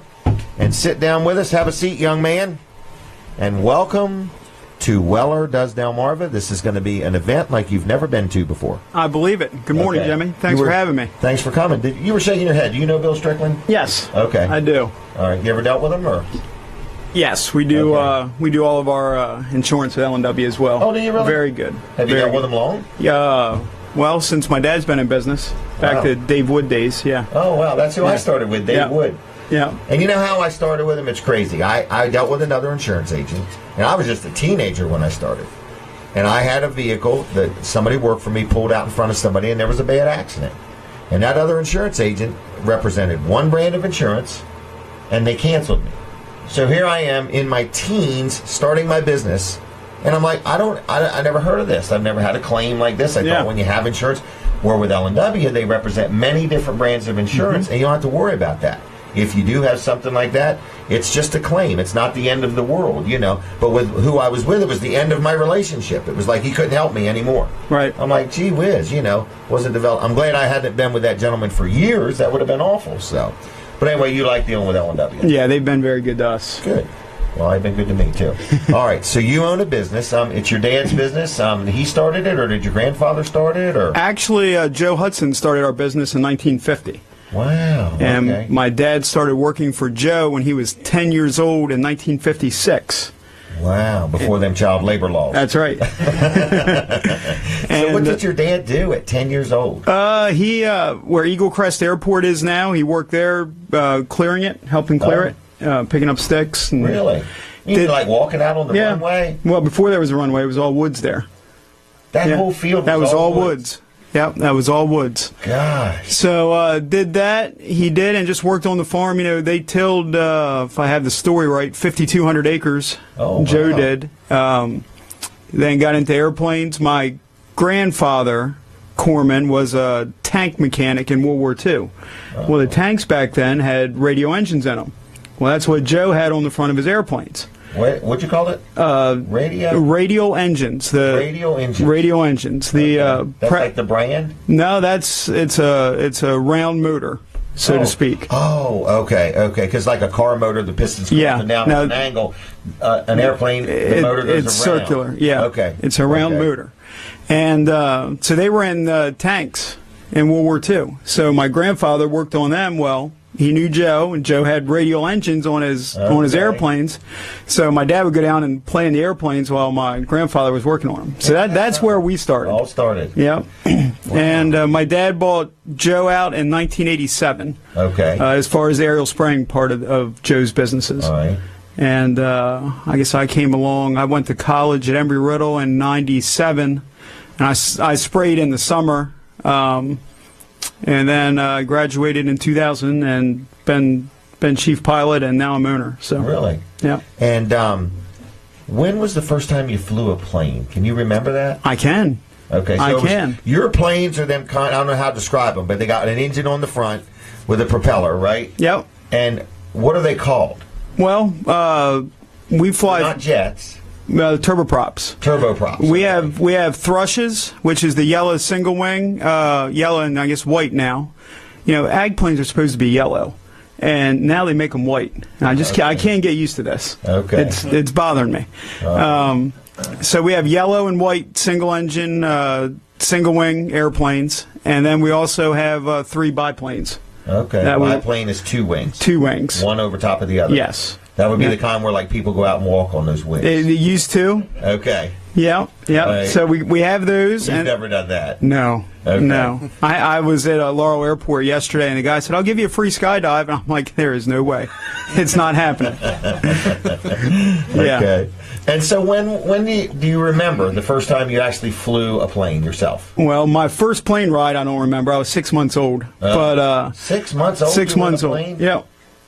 and sit down with us. Have a seat, young man. and welcome to Weller Does Delmarva. This is going to be an event like you've never been to before. I believe it. Good morning, Jimmy. Thanks for having me. Thanks for coming. You were shaking your head. Do you know Bill Strickland? Yes. Okay. I do. All right. You ever dealt with him, or? Yes, we do. We do all of our insurance with L&W as well. Oh, do you really? Very good. Have you dealt with him long? Yeah. Well, since my dad's been in business, back to Dave Wood days. Yeah. Oh wow, that's who I started with, Dave Wood. Yeah. And you know how I started with him? It's crazy. I dealt with another insurance agent, and I was just a teenager when I started. And I had a vehicle that somebody worked for me pulled out in front of somebody, and there was a bad accident. And that other insurance agent represented one brand of insurance, and they canceled me. So here I am in my teens starting my business, and I'm like, I never heard of this. I've never had a claim like this. I thought when you have insurance, where with L&W, they represent many different brands of insurance, and you don't have to worry about that. If you do have something like that, it's just a claim. It's not the end of the world, you know. But with who I was with, it was the end of my relationship. It was like he couldn't help me anymore. Right. I'm like, gee whiz, you know, wasn't developed. I'm glad I hadn't been with that gentleman for years. That would have been awful. So, but anyway, you like dealing with L&W. Yeah, they've been very good to us. Good. Well, they've been good to me too. All right, so you own a business. It's your dad's business. He started it, or did your grandfather start it, or? Actually, Joe Hudson started our business in 1950. Wow. And my dad started working for Joe when he was 10 years old in 1956. Wow, before them child labor laws. That's right. So what did your dad do at 10 years old? He, where Eagle Crest Airport is now, he worked there clearing it, helping clear it, picking up sticks. And really? You like walking out on the runway? Well, before there was a runway, it was all woods there. That whole field was all woods. Yep, that was all woods. Gosh. So did that. He did, and just worked on the farm. You know, they tilled, if I have the story right, 5,200 acres. Oh, Joe did. Then got into airplanes. My grandfather, Corman, was a tank mechanic in World War II. Well, the tanks back then had radio engines in them. Well, that's what Joe had on the front of his airplanes. What'd you call it? Radial engines. Radial engines. Radial engines. That's like the brand? No, it's a round motor, so to speak. Oh, okay. Because like a car motor, the pistons go up and down at an angle. An airplane, the motor goes it's around. circular. Yeah. Okay. It's a round motor, and so they were in tanks in World War II. So my grandfather worked on them. Well, he knew Joe, and Joe had radial engines on his airplanes. So my dad would go down and play in the airplanes while my grandfather was working on them. So that's where we started. All started. Yeah. Wow. And my dad bought Joe out in 1987. Okay. As far as the aerial spraying part of Joe's businesses. All right. And I guess I came along. I went to college at Embry-Riddle in '97, and I sprayed in the summer. And then I graduated in 2000 and been chief pilot, and now I'm owner. So really, yeah. And when was the first time you flew a plane? Can you remember that? I can. Okay, so I can. Your planes are them kind. I don't know how to describe them, but they got an engine on the front with a propeller, right? Yep. And what are they called? Well, we fly. They're not jets. Turboprops. Turboprops. We have thrushes, which is the yellow single wing, yellow and I guess white now. You know, ag planes are supposed to be yellow, and now they make them white. And I can't get used to this. Okay. It's bothering me. So we have yellow and white single engine, single wing airplanes, and then we also have 3 biplanes. Okay. Biplane is 2 wings. 2 wings. One over top of the other. Yes. That would be the kind where like people go out and walk on those wings. They used to. Okay. Yeah. Right. So we have those. You've never done that. No. Okay. No. I was at Laurel Airport yesterday, and the guy said, "I'll give you a free skydive," and I'm like, "There is no way. It's not happening." Yeah. Okay. And so when do you remember the first time you actually flew a plane yourself? Well, my first plane ride, I don't remember. I was 6 months old. But 6 months old. 6 months old. Yeah.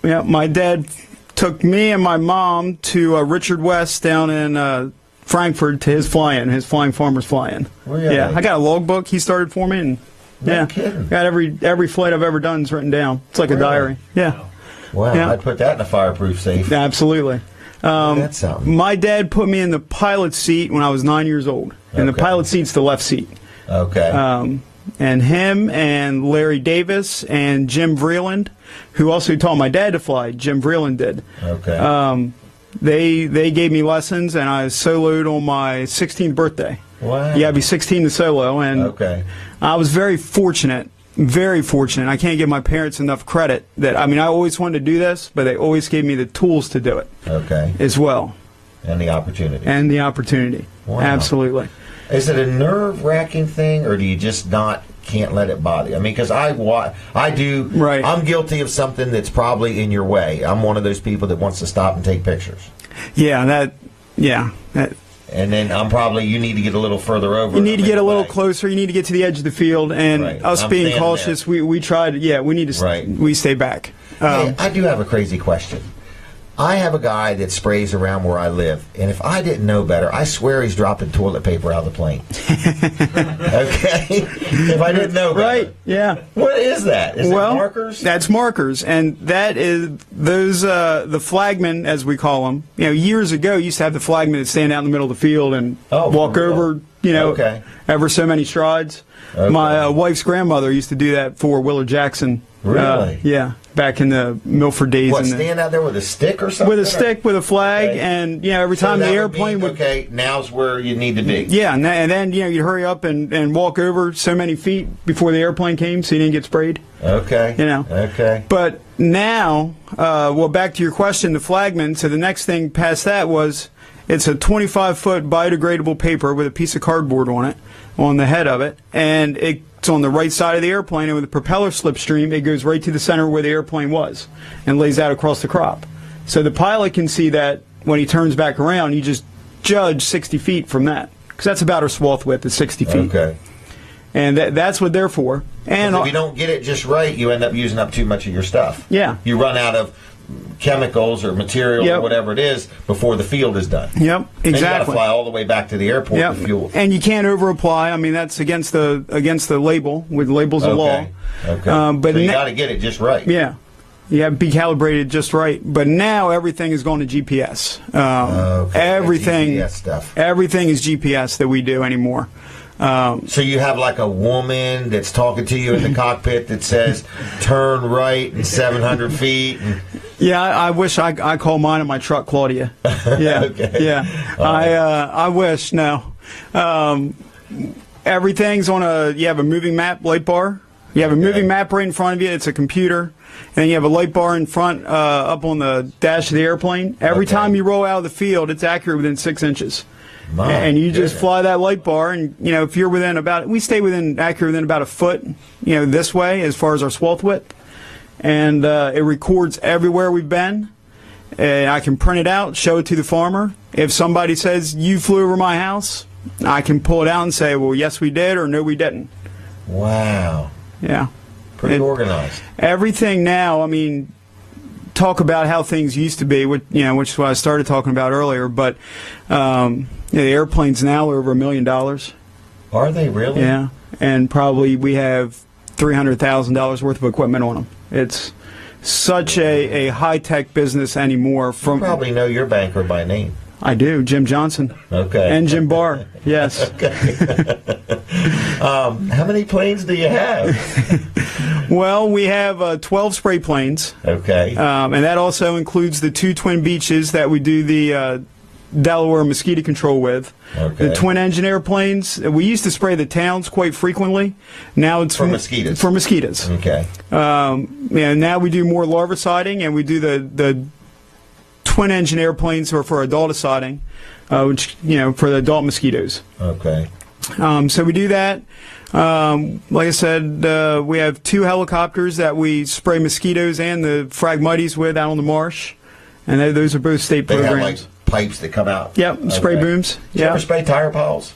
Yeah. My dad took me and my mom to Richard West down in Frankfurt to his flying farmer's flying. Really? Yeah, I got a logbook he started for me, and no kidding. Got every flight I've ever done is written down. It's like a diary. Yeah. Wow, yeah. I'd put that in a fireproof safe. Absolutely. That's something. My dad put me in the pilot seat when I was 9 years old, and the pilot seat's the left seat. Okay. And him and Larry Davis and Jim Vreeland, who also taught my dad to fly. Jim Vreeland did. Okay. They gave me lessons, and I soloed on my 16th birthday. Wow. You got to be 16 to solo, and okay. I was very fortunate. Very fortunate. I can't give my parents enough credit that, I mean, I always wanted to do this, but they always gave me the tools to do it. Okay. As well. And the opportunity. And the opportunity. Wow. Absolutely. Is it a nerve-wracking thing, or do you just can't let it bother you? I mean, because I do. Right. I'm guilty of something that's probably in your way. I'm one of those people that wants to stop and take pictures. Yeah, and then you need to get a little further over. You need to get a little closer. You need to get to the edge of the field. And us being cautious, we tried. Yeah, we need to. We stay back. Hey, I do have a crazy question. I have a guy that sprays around where I live, and if I didn't know better, I swear he's dropping toilet paper out of the plane. Okay? If I didn't know better. Right, yeah. What is that? Is it markers? That's markers, and that is those, the flagmen, as we call them. You know, years ago, you used to have the flagmen that stand out in the middle of the field and walk over, ever so many strides. Okay. My wife's grandmother used to do that for Willard Jackson. Really? Yeah. Back in the Milford days. What, stand out there with a stick or something? With a stick, with a flag, and every time the airplane would... Okay, now's where you need to be. Yeah, and then you'd hurry up and walk over so many feet before the airplane came so you didn't get sprayed. Okay. Okay. But now, back to your question, the flagman, so the next thing past that was, it's a 25-foot biodegradable paper with a piece of cardboard on it, on the head of it, and it's on the right side of the airplane, and with a propeller slipstream, it goes right to the center where the airplane was and lays out across the crop. So the pilot can see that when he turns back around, you just judge 60 feet from that, because that's about our swath width is 60 feet. Okay. And that's what they're for. And if you don't get it just right, you end up using up too much of your stuff. Yeah. You run out of chemicals or material or whatever it is before the field is done. Yep, exactly. And you got to fly all the way back to the airport to fuel. And you can't over apply. I mean, that's against the label. With labels of law. Okay. But so you got to get it just right. Yeah. You have to be calibrated just right. But now everything is going to GPS. Everything. GPS stuff. Everything is GPS that we do anymore. So you have like a woman that's talking to you in the cockpit that says, turn right in 700 feet. Yeah, I wish I call mine in my truck Claudia. Yeah, yeah. I wish, no. Everything's on you have a moving map light bar. You have a moving map right in front of you. It's a computer. And you have a light bar in front up on the dash of the airplane. Every time you roll out of the field, it's accurate within 6 inches. And you just fly that light bar, and if you're within we stay accurate within about a foot, this way as far as our swath width, and it records everywhere we've been. I can print it out, show it to the farmer. If somebody says you flew over my house, I can pull it out and say, well, yes we did, or no we didn't. Wow. Yeah. Pretty organized. Everything now, I mean, talk about how things used to be, which is what I started talking about earlier. But the airplanes now are over $1 million. Are they really? Yeah, and probably we have $300,000 worth of equipment on them. It's such a high-tech business anymore. You probably know your banker by name. I do, Jim Johnson. Okay. And Jim Barr, yes. Okay. How many planes do you have? Well, we have 12 spray planes. Okay. And that also includes the 2 twin beaches that we do the Delaware mosquito control with. Okay. The twin engine airplanes, we used to spray the towns quite frequently. Now it's for mosquitoes. For mosquitoes. Okay. Now we do more larviciding, and we do the twin engine airplanes are for adulticiding, which for the adult mosquitoes. Okay. So we do that. Like I said, we have 2 helicopters that we spray mosquitoes and the Phragmites with out on the marsh, and those are both state programs. They have like pipes that come out. Yep, spray booms. Did you ever spray tire piles?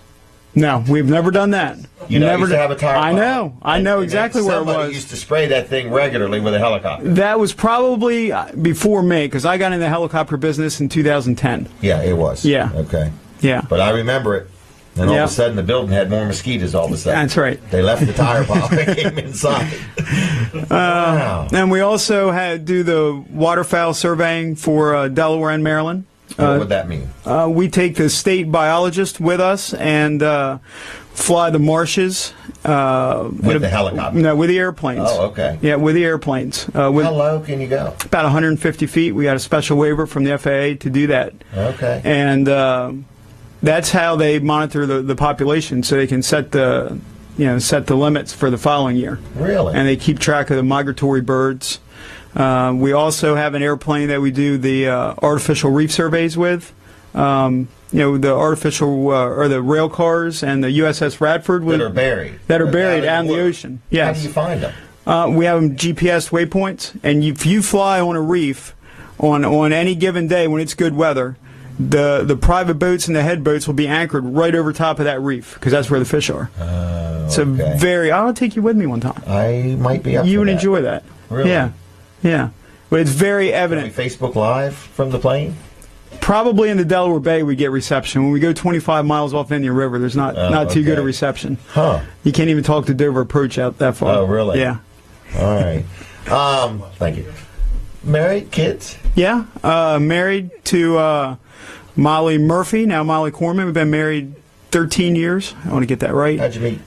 No, we've never done that. You never used to have a tire pile. I know exactly where it was. Somebody used to spray that thing regularly with a helicopter. That was probably before me, because I got in the helicopter business in 2010. Yeah, it was. Yeah. Okay. Yeah. But I remember it. And all of a sudden, the building had more mosquitoes all of a sudden. That's right. They left the tire pile and came inside. Wow. And we also do the waterfowl surveying for Delaware and Maryland. What would that mean? We take the state biologist with us and fly the marshes With the helicopter? No, with the airplanes. Oh, okay. Yeah, with the airplanes. How low can you go? About 150 feet. We got a special waiver from the FAA to do that. Okay. And that's how they monitor the population, so they can set the limits for the following year. Really? And they keep track of the migratory birds. We also have an airplane that we do the artificial reef surveys with. The artificial or the rail cars and the USS Radford that are buried. That are buried out in the ocean. Yes. How do you find them? We have them GPS waypoints, and if you fly on a reef on any given day when it's good weather, the private boats and the head boats will be anchored right over top of that reef because that's where the fish are. So I'll take you with me one time. I might be up You for would that. enjoy that. Really? Yeah. But it's very evident. Can we Facebook Live from the plane? Probably in the Delaware Bay we get reception. When we go 25 miles off Indian River, there's not too good a reception. Huh. You can't even talk to Dover Approach out that far. Oh, really? Yeah. All right. Thank you. Married? Kids? Yeah. Married to Molly Murphy, now Molly Corman. We've been married 13 years. I want to get that right. How'd you meet?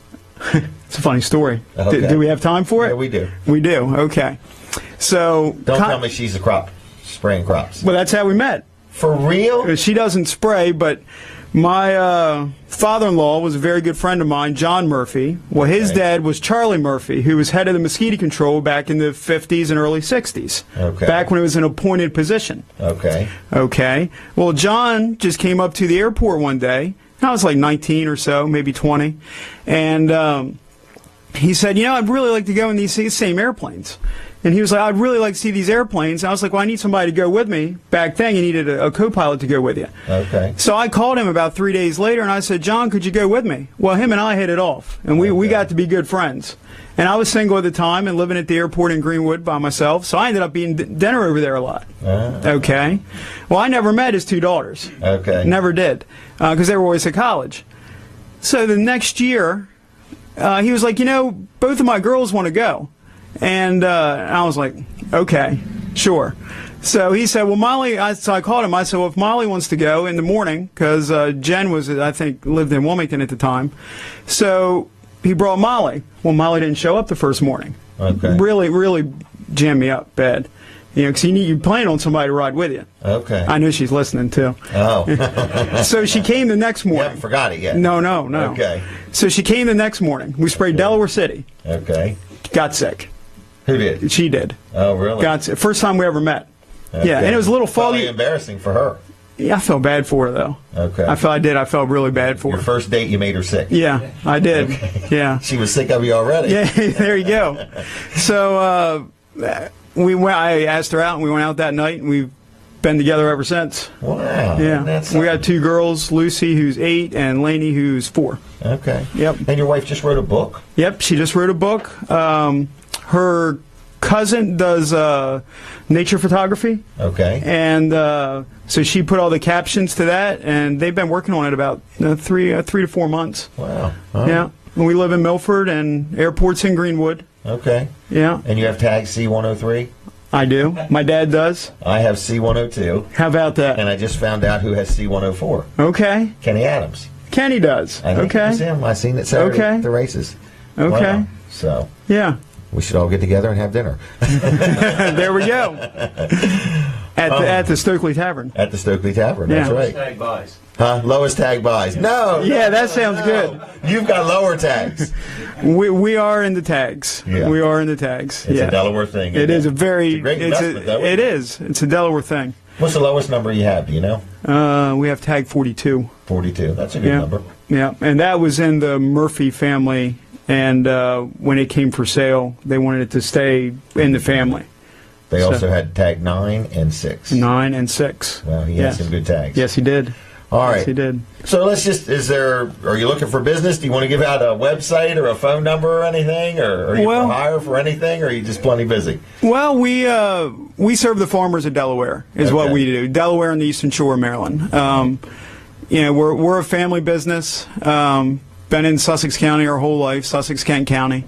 It's a funny story. Okay. Do we have time for it? Yeah, we do. We do. Okay. So don't tell me she's spraying crops. Well, that's how we met. For real? She doesn't spray, but my father-in-law was a very good friend of mine, John Murphy. Well, his dad was Charlie Murphy, who was head of the mosquito control back in the 50s and early 60s. Okay. Back when it was an appointed position. Okay. Well, John just came up to the airport one day. I was like 19 or so, maybe 20. And he said, I'd really like to go in these same airplanes. And he was like, I'd really like to see these airplanes. And I was like, well, I need somebody to go with me. Back then, you needed a co-pilot to go with you. Okay. So I called him about 3 days later, and I said, John, could you go with me? Well, him and I hit it off, and we got to be good friends. And I was single at the time and living at the airport in Greenwood by myself, so I ended up eating dinner over there a lot. Okay. Well, I never met his two daughters. Okay. Never did, because they were always at college. So the next year, he was like, both of my girls want to go. And I was like, okay, sure. So he said, well, Molly, so I called him. I said, well, if Molly wants to go in the morning, because Jen was, I think, lived in Wilmington at the time. So he brought Molly. Well, Molly didn't show up the first morning. Okay. Really jammed me up bad. Because you plan on somebody to ride with you. Okay. I know she's listening, too. Oh. So she came the next morning. You haven't forgot it yet. No. Okay. So she came the next morning. We sprayed Delaware City. Okay. Got sick. Who did? She did. Oh, really? Got sick. First time we ever met. Okay. Yeah, and it was a little foggy. Probably embarrassing for her. Yeah, I felt bad for her, though. Okay. I felt really bad for Your her. first date, you made her sick. Yeah, I did. Okay. Yeah. She was sick of you already. Yeah, there you go. So I asked her out, and we went out that night, and we've been together ever since. Wow. Yeah. We got two girls, Lucy, who's 8, and Lainey, who's 4. Okay. Yep. And your wife just wrote a book? Yep, she just wrote a book. Her cousin does nature photography. Okay. And so she put all the captions to that, and they've been working on it about 3 to 4 months. Wow. Yeah. And we live in Milford, and airport's in Greenwood. Okay. Yeah. And you have tag C103? I do. My dad does. I have C102. How about that? And I just found out who has C104. Okay. Kenny Adams. Kenny does. I think it was him. I seen it Saturday at the races. Okay. Wow. So. Yeah. We should all get together and have dinner. There we go. At the Stokely Tavern. At the Stokely Tavern, that's right. Lowest tag buys. Huh? Lowest tag buys. No. Yeah, that sounds good. You've got lower tags. We are in the tags. Yeah. We are in the tags. It's a Delaware thing. It is a very. It's a great investment, though. It is. It's a Delaware thing. What's the lowest number you have? Do you know? We have tag 42. 42. That's a good number. Yeah, and that was in the Murphy family. And when it came for sale, they wanted it to stay in the family. They also had tag 9 and 6. 9 and 6. Well, he had some good tags. Yes, he did. All right. Yes, he did. So let's just, are you looking for business? Do you want to give out a website or a phone number or anything? Or are you for hire for anything? Or are you just plenty busy? Well, we serve the farmers of Delaware is what we do. Delaware and the Eastern Shore of Maryland. We're a family business. Been in Sussex County our whole life, Sussex-Kent County.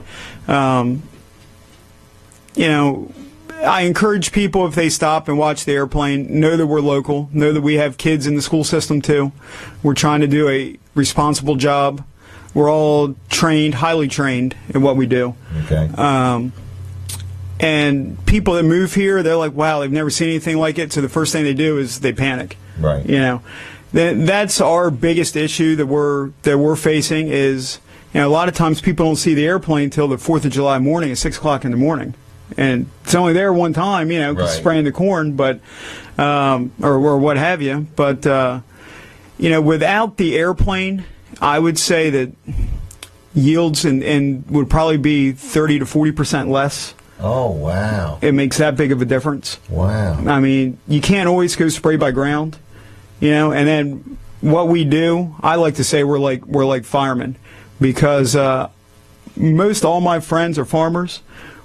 I encourage people, if they stop and watch the airplane, know that we're local, know that we have kids in the school system too. We're trying to do a responsible job. We're all trained, highly trained in what we do. Okay. And people that move here, they're like, wow, they've never seen anything like it. So the first thing they do is they panic. Right. You know, that's our biggest issue that we're facing is, you know, a lot of times people don't see the airplane until the 4th of July morning at 6 o'clock in the morning. And it's only there one time, you know, spraying the corn, but or what have you. But, you know, without the airplane, I would say that yields and would probably be 30 to 40% less. Oh, wow. It makes that big of a difference. Wow. I mean, you can't always go spray by ground, you know, and then what we do, I like to say we're like firemen, because most all my friends are farmers,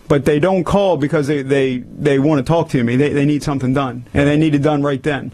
but they don't call because they want to talk to me. They need something done, and they need it done right then.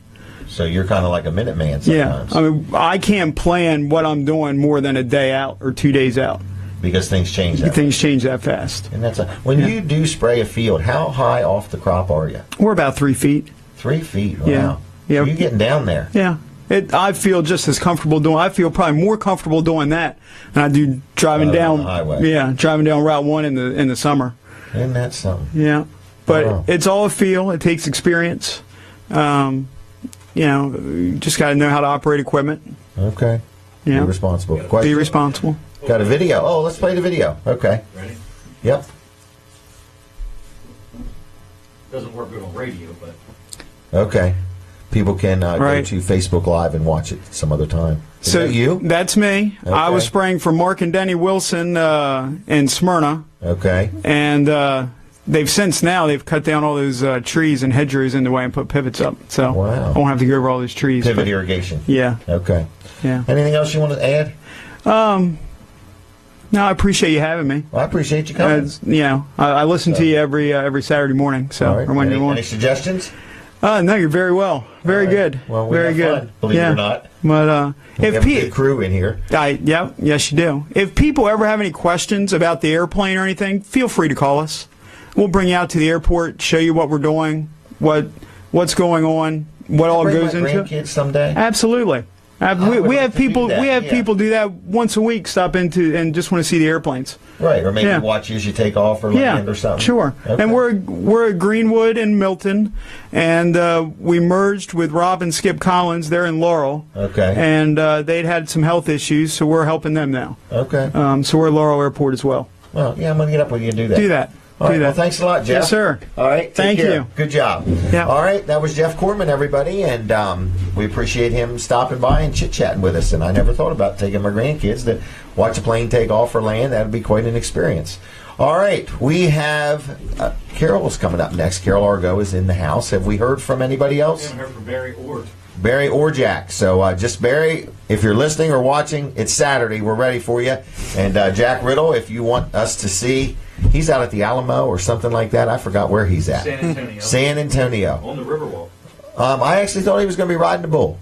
So you're kind of like a Minuteman sometimes. Yeah. I mean, I can't plan what I'm doing more than a day out or 2 days out. Because things change that Things change that fast. And when you do spray a field, how high off the crop are you? We're about 3 feet. 3 feet? Wow. Yeah. So you're getting down there. Yeah. I feel just as comfortable doing. I feel probably more comfortable doing that than I do driving down the highway. Yeah, driving down Route 1 in the summer. Isn't that something? Yeah, but it's all a feel. It takes experience. You know, you just got to know how to operate equipment. Okay. Yeah. Be responsible. Question? Be responsible. Got a video. Oh, let's play the video. Okay. Ready? Yep. Doesn't work good on radio, but. Okay. People can go to Facebook Live and watch it some other time. Is that you? That's me. Okay. I was spraying for Mark and Denny Wilson in Smyrna. Okay. And they've cut down all those trees and hedgerows in the way and put pivots up. So I won't have to go over all those trees. Pivot irrigation. Yeah. Okay. Yeah. Anything else you want to add? No, I appreciate you having me. Well, I appreciate you coming. You know, I listen to you every Saturday morning. So all right. Any suggestions? No, you're very well. Very good. Well, we very good. Fun, believe it or not. But we have a good crew in here. Yes, you do. If people ever have any questions about the airplane or anything, feel free to call us. We'll bring you out to the airport, show you what we're doing, what's going on, what all goes into it. Grandkids someday. Absolutely. We have people. We have people do that once a week. Stop into and just want to see the airplanes. Right, or maybe watch you as you take off or land or something. Sure. Okay. And we're at Greenwood and Milton, and we merged with Rob and Skip Collins. They're in Laurel. Okay. And they'd had some health issues, so we're helping them now. Okay. So we're at Laurel Airport as well. Well, yeah, I'm going to get up with you and do that. Do that. All right, well, thanks a lot, Jeff. Yes, sir. All right, thank you. Good job. Yeah. All right, that was Jeff Corman, everybody, and we appreciate him stopping by and chit-chatting with us. And I never thought about taking my grandkids to watch a plane take off or land. That would be quite an experience. All right, we have Carol's coming up next. Carol Argo is in the house. Have we heard from anybody else? We haven't heard from Barry or Barry or Jack. So just Barry, if you're listening or watching, it's Saturday. We're ready for you. And Jack Riddle, if you want us to see, he's out at the Alamo or something like that. I forgot where he's at. San Antonio. San Antonio. On the Riverwalk. I actually thought he was going to be riding the bull,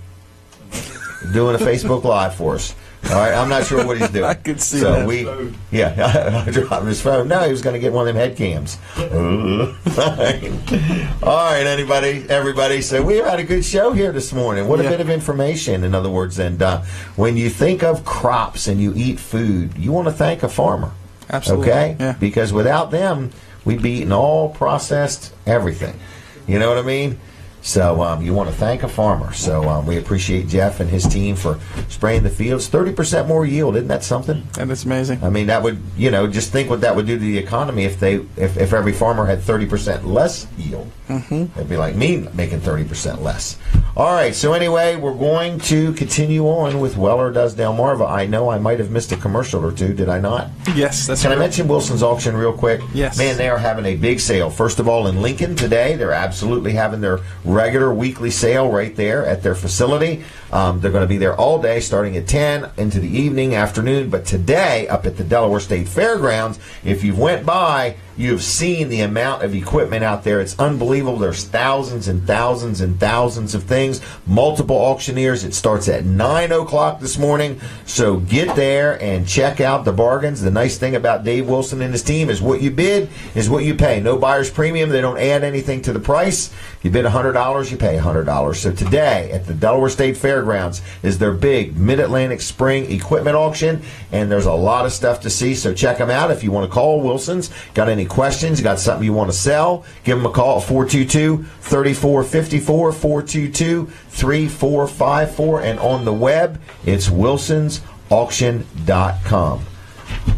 doing a Facebook Live for us. All right, I'm not sure what he's doing. I could see that. I dropped his phone. No, he was going to get one of them head cams. All right, everybody. So we had a good show here this morning. What a bit of information, in other words. And when you think of crops and you eat food, you want to thank a farmer. Absolutely. Okay? Yeah. Because without them, we'd be eating all processed everything. You know what I mean? So you want to thank a farmer. So we appreciate Jeff and his team for spraying the fields. 30% more yield. Isn't that something? And it's amazing. I mean, that would, just think what that would do to the economy if every farmer had 30% less yield. Mm-hmm. It'd be like me making 30% less. All right, so anyway, we're going to continue on with Weller Does Delmarva. I know I might have missed a commercial or two, did I not? Yes, that's Can right. I mention Wilson's Auction real quick? Yes. Man, they are having a big sale. First of all, in Lincoln today, they're absolutely having their regular weekly sale right there at their facility. They're going to be there all day, starting at 10 into the evening, afternoon. But today, up at the Delaware State Fairgrounds, if you went by, you've seen the amount of equipment out there. It's unbelievable. There's thousands and thousands and thousands of things. Multiple auctioneers. It starts at 9 o'clock this morning. So get there and check out the bargains. The nice thing about Dave Wilson and his team is what you bid is what you pay. No buyer's premium. They don't add anything to the price. You bid $100, you pay $100. So today at the Delaware State Fairgrounds, Fairgrounds is their big Mid-Atlantic Spring Equipment Auction, and there's a lot of stuff to see, so check them out. If you want to call Wilson's, got any questions, got something you want to sell, give them a call at 422-3454, 422-3454, and on the web, it's wilsonsauction.com.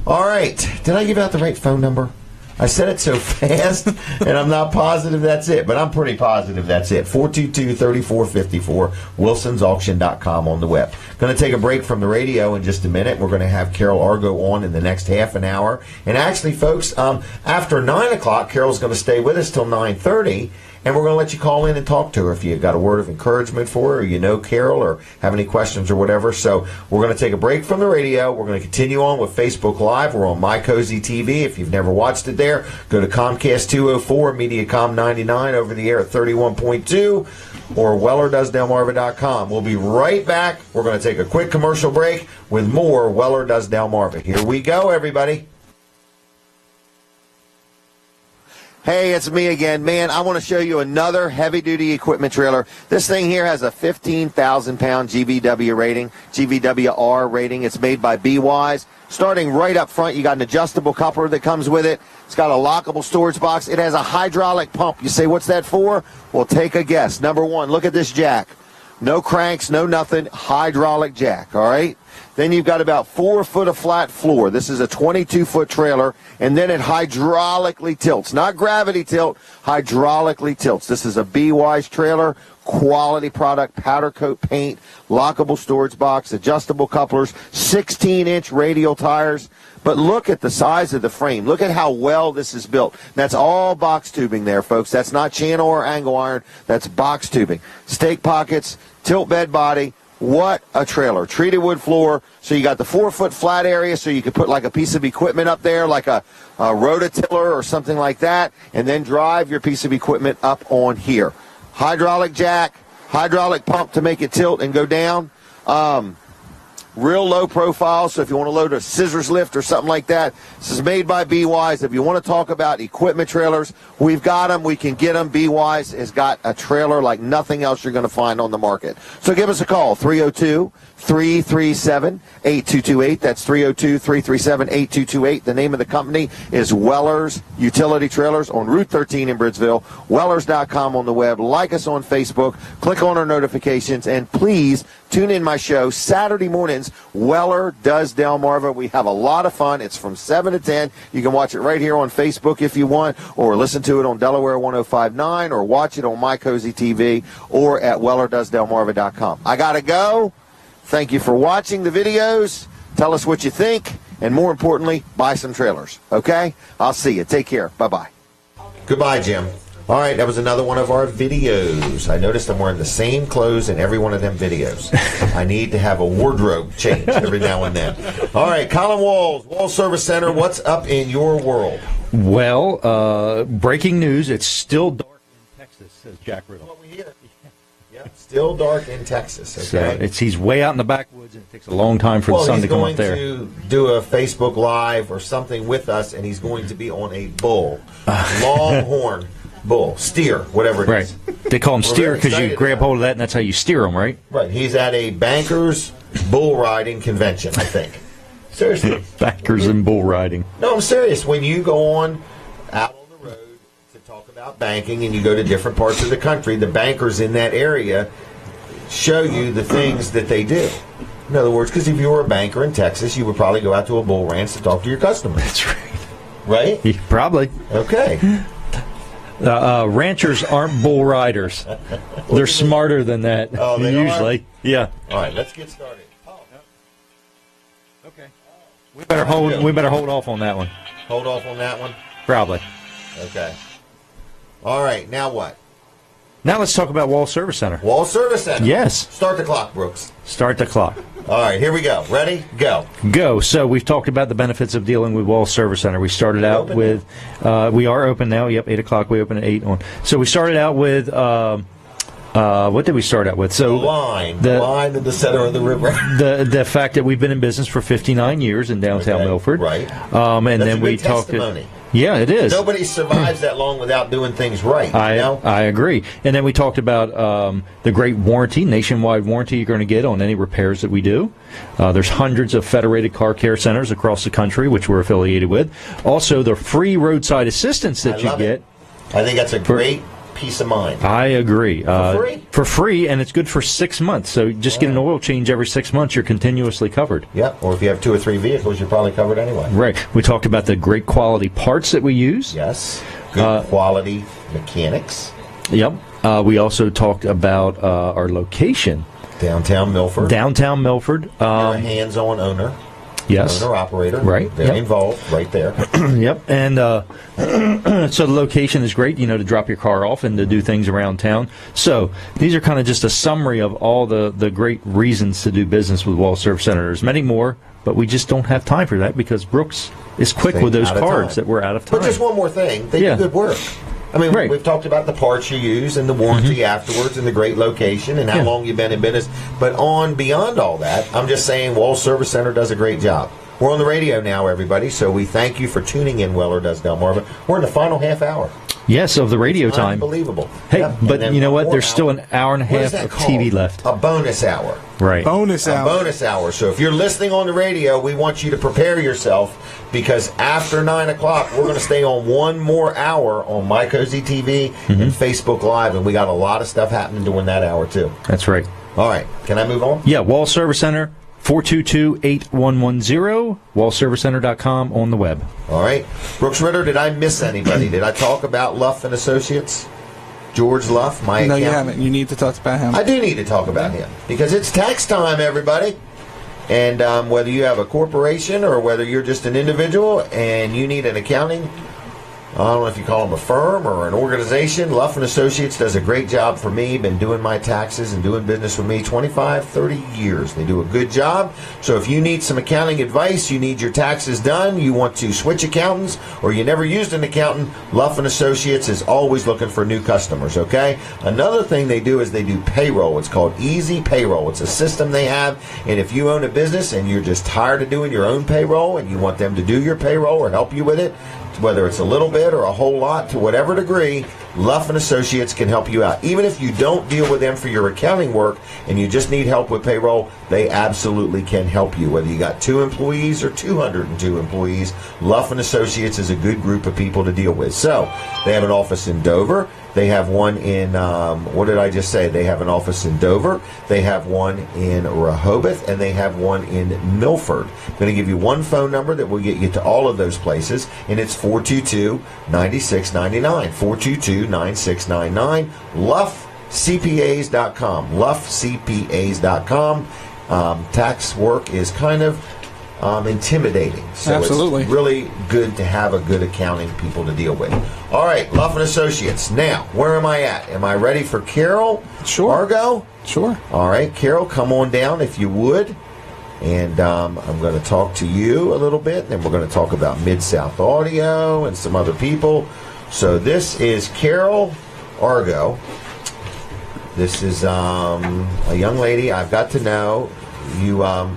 All right, did I give out the right phone number? I said it so fast, and I'm not positive that's it, but I'm pretty positive that's it. 422-3454, wilsonsauction.com on the web. Going to take a break from the radio in just a minute. We're going to have Carol Argo on in the next half an hour. And actually, folks, after 9 o'clock, Carol's going to stay with us till 9:30. And we're going to let you call in and talk to her if you've got a word of encouragement for her, or you know Carol, or have any questions or whatever. So we're going to take a break from the radio. We're going to continue on with Facebook Live. We're on My Cozy TV. If you've never watched it there, go to Comcast 204, Mediacom 99, over the air at 31.2, or WellerDoesDelmarva.com. We'll be right back. We're going to take a quick commercial break with more Weller Does Delmarva. Here we go, everybody. Hey, it's me again. Man, I want to show you another heavy-duty equipment trailer. This thing here has a 15,000-pound GVW rating, GVWR rating. It's made by B-Wise. Starting right up front, you got an adjustable coupler that comes with it. It's got a lockable storage box. It has a hydraulic pump. You say, what's that for? Well, take a guess. Number one, look at this jack. No cranks, no nothing, hydraulic jack, all right? Then you've got about 4 foot of flat floor. This is a 22-foot trailer, and then it hydraulically tilts. Not gravity tilt, hydraulically tilts. This is a B-Wise trailer, quality product, powder coat paint, lockable storage box, adjustable couplers, 16-inch radial tires. But look at the size of the frame. Look at how well this is built. That's all box tubing there, folks. That's not channel or angle iron. That's box tubing. Stake pockets, tilt bed body. What a trailer. Treated wood floor. So you got the 4 foot flat area, so you could put like a piece of equipment up there, like a rototiller or something like that, and then drive your piece of equipment up on here. Hydraulic jack, hydraulic pump to make it tilt and go down. Real low profile, so if you want to load a scissors lift or something like that, this is made by B-Wise. If you want to talk about equipment trailers, we've got them. We can get them. B-Wise has got a trailer like nothing else you're going to find on the market. So give us a call, 302-337-8228. That's 302-337-8228. The name of the company is Weller's Utility Trailers on Route 13 in Bridgeville. Wellers.com on the web. Like us on Facebook. Click on our notifications. And please tune in my show Saturday mornings, Weller Does Delmarva. We have a lot of fun. It's from 7 to 10. You can watch it right here on Facebook if you want, or listen to it on Delaware 105.9, or watch it on My Cozy TV, or at WellerDoesDelmarva.com. I got to go. Thank you for watching the videos. Tell us what you think, and more importantly, buy some trailers, okay? I'll see you. Take care. Bye-bye. Goodbye, Jim. All right, that was another one of our videos. I noticed I'm wearing the same clothes in every one of them videos. I need to have a wardrobe change every now and then. All right, Colin Walls, Wall Service Center, what's up in your world? Well, breaking news, it's still dark in Texas, says Jack Riddle. What we hear. Yep, still dark in Texas, okay? So he's way out in the backwoods, and it takes a long time for the sun to come up there. He's going to do a Facebook Live or something with us, and he's going to be on a bull, longhorn. Bull, steer, whatever it is. Right. They call them steer because you grab hold of that, and that's how you steer them, right? Right. He's at a bankers bull riding convention, I think. Seriously. Bankers and bull riding. No, I'm serious. When you go out on the road to talk about banking and you go to different parts of the country, the bankers in that area show you the things that they do. In other words, because if you were a banker in Texas, you would probably go out to a bull ranch to talk to your customers. That's right. Right? Yeah, probably. Okay. Ranchers aren't bull riders. They're smarter than that. Oh, they usually. Are? Yeah. All right, let's get started. Oh, okay. We better hold off on that one. Hold off on that one? Probably. Okay. All right, now what? Now let's talk about Wall Service Center. Wall Service Center. Yes. Start the clock, Brooks. Start the clock. All right, here we go. Ready? Go. Go. So we've talked about the benefits of dealing with Wall Service Center. We started out with, we are open now. Yep, 8 o'clock. We open at 8 on. So we started out with, what did we start out with? So the line in the center of the river. The fact that we've been in business for 59 years in downtown Milford. Right. And That's then we talked. Yeah, it is. Nobody survives that long without doing things right. I agree. And then we talked about the great warranty, nationwide warranty you're going to get on any repairs that we do. There's hundreds of federated car care centers across the country, which we're affiliated with. Also, the free roadside assistance that you get. I think that's a great peace of mind. I agree. For free? For free, and it's good for 6 months. So just get an oil change every 6 months. You're continuously covered. Yep. Or if you have 2 or 3 vehicles, you're probably covered anyway. Right. We talked about the great quality parts that we use. Yes. Good quality mechanics. Yep. We also talked about our location. Downtown Milford. Downtown Milford. You're a hands-on owner. Yes. Owner operator. Right. Very involved right there. Yep. And so the location is great, to drop your car off and to do things around town. So these are kind of just a summary of all the great reasons to do business with Wall Service Center. There's many more, but we just don't have time for that because Brooks is quick with those cards that we're out of time. But just one more thing. They do good work. I mean, we've talked about the parts you use and the warranty afterwards and the great location and how long you've been in business. But beyond all that, I'm just saying Wall Service Center does a great job. We're on the radio now, everybody, so we thank you for tuning in, Weller Does Delmarva. We're in the final half hour. Yes, of the radio time. Unbelievable. Hey, but you know what? There's still an hour and a half of TV left. A bonus hour. Right. Bonus hour. A bonus hour. So if you're listening on the radio, we want you to prepare yourself because after 9 o'clock, we're going to stay on one more hour on My Cozy TV and Facebook Live, and we got a lot of stuff happening during that hour, too. That's right. All right. Can I move on? Yeah, Wall Service Center. 422-8110, wallservicecenter.com on the web. All right. Brooks Ritter, did I miss anybody? Did I talk about Luff and Associates? George Luff, my accountant? No, you haven't. You need to talk about him. I do need to talk about him because it's tax time, everybody. And whether you have a corporation or whether you're just an individual and you need an accounting, I don't know if you call them a firm or an organization. Luff & Associates does a great job for me. Been doing my taxes and doing business with me 25, 30 years. They do a good job. So if you need some accounting advice, you need your taxes done, you want to switch accountants, or you never used an accountant, Luff & Associates is always looking for new customers, okay? Another thing they do is they do payroll. It's called Easy Payroll. It's a system they have, and if you own a business and you're just tired of doing your own payroll and you want them to do your payroll or help you with it, whether it's a little bit or a whole lot, to whatever degree, Luff & Associates can help you out. Even if you don't deal with them for your accounting work and you just need help with payroll, they absolutely can help you. Whether you got 2 employees or 202 employees, Luff & Associates is a good group of people to deal with. So they have an office in Dover. They have one in, what did I just say? They have an office in Dover. They have one in Rehoboth. And they have one in Milford. I'm going to give you one phone number that will get you to all of those places. And it's 422-9699. 422-9699. LuffCPAs.com. LuffCPAs.com. Tax work is kind of intimidating. So Absolutely. It's really good to have a good accounting people to deal with. All right, Luff & Associates. Now, where am I at? Am I ready for Carol? Sure. Argo? Sure. All right, Carol, come on down if you would. And I'm going to talk to you a little bit. Then we're going to talk about Mid-South Audio and some other people. So this is Carol Argo. This is a young lady I've got to know. You are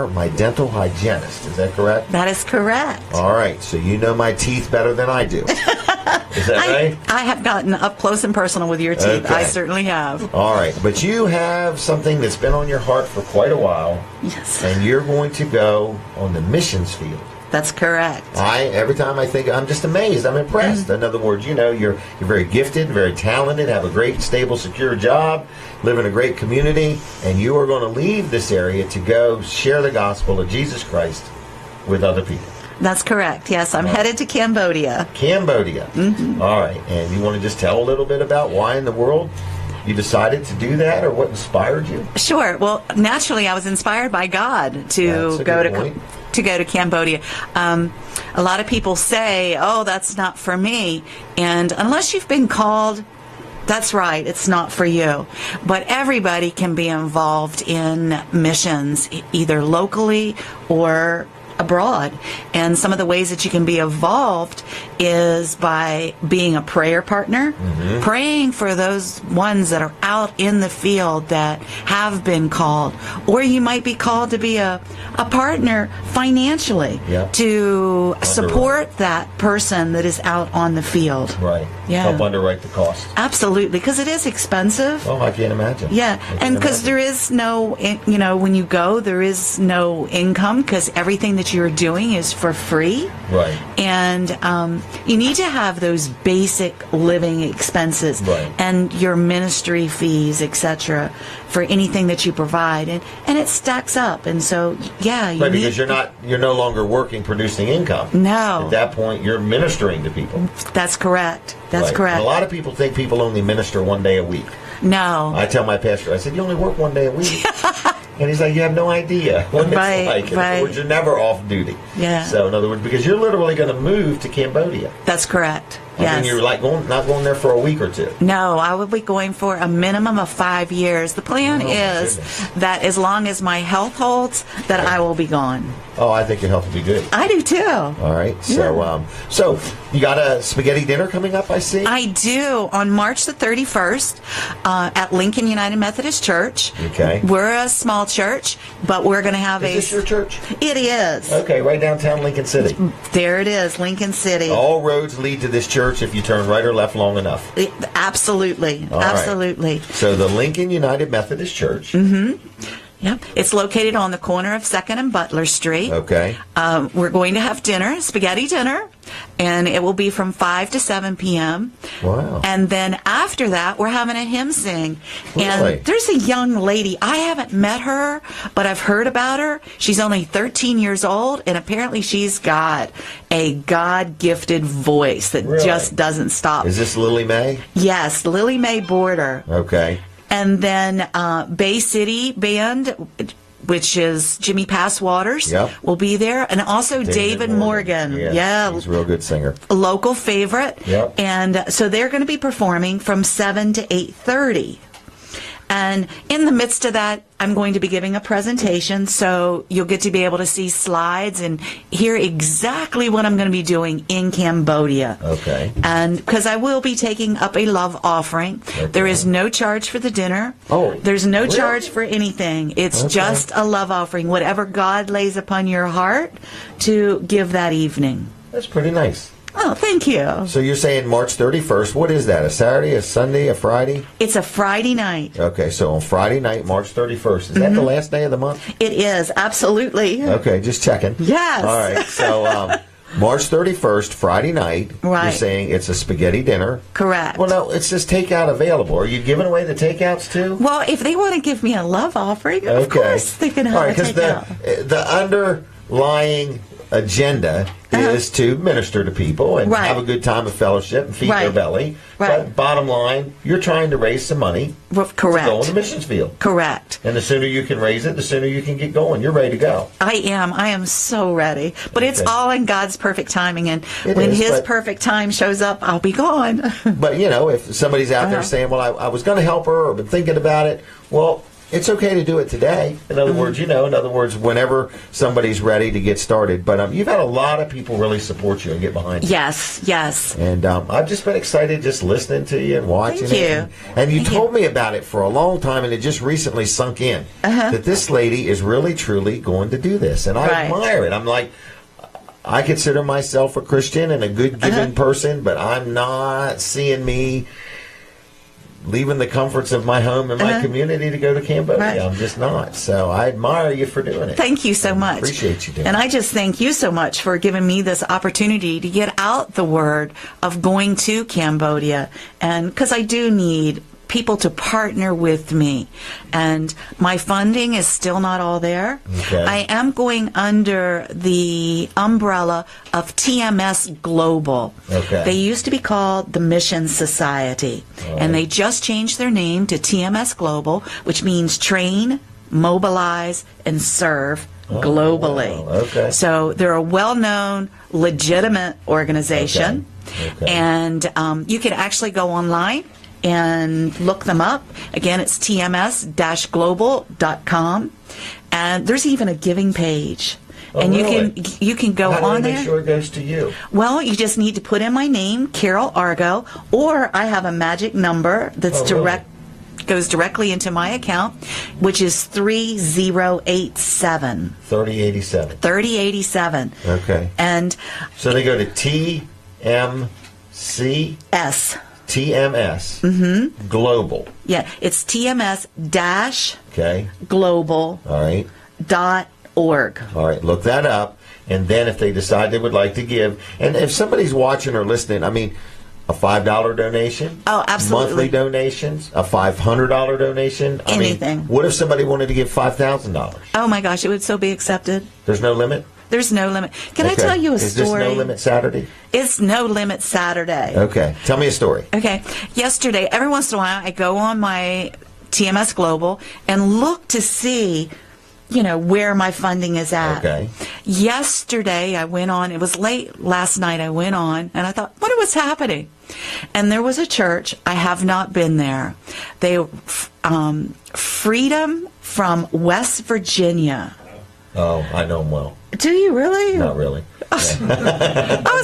my dental hygienist. Is that correct? That is correct. All right. So you know my teeth better than I do. Is that right? I have gotten up close and personal with your teeth. Okay. I certainly have. All right. But you have something that's been on your heart for quite a while. Yes. And you're going to go on the missions field. That's correct. Every time I think, I'm just amazed. I'm impressed. Mm-hmm. In other words, you're very gifted, very talented, have a great, stable, secure job, live in a great community, and you are going to leave this area to go share the gospel of Jesus Christ with other people. That's correct. Yes, I'm headed to Cambodia. Cambodia. Mm-hmm. All right. And you want to just tell a little bit about why in the world you decided to do that, or what inspired you? Sure. Well, naturally, I was inspired by God to go to Cambodia. A lot of people say, "Oh, that's not for me," and unless you've been called, that's right, it's not for you. But everybody can be involved in missions, either locally or abroad. And some of the ways that you can be involved is by being a prayer partner, praying for those ones that are out in the field that have been called. Or you might be called to be a partner financially to support that person that is out on the field. Right. Yeah. Help underwrite the cost. Absolutely, because it is expensive. Oh, I can't imagine. Yeah, and because there is no, when you go, there is no income because everything that you're doing is for free. Right. And you need to have those basic living expenses and your ministry fees, etc., for anything that you provide, and it stacks up. And so, yeah, you because you're no longer working, producing income. No. At that point, you're ministering to people. That's correct. That's correct. And a lot of people think people only minister one day a week. No. I tell my pastor, I said, you only work one day a week. And he's like, you have no idea what it's like. In other words, you're never off duty. Yeah. So, in other words, because you're literally going to move to Cambodia. That's correct. I mean, you're like not going there for a week or two. No, I will be going for a minimum of 5 years. The plan is that as long as my health holds, that I will be gone. Oh, I think your health will be good. I do too. All right. So, so you got a spaghetti dinner coming up, I see? I do. On March the 31st at Lincoln United Methodist Church. Okay. We're a small church, but we're going to have Is this your church? It is. Okay, right downtown Lincoln City. There it is, Lincoln City. All roads lead to this church if you turn right or left long enough. Absolutely. All absolutely. Right. So the Lincoln United Methodist Church. Yep. It's located on the corner of 2nd and Butler Street. Okay. We're going to have dinner, spaghetti dinner, and it will be from 5 to 7 p.m. Wow. And then after that, we're having a hymn sing. Really? And there's a young lady. I haven't met her, but I've heard about her. She's only 13 years old, and apparently she's got a God-gifted voice that just doesn't stop. Is this Lily Mae? Yes, Lily Mae Border. Okay. And then Bay City Band, which is Jimmy Passwaters, will be there. And also David Morgan. Yeah. He's a real good singer. A local favorite. Yep. And so they're going to be performing from 7 to 8:30. And in the midst of that, I'm going to be giving a presentation, so you'll get to be able to see slides and hear exactly what I'm going to be doing in Cambodia. Okay. And because I will be taking up a love offering. Okay. There is no charge for the dinner. Oh. There's no charge for anything. It's just a love offering, whatever God lays upon your heart to give that evening. That's pretty nice. Oh, thank you. So you're saying March 31st. What is that, a Saturday, a Sunday, a Friday? It's a Friday night. Okay, so on Friday night, March 31st. Is that the last day of the month? It is, absolutely. Okay, just checking. Yes. All right, so March 31st, Friday night, you're saying it's a spaghetti dinner. Correct. Well, no, it's just takeout available. Are you giving away the takeouts too? Well, if they want to give me a love offering, of course they can have a takeout. The underlying agenda is to minister to people and have a good time of fellowship and feed their belly. But bottom line, you're trying to raise some money to go in the missions field. Correct. And the sooner you can raise it, the sooner you can get going. You're ready to go. I am so ready. But it's all in God's perfect timing, and when His perfect time shows up, I'll be gone. But, you know, if somebody's out there saying, well, I was going to help her or been thinking about it, well, it's okay to do it today. In other words, whenever somebody's ready to get started. But you've had a lot of people really support you and get behind you. Yes. And I've just been excited just listening to you and watching it. And you told me about it for a long time, and it just recently sunk in that this lady is really, truly going to do this. And I admire it. I'm like, I consider myself a Christian and a good giving person, but I'm not seeing me leaving the comforts of my home and my community to go to Cambodia. I'm just not. So I admire you for doing it. Thank you so much. Appreciate you doing it. And I just thank you so much for giving me this opportunity to get out the word of going to Cambodia. And because I do need people to partner with me, and my funding is still not all there. Okay. I am going under the umbrella of TMS Global. Okay. They used to be called the Mission Society, and they just changed their name to TMS Global, which means train, mobilize, and serve globally. Wow. Okay. So they're a well-known, legitimate organization, and you can actually go online and look them up. Again, it's tms-global.com. And there's even a giving page. and really? you can go How do on I there. make sure it goes to you? Well, you just need to put in my name, Carol Argo, or I have a magic number that's goes directly into my account, which is 3087. 3087. 3087. Okay. And so they go to TMC. TMS. Mm-hmm. Global. Yeah, it's TMS dash Okay. global. All right. .org. All right. Look that up, and then if they decide they would like to give, and if somebody's watching or listening, I mean, a $5 donation. Oh, absolutely. Monthly donations, a $500 donation. Anything. I mean, what if somebody wanted to give $5,000? Oh my gosh, it would so be accepted. There's no limit. There's no limit. Can I tell you a story? Is this No Limit Saturday? It's No Limit Saturday. Okay. Tell me a story. Okay. Yesterday, every once in a while, I go on my TMS Global and look to see, where my funding is at. Okay. Yesterday, I went on, it was late last night, I went on, and I thought, what was happening? And there was a church, I have not been there. They, Freedom from West Virginia. Oh, I know them well. Do you really? Not really. I was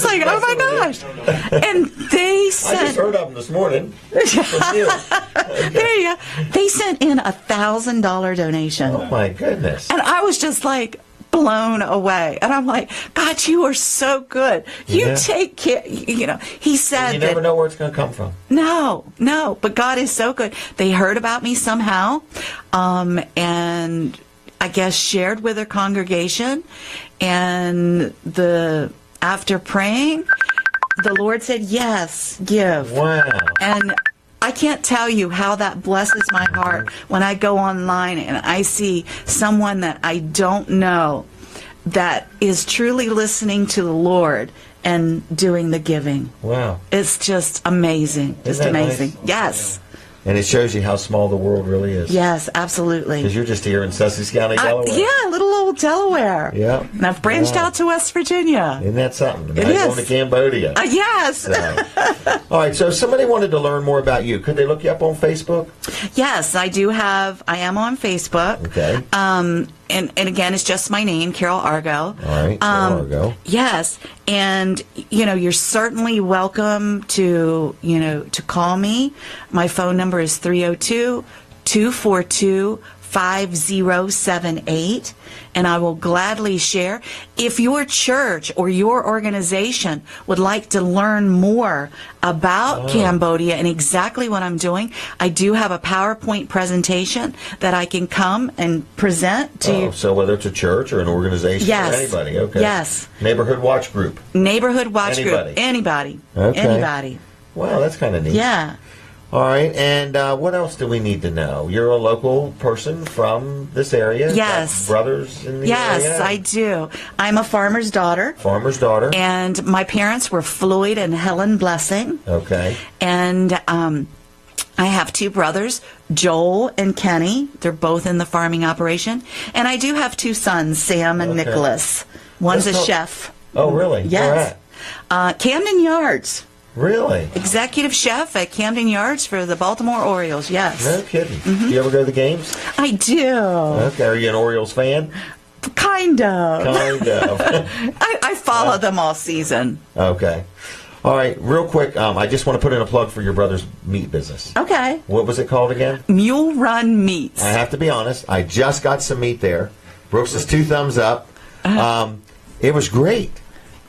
like, oh my gosh. And they sent... I just heard of them this morning. From you. Okay. There you go. They sent in $1,000 donation. Oh my goodness. And I was just like blown away. And I'm like, God, you are so good. You take care, he said you never know where it's going to come from. No, but God is so good. They heard about me somehow, and I guess shared with their congregation, and after praying, the Lord said, yes, give. Wow. And I can't tell you how that blesses my heart when I go online and I see someone that I don't know that is truly listening to the Lord and doing the giving. Wow. It's just amazing. Just Isn't that amazing. nice? Yes. And it shows you how small the world really is. Yes, absolutely. Because you're just here in Sussex County, Delaware. Yeah, little old Delaware. Yeah. And I've branched out to West Virginia. Isn't that something? Now It you're is. going to Cambodia. Yes. So. All right, so if somebody wanted to learn more about you, could they look you up on Facebook? Yes, I am on Facebook. Okay. And again, it's just my name, Carol Argo. All right, Carol Argo. Yes, and you're certainly welcome to call me. My phone number is 302-242-5078, and I will gladly share. If your church or your organization would like to learn more about Cambodia and exactly what I'm doing, I do have a PowerPoint presentation that I can come and present to you. So whether it's a church or an organization or anybody, okay. Yes. Neighborhood Watch Group. Neighborhood Watch Anybody. Group. Anybody. Okay. Anybody. Wow, that's kind of neat. Yeah. All right, and what else do we need to know? You're a local person from this area? Yes. Got brothers in the Yes, area? I do. I'm a farmer's daughter. Farmer's daughter. And my parents were Floyd and Helen Blessing. Okay. And I have two brothers, Joel and Kenny. They're both in the farming operation. And I do have two sons, Sam and Nicholas. One's a chef. Oh, really? Yes. Camden Yards. Really? Executive chef at Camden Yards for the Baltimore Orioles, yes. No kidding. Do you ever go to the games? I do. Okay. Are you an Orioles fan? Kind of. Kind of. I follow them all season. Okay. All right. Real quick, I just want to put in a plug for your brother's meat business. Okay. What was it called again? Mule Run Meats. I have to be honest. I just got some meat there. Brooks is 2 thumbs up. It was great.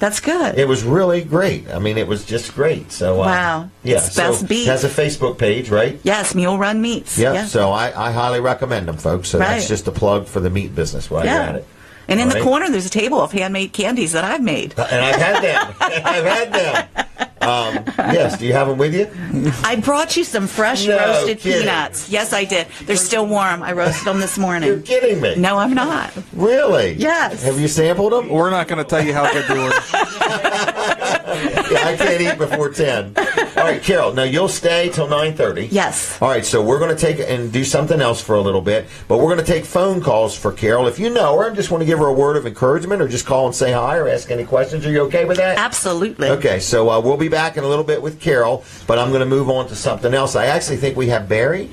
That's good. It was really great. I mean, it was just great. So wow. Yeah. It's best beef. It has a Facebook page, right? Yes, Mule Run Meats. Yep. Yeah. So I highly recommend them, folks. So that's just a plug for the meat business while you're at it. And in the corner, there's a table of handmade candies that I've made. And I've had them. I've had them. Yes, do you have them with you? I brought you some fresh roasted peanuts. Yes, I did. They're still warm. I roasted them this morning. You're kidding me. No, I'm not. Really? Yes. Have you sampled them? We're not going to tell you how good they were. Yeah, I can't eat before 10. All right, Carol, now you'll stay till 9:30. Yes. All right, so we're going to take and do something else for a little bit, but we're going to take phone calls for Carol. If you know her and just want to give her a word of encouragement or just call and say hi or ask any questions, are you okay with that? Absolutely. Okay, so we'll be back in a little bit with Carol, but I'm going to move on to something else. I actually think we have Barry.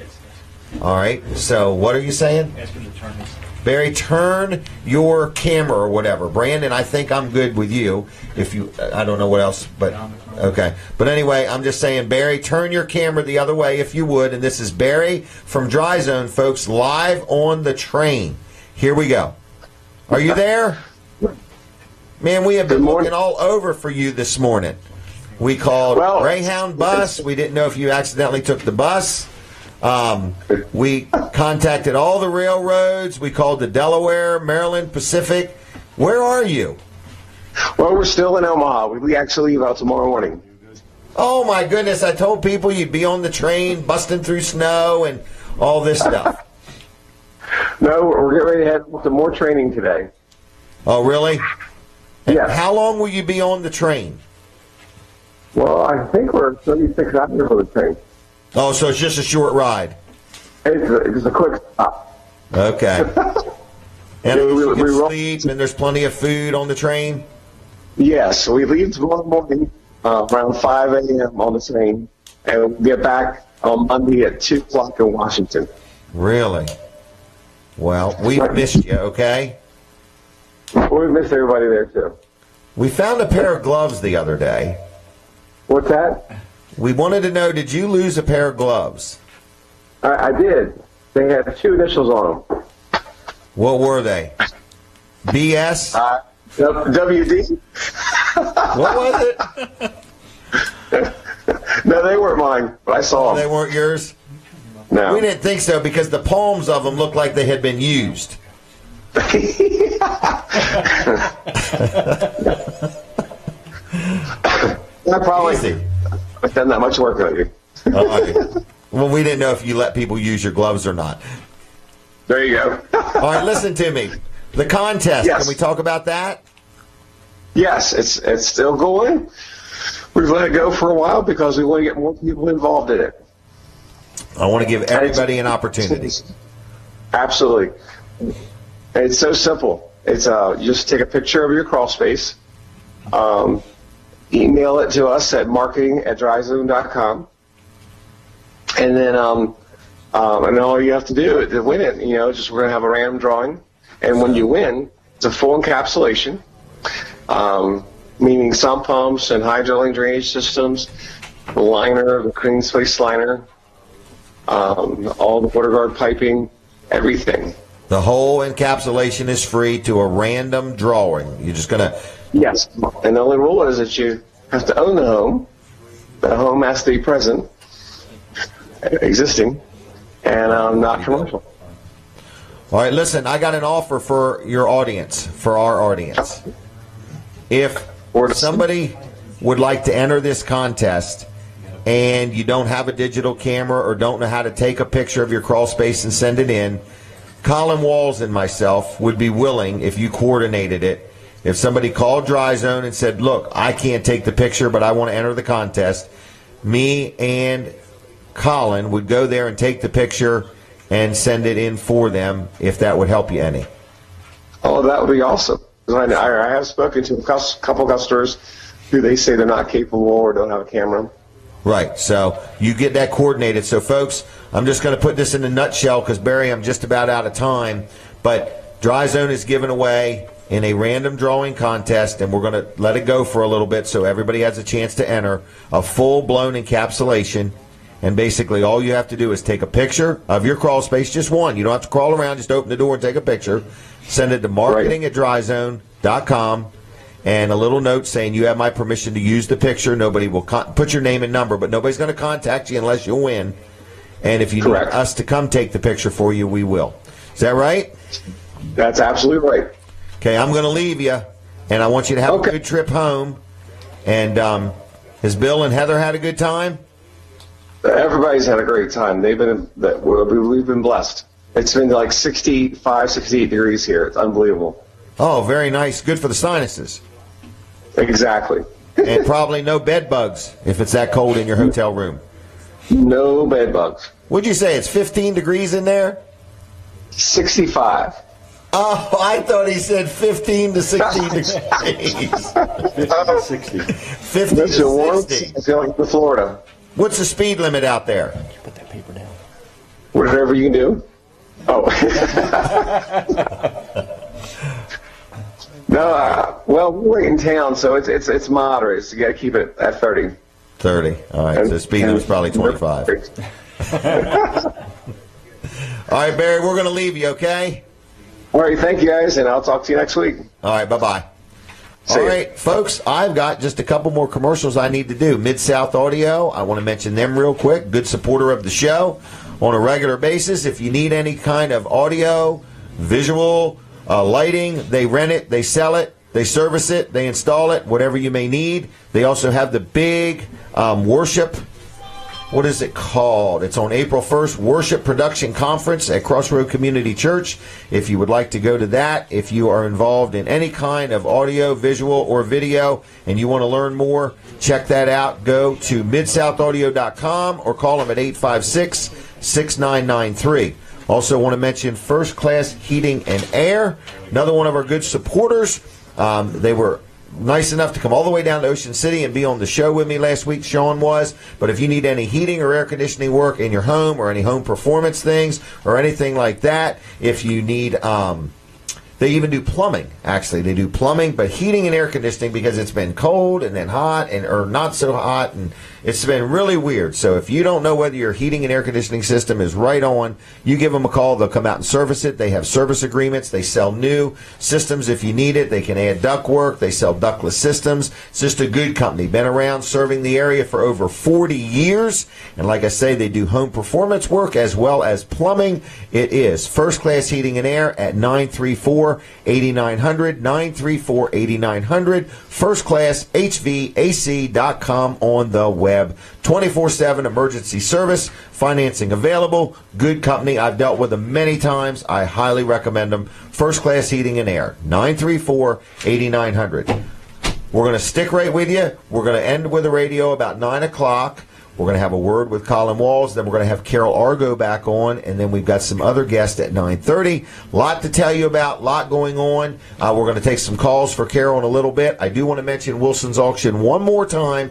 All right, so what are you saying? Ask him to turn his Barry, turn your camera or whatever. Brandon, I think I'm good with you. If you, I don't know what else, but okay. But anyway, I'm just saying, Barry, turn your camera the other way if you would. And this is Barry from Dry Zone, folks, live on the train. Here we go. Are you there? Man, we have been looking all over for you this morning. We called Greyhound bus. We didn't know if you accidentally took the bus. We contacted all the railroads. We called the Delaware, Maryland, Pacific. Where are you? Well, we're still in Omaha. We actually leave out tomorrow morning. Oh, my goodness. I told people you'd be on the train, busting through snow and all this stuff. No, we're getting ready to head to more training today. Oh, really? Yeah. How long will you be on the train? Well, I think we're 36 hours on the train. Oh, so it's just a short ride. It's a quick stop. Okay. And Yeah, you can we sleep, and there's plenty of food on the train? Yes, we leave tomorrow morning around 5 a.m. on the train, and we'll get back on Monday at 2 o'clock in Washington. Really? Well, we've missed you, okay? We missed everybody there, too. We found a pair of gloves the other day. What's that? We wanted to know, did you lose a pair of gloves? I did. They had 2 initials on them. What were they? BS? WD? What was it? No, they weren't mine, but I saw They them. weren't yours? No. We didn't think so because the palms of them looked like they had been used. I probably Easy. I've done that much work on you. Well, we didn't know if you let people use your gloves or not. There you go. All right, listen to me. The contest, Yes. Can we talk about that? Yes, it's still going. We've let it go for a while because we want to get more people involved in it. I want to give everybody an opportunity. Absolutely. It's so simple. It's you just take a picture of your crawl space, email it to us at marketing@dryzone.com, and then and all you have to do to win it, just we're going to have a random drawing, and when you win, it's a full encapsulation, meaning sump pumps and hydroline drainage systems, the liner, the clean space liner, all the water guard piping, everything. The whole encapsulation is free to a random drawing. You're just going to... Yes, and the only rule is that you have to own the home. The home has to be present, existing, and not commercial. All right, listen, I got an offer for your audience, for our audience. If somebody would like to enter this contest and you don't have a digital camera or don't know how to take a picture of your crawl space and send it in, Colin Walls and myself would be willing, if you coordinated it, if somebody called Dry Zone and said, look, I can't take the picture, but I want to enter the contest, me and Colin would go there and take the picture and send it in for them, if that would help you any. Oh, that would be awesome. I have spoken to a couple customers who they say they're not capable or don't have a camera. Right, so you get that coordinated. So, folks, I'm just going to put this in a nutshell because, Barry, I'm just about out of time. But Dry Zone is given away in a random drawing contest, and we're going to let it go for a little bit so everybody has a chance to enter a full-blown encapsulation. And basically all you have to do is take a picture of your crawl space, just one. You don't have to crawl around, just open the door and take a picture. Send it to marketing@dryzone.com. And a little note saying you have my permission to use the picture. Nobody will put your name and number, but nobody's going to contact you unless you win. And if you need us to come take the picture for you, we will. Is that right? That's absolutely right. Okay, I'm going to leave you, and I want you to have a good trip home. And has Bill and Heather had a good time? Everybody's had a great time. We've been blessed. It's been like 65, 68 degrees here. It's unbelievable. Oh, very nice. Good for the sinuses. Exactly. And probably no bed bugs if it's that cold in your hotel room. No bed bugs. What'd you say? It's 15 degrees in there? 65. Oh, I thought he said 15 to 16 degrees. 50 to 60. 50 to 60. It's going to Florida. What's the speed limit out there? Whatever you can do. Oh. No, well, we're in town, so it's moderate. So you got to keep it at 30. 30. All right. So speed was probably 25. All right, Barry, we're going to leave you, okay? All right, thank you, guys, and I'll talk to you next week. All right, bye-bye. All right, folks, I've got just a couple more commercials I need to do. Mid-South Audio, I want to mention them real quick. Good supporter of the show on a regular basis. If you need any kind of audio, visual, lighting, they rent it, they sell it, they service it, they install it, whatever you may need. They also have the big worship. What is it called? It's on April 1st, Worship Production Conference at Crossroad Community Church. If you would like to go to that, if you are involved in any kind of audio, visual, or video, and you want to learn more, check that out. Go to midsoutaudio.com or call them at 856-6993. Also want to mention First Class Heating and Air, another one of our good supporters. They were nice enough to come all the way down to Ocean City and be on the show with me last week. Sean was. But if you need any heating or air conditioning work in your home or any home performance things or anything like that, if you need, they even do plumbing. Actually, they do plumbing, but heating and air conditioning because it's been cold and then hot and or not so hot, and it's been really weird. So if you don't know whether your heating and air conditioning system is right on, you give them a call. They'll come out and service it. They have service agreements. They sell new systems if you need it. They can add duct work. They sell ductless systems. It's just a good company. Been around serving the area for over 40 years. And like I say, they do home performance work as well as plumbing. It is First Class Heating and Air at 934-8900, 934-8900, firstclasshvac.com on the web. 24/7 emergency service, financing available, good company. I've dealt with them many times. I highly recommend them. First Class Heating and Air, 934-8900. We're going to stick right with you. We're going to end with the radio about 9 o'clock. We're going to have a word with Colin Walls. Then we're going to have Carol Argo back on. And then we've got some other guests at 9:30. A lot to tell you about, a lot going on. We're going to take some calls for Carol in a little bit. I do want to mention Wilson's Auction one more time.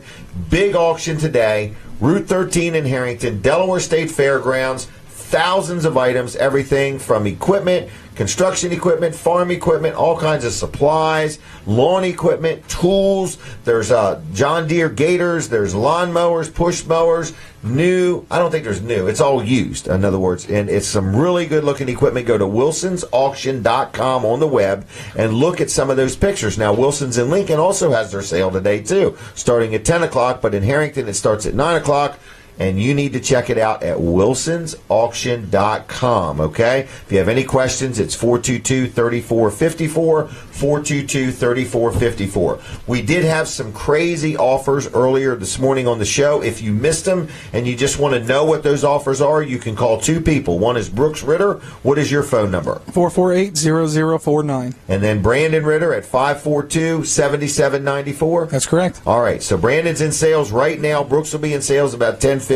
Big auction today. Route 13 in Harrington, Delaware State Fairgrounds. Thousands of items, everything from equipment, construction equipment, farm equipment, all kinds of supplies, lawn equipment, tools. There's John Deere Gators. There's lawn mowers, push mowers, new. I don't think there's new. It's all used, in other words. And it's some really good-looking equipment. Go to wilsonsauction.com on the web and look at some of those pictures. Now, Wilson's in Lincoln also has their sale today, too, starting at 10 o'clock. But in Harrington, it starts at 9 o'clock. And you need to check it out at wilsonsauction.com, okay? If you have any questions, it's 422-3454, 422-3454. We did have some crazy offers earlier this morning on the show. If you missed them and you just want to know what those offers are, you can call two people. One is Brooks Ritter. What is your phone number? 448-0049. And then Brandon Ritter at 542-7794. That's correct. All right, so Brandon's in sales right now. Brooks will be in sales about 10:15.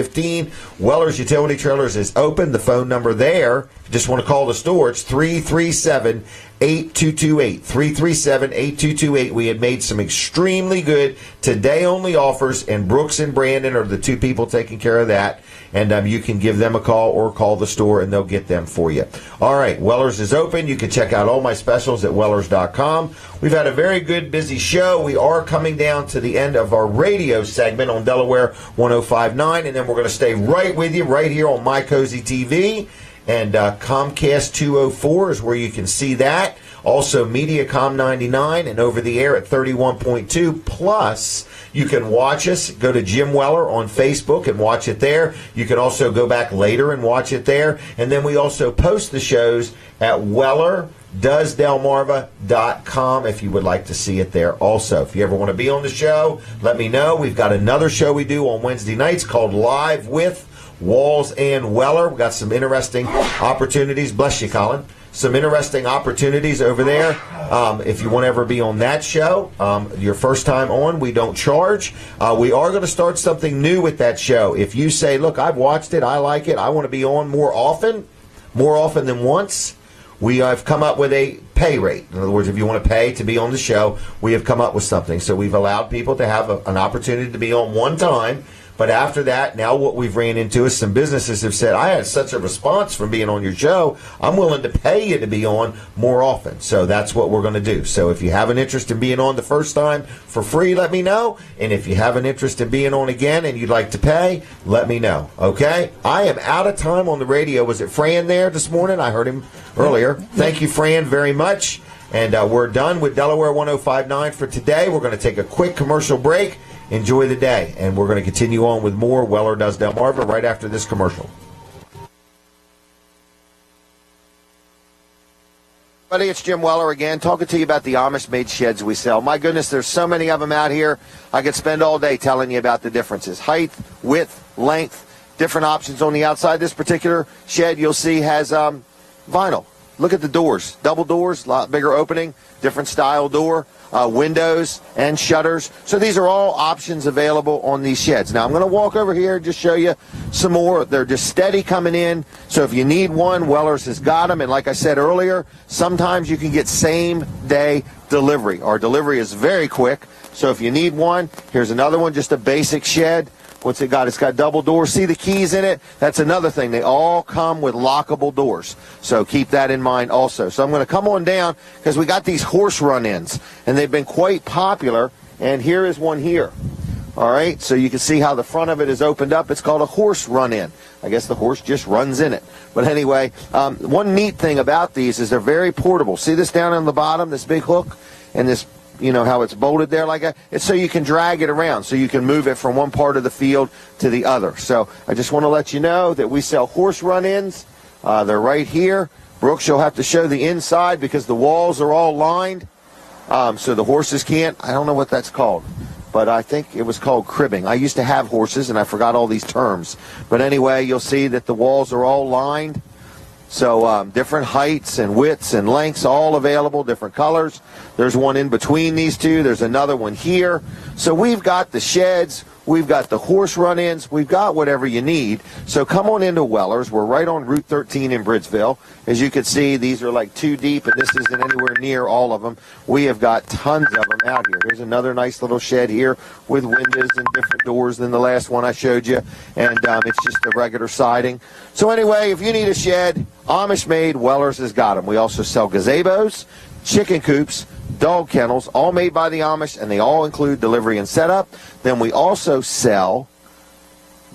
Weller's Utility Trailers is open. The phone number there, if you just want to call the store, it's 337-8228. 337-8228. We had made some extremely good today-only offers, and Brooks and Brandon are the two people taking care of that. And you can give them a call or call the store, and they'll get them for you. All right, Weller's is open. You can check out all my specials at wellers.com. We've had a very good, busy show. We are coming down to the end of our radio segment on Delaware 105.9, and then we're going to stay right with you right here on My Cozy TV. And Comcast 204 is where you can see that. Also, Mediacom 99 and over the air at 31.2. Plus, you can watch us. Go to Jim Weller on Facebook and watch it there. You can also go back later and watch it there. And then we also post the shows at WellerDoesDelmarva.com if you would like to see it there also. If you ever want to be on the show, let me know. We've got another show we do on Wednesday nights called Live with Walls and Weller. We've got some interesting opportunities. Bless you, Colin. Some interesting opportunities over there. If you want to ever be on that show, your first time on, we don't charge. We are going to start something new with that show. If you say, look, I've watched it, I like it, I want to be on more often than once, we have come up with a pay rate. In other words, if you want to pay to be on the show, we have come up with something. So we've allowed people to have an opportunity to be on one time, But after that, now what we've ran into is some businesses have said, I had such a response from being on your show, I'm willing to pay you to be on more often. So that's what we're going to do. So if you have an interest in being on the first time for free, let me know. And if you have an interest in being on again and you'd like to pay, let me know. Okay? I am out of time on the radio. Was it Fran there this morning? I heard him earlier. Thank you, Fran, very much. And we're done with Delaware 105.9 for today. We're going to take a quick commercial break. Enjoy the day. And we're going to continue on with more Weller Does Delmarva right after this commercial. Buddy, it's Jim Weller again, talking to you about the Amish-made sheds we sell. My goodness, there's so many of them out here. I could spend all day telling you about the differences. Height, width, length, different options on the outside. This particular shed you'll see has vinyl. Look at the doors. Double doors, a lot bigger opening, different style door, windows and shutters. So these are all options available on these sheds. Now I'm going to walk over here and just show you some more. They're just steady coming in. So if you need one, Weller's has got them. And like I said earlier, sometimes you can get same day delivery. Our delivery is very quick. So if you need one, here's another one, just a basic shed. What's it got? It's got double doors. See the keys in it? That's another thing. They all come with lockable doors. So keep that in mind also. So I'm going to come on down because we got these horse run-ins, and they've been quite popular. And here is one here. All right, so you can see how the front of it is opened up. It's called a horse run-in. I guess the horse just runs in it. But anyway, one neat thing about these is they're very portable. See this down on the bottom, this big hook, and this, you know, how it's bolted there like that? It's so you can drag it around, so you can move it from one part of the field to the other. So I just want to let you know that we sell horse run-ins. They're right here. Brooks, you'll have to show the inside because the walls are all lined. So the horses can't, I don't know what that's called, but I think it was called cribbing. I used to have horses, and I forgot all these terms. But anyway, you'll see that the walls are all lined. So different heights and widths and lengths, all available, different colors. There's one in between these two. There's another one here. So we've got the sheds. We've got the horse run-ins. We've got whatever you need. So come on into Weller's. We're right on Route 13 in Bridgeville. As you can see, these are like 2 deep, and this isn't anywhere near all of them. We have got tons of them out here. There's another nice little shed here with windows and different doors than the last one I showed you, and it's just a regular siding. So anyway, if you need a shed, Amish-made, Weller's has got them. We also sell gazebos, chicken coops, dog kennels, all made by the Amish, and they all include delivery and setup. Then we also sell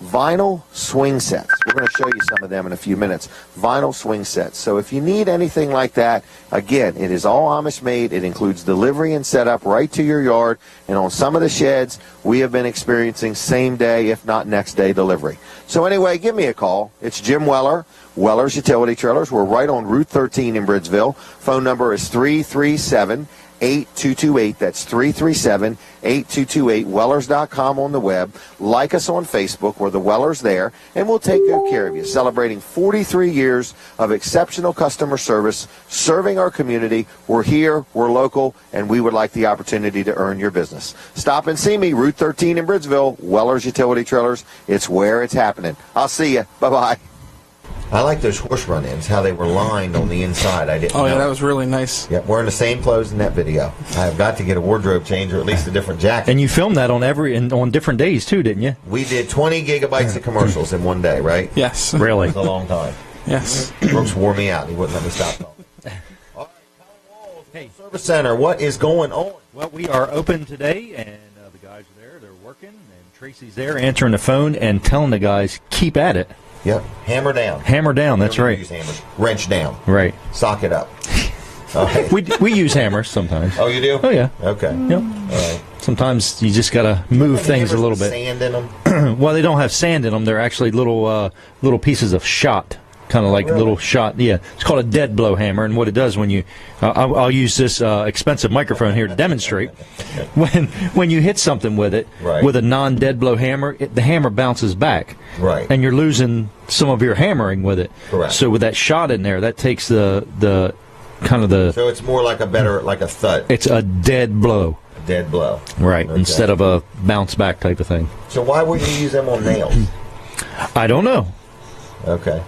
vinyl swing sets. We're going to show you some of them in a few minutes. Vinyl swing sets. So if you need anything like that, again, it is all Amish made. It includes delivery and setup right to your yard. And on some of the sheds, we have been experiencing same day, if not next day delivery. So anyway, give me a call. It's Jim Weller, Weller's Utility Trailers. We're right on Route 13 in Bridgeville. Phone number is 337-8228. That's 337-8228. Wellers.com on the web. Like us on Facebook. We're the Wellers there, and we'll take good care of you. Celebrating 43 years of exceptional customer service, serving our community. We're here, we're local, and we would like the opportunity to earn your business. Stop and see me, Route 13 in Bridgeville, Wellers Utility Trailers. It's where it's happening. I'll see you. Bye-bye. I like those horse run-ins, how they were lined on the inside. I didn't know. Yeah, that was really nice. Yep, wearing the same clothes in that video. I've got to get a wardrobe change or at least a different jacket. And you filmed that on different days, too, didn't you? We did 20 gigabytes of commercials in one day, right? Yes. Really? It was a long time. Yes. Brooks wore me out. He wouldn't let me stop talking. All right, Colin Walls, hey. Service Center, what is going on? Well, we are open today, and the guys are there. They're working, and Tracy's there answering the phone and telling the guys, keep at it. Yep. Hammer down. Hammer down, that's right. Use hammers. Wrench down. Right. Sock it up. Right. We use hammers sometimes. Oh, you do? Oh, yeah. Okay. Yep. All right. Sometimes you just got to move things a little bit. Sand in them? Well, they don't have sand in them. They're actually little pieces of shot. Kind of like little shot, yeah. It's called a dead blow hammer, and what it does when you, I'll use this expensive microphone here to demonstrate. When you hit something with it, right, with a non-dead blow hammer, the hammer bounces back, right, and you're losing some of your hammering with it. Correct. So with that shot in there, that takes the kind of the. So it's more like a thud. It's a dead blow. A dead blow. Right, okay, instead of a bounce back type of thing. So why wouldn't you use them on nails? I don't know. Okay.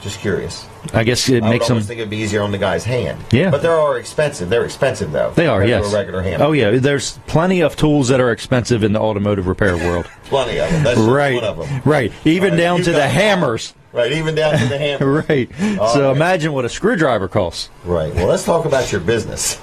Just curious. I guess it makes them. I think it'd be easier on the guy's hand. Yeah. But they are expensive. They're expensive, though. They are, yes. A regular hammer. Oh, yeah. There's plenty of tools that are expensive in the automotive repair world. Plenty of them. That's just right. one of them. Right. Even down to the hammers. Right, even down to the hammer. Right. So imagine what a screwdriver costs. Right. Well, let's talk about your business.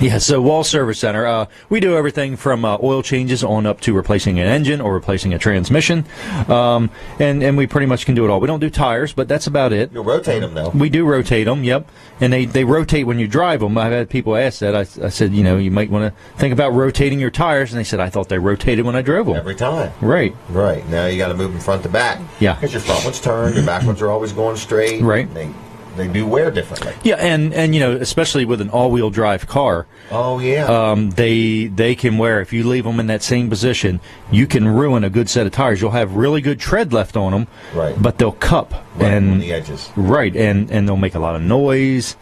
Yeah, so Wall Service Center, we do everything from oil changes on up to replacing an engine or replacing a transmission, and we pretty much can do it all. We don't do tires, but that's about it. You'll rotate them, though. We do rotate them, yep, and they rotate when you drive them. I've had people ask that. I said, you might want to think about rotating your tires, and they said, I thought they rotated when I drove them. Every time. Right. Right. Now you got to move them front to back. Yeah. Because your front one's turned, your back ones are always going straight. Right. They do wear differently. Yeah, and especially with an all-wheel drive car. Oh yeah. They can wear, if you leave them in that same position, you can ruin a good set of tires. You'll have really good tread left on them, right? But they'll cup on the edges. Right, and they'll make a lot of noise,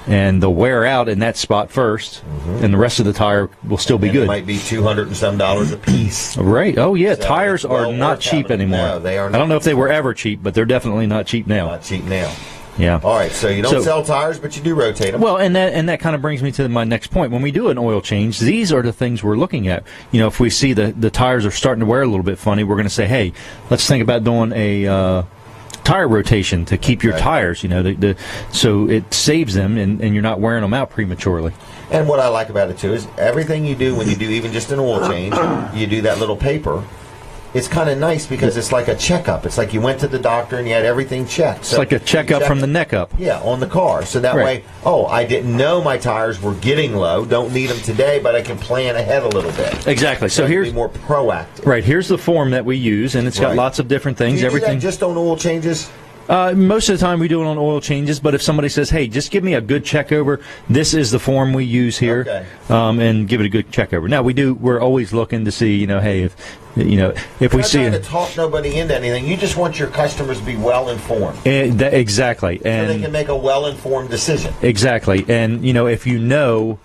and they'll wear out in that spot first, and the rest of the tire will still be good. It might be $200 and some a piece. Right. Oh yeah, so tires are not cheap anymore. No, they are not. I don't know if they were ever cheap, but they're definitely not cheap now. Not cheap now. Yeah. All right. So you don't sell tires, but you do rotate them. Well, and that kind of brings me to my next point. When we do an oil change, these are the things we're looking at. If we see the tires are starting to wear a little bit funny, we're going to say, hey, let's think about doing a tire rotation to keep your tires. So it saves them, and you're not wearing them out prematurely. And what I like about it too is everything you do when you do even just an oil change, you do that little paper. It's kind of nice because it's like a checkup. It's like you went to the doctor and you had everything checked. It's like a checkup from the neck up. Yeah, on the car. So that way, I didn't know my tires were getting low. Don't need them today, but I can plan ahead a little bit. Exactly. So here's be more proactive. Right. Here's the form that we use, and it's got lots of different things. Do you everything do that just on oil changes? Most of the time we do it on oil changes, but if somebody says, hey, just give me a good check over, this is the form we use here, and give it a good check over. Now, we're always looking to see, hey, if we see... You're not trying to talk nobody into anything. You just want your customers to be well-informed. Exactly. And so they can make a well-informed decision. Exactly. And, if you know...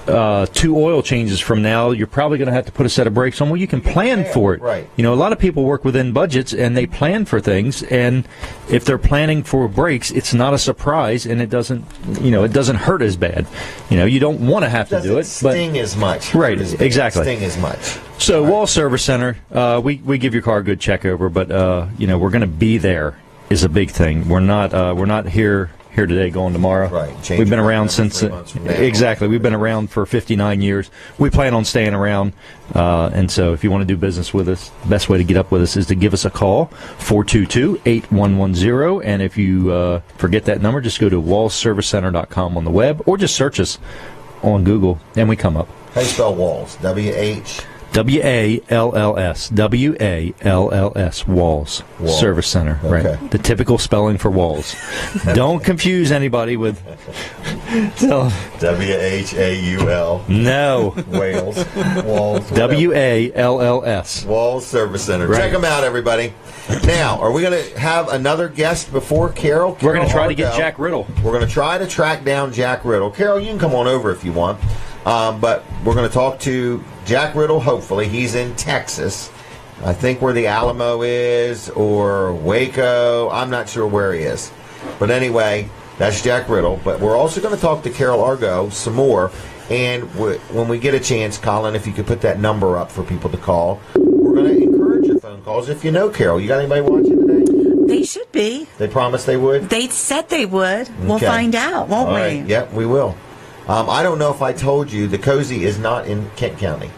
2 oil changes from now, you're probably going to have to put a set of brakes on. Well, you can plan for it. Right. A lot of people work within budgets and they plan for things. And if they're planning for brakes, it's not a surprise, and it doesn't hurt as bad. You don't want to have to do it. Sting as much. Right. Exactly. Sting as much. So Wall Service Center, we give your car a good check over, but we're going to be there is a big thing. We're not here today, going tomorrow. Right. We've been around since exactly. We've been around for 59 years. We plan on staying around, and so if you want to do business with us, the best way to get up with us is to give us a call, 422-8110, and if you forget that number, just go to wallservicecenter.com on the web, or just search us on Google, and we come up. How do you spell Walls? W-H... W-A-L-L-S. W-A-L-L-S. Walls. Service Center. Okay. Right. The typical spelling for walls. Don't confuse anybody with... W-H-A-U-L. No. Wales. Walls. W-A-L-L-S. Walls Service Center. Right. Check them out, everybody. Now, are we going to have another guest before Carol? We're going to try to get Jack Riddle. We're going to try to track down Jack Riddle. Carol, you can come on over if you want. But we're going to talk to Jack Riddle, hopefully. He's in Texas. I think where the Alamo is, or Waco. I'm not sure where he is. But anyway, that's Jack Riddle. But we're also going to talk to Carol Argo some more. And when we get a chance, Colin, if you could put that number up for people to call, we're going to encourage your phone calls. If you know Carol, you got anybody watching today? They should be. They promised they would? They said they would. Okay. We'll find out, won't we? Right. Yep, we will. I don't know if I told you, the Cozy is not in Kent County.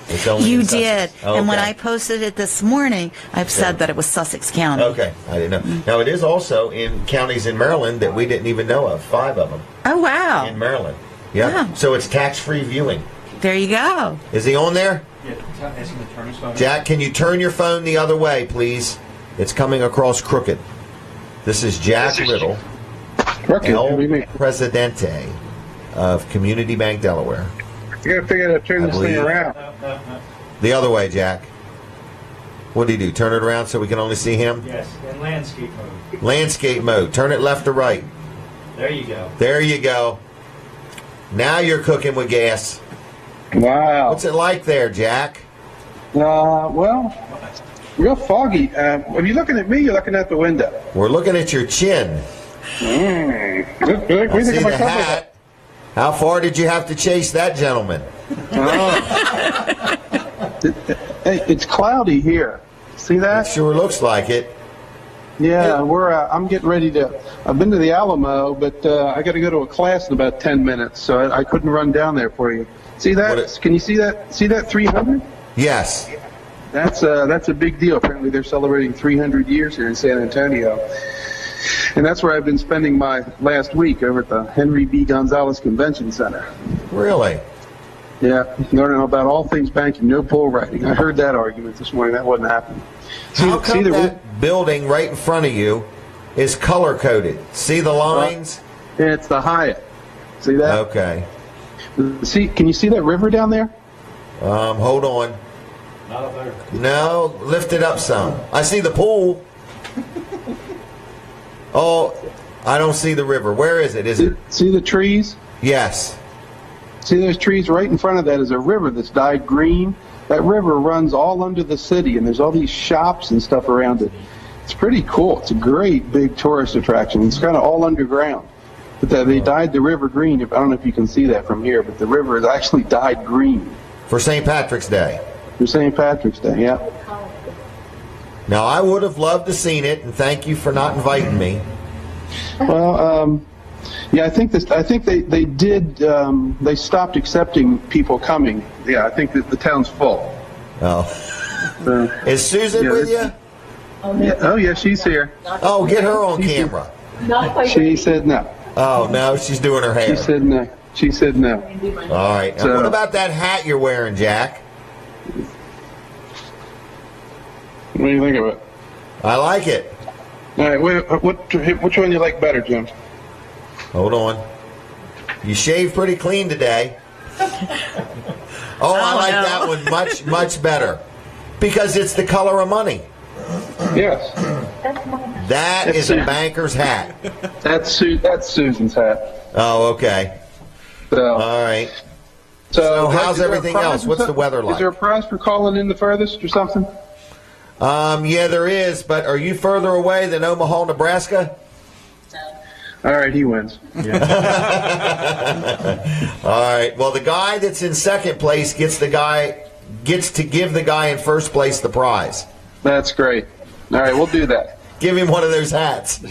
It's only you in did. Sussex. Okay. And when I posted it this morning, I've said that it was Sussex County. Okay, I didn't know. Now, it is also in counties in Maryland that we didn't even know of, 5 of them. Oh, wow. In Maryland. Yeah. Wow. So it's tax-free viewing. There you go. Is he on there? Yeah, ask him to turn his phone. Jack, can you turn your phone the other way, please? It's coming across crooked. This is Jack Riddle, El Presidente of Community Bank, Delaware. You gotta figure out how to turn this thing around. The other way, Jack. What do you do? Turn it around so we can only see him? Yes, in landscape mode. Landscape mode. Turn it left or right. There you go. There you go. Now you're cooking with gas. Wow. What's it like there, Jack? Well, real foggy. Are you looking at me? You're looking out the window. We're looking at your chin. What do you think of my hat. How far did you have to chase that gentleman? Hey, it's cloudy here. See that? It sure looks like it. Yeah, I'm getting ready to. I've been to the Alamo, but I got to go to a class in about 10 minutes, so I couldn't run down there for you. See that? Can you see that? See that 300? Yes. That's a big deal. Apparently, they're celebrating 300 years here in San Antonio, and that's where I've been spending my last week over at the Henry B. Gonzalez Convention Center. Really? Yeah, learning about all things banking, no bull riding. I heard that argument this morning. That wasn't happening. How come that building right in front of you is color-coded? See the lines? Yeah, it's the Hyatt. See that? Okay. See, can you see that river down there? Hold on. No, lift it up some. I see the pool. Oh, I don't see the river. Where is it? See the trees? Yes. See those trees right in front of that is a river that's dyed green. That river runs all under the city, and there's all these shops and stuff around it. It's pretty cool. It's a great big tourist attraction. It's kind of all underground. But they dyed the river green. I don't know if you can see that from here, but the river is actually dyed green. For St. Patrick's Day? For St. Patrick's Day, yeah. Now, I would have loved to seen it, and thank you for not inviting me. Well, yeah, I think they did. They stopped accepting people coming. Yeah, I think that the town's full. Oh. Is Susan with you? Oh yeah, she's here. Oh, get her on camera. She said no. Oh no, she's doing her hair. She said no. She said no. All right. So, what about that hat you're wearing, Jack? What do you think of it? I like it. All right. Which one do you like better, Jim? Hold on. You shaved pretty clean today. Oh, I like that one much better. Because it's the color of money. Yes. That is a banker's hat. That's Susan's hat. Oh, okay. So, all right. So how's everything else? What's the weather like? Is there a prize for calling in the furthest or something? Yeah, there is. But are you further away than Omaha, Nebraska? All right, he wins. Yeah. All right. Well, the guy that's in second place gets to give the guy in first place the prize. That's great. All right, we'll do that. Give him one of those hats.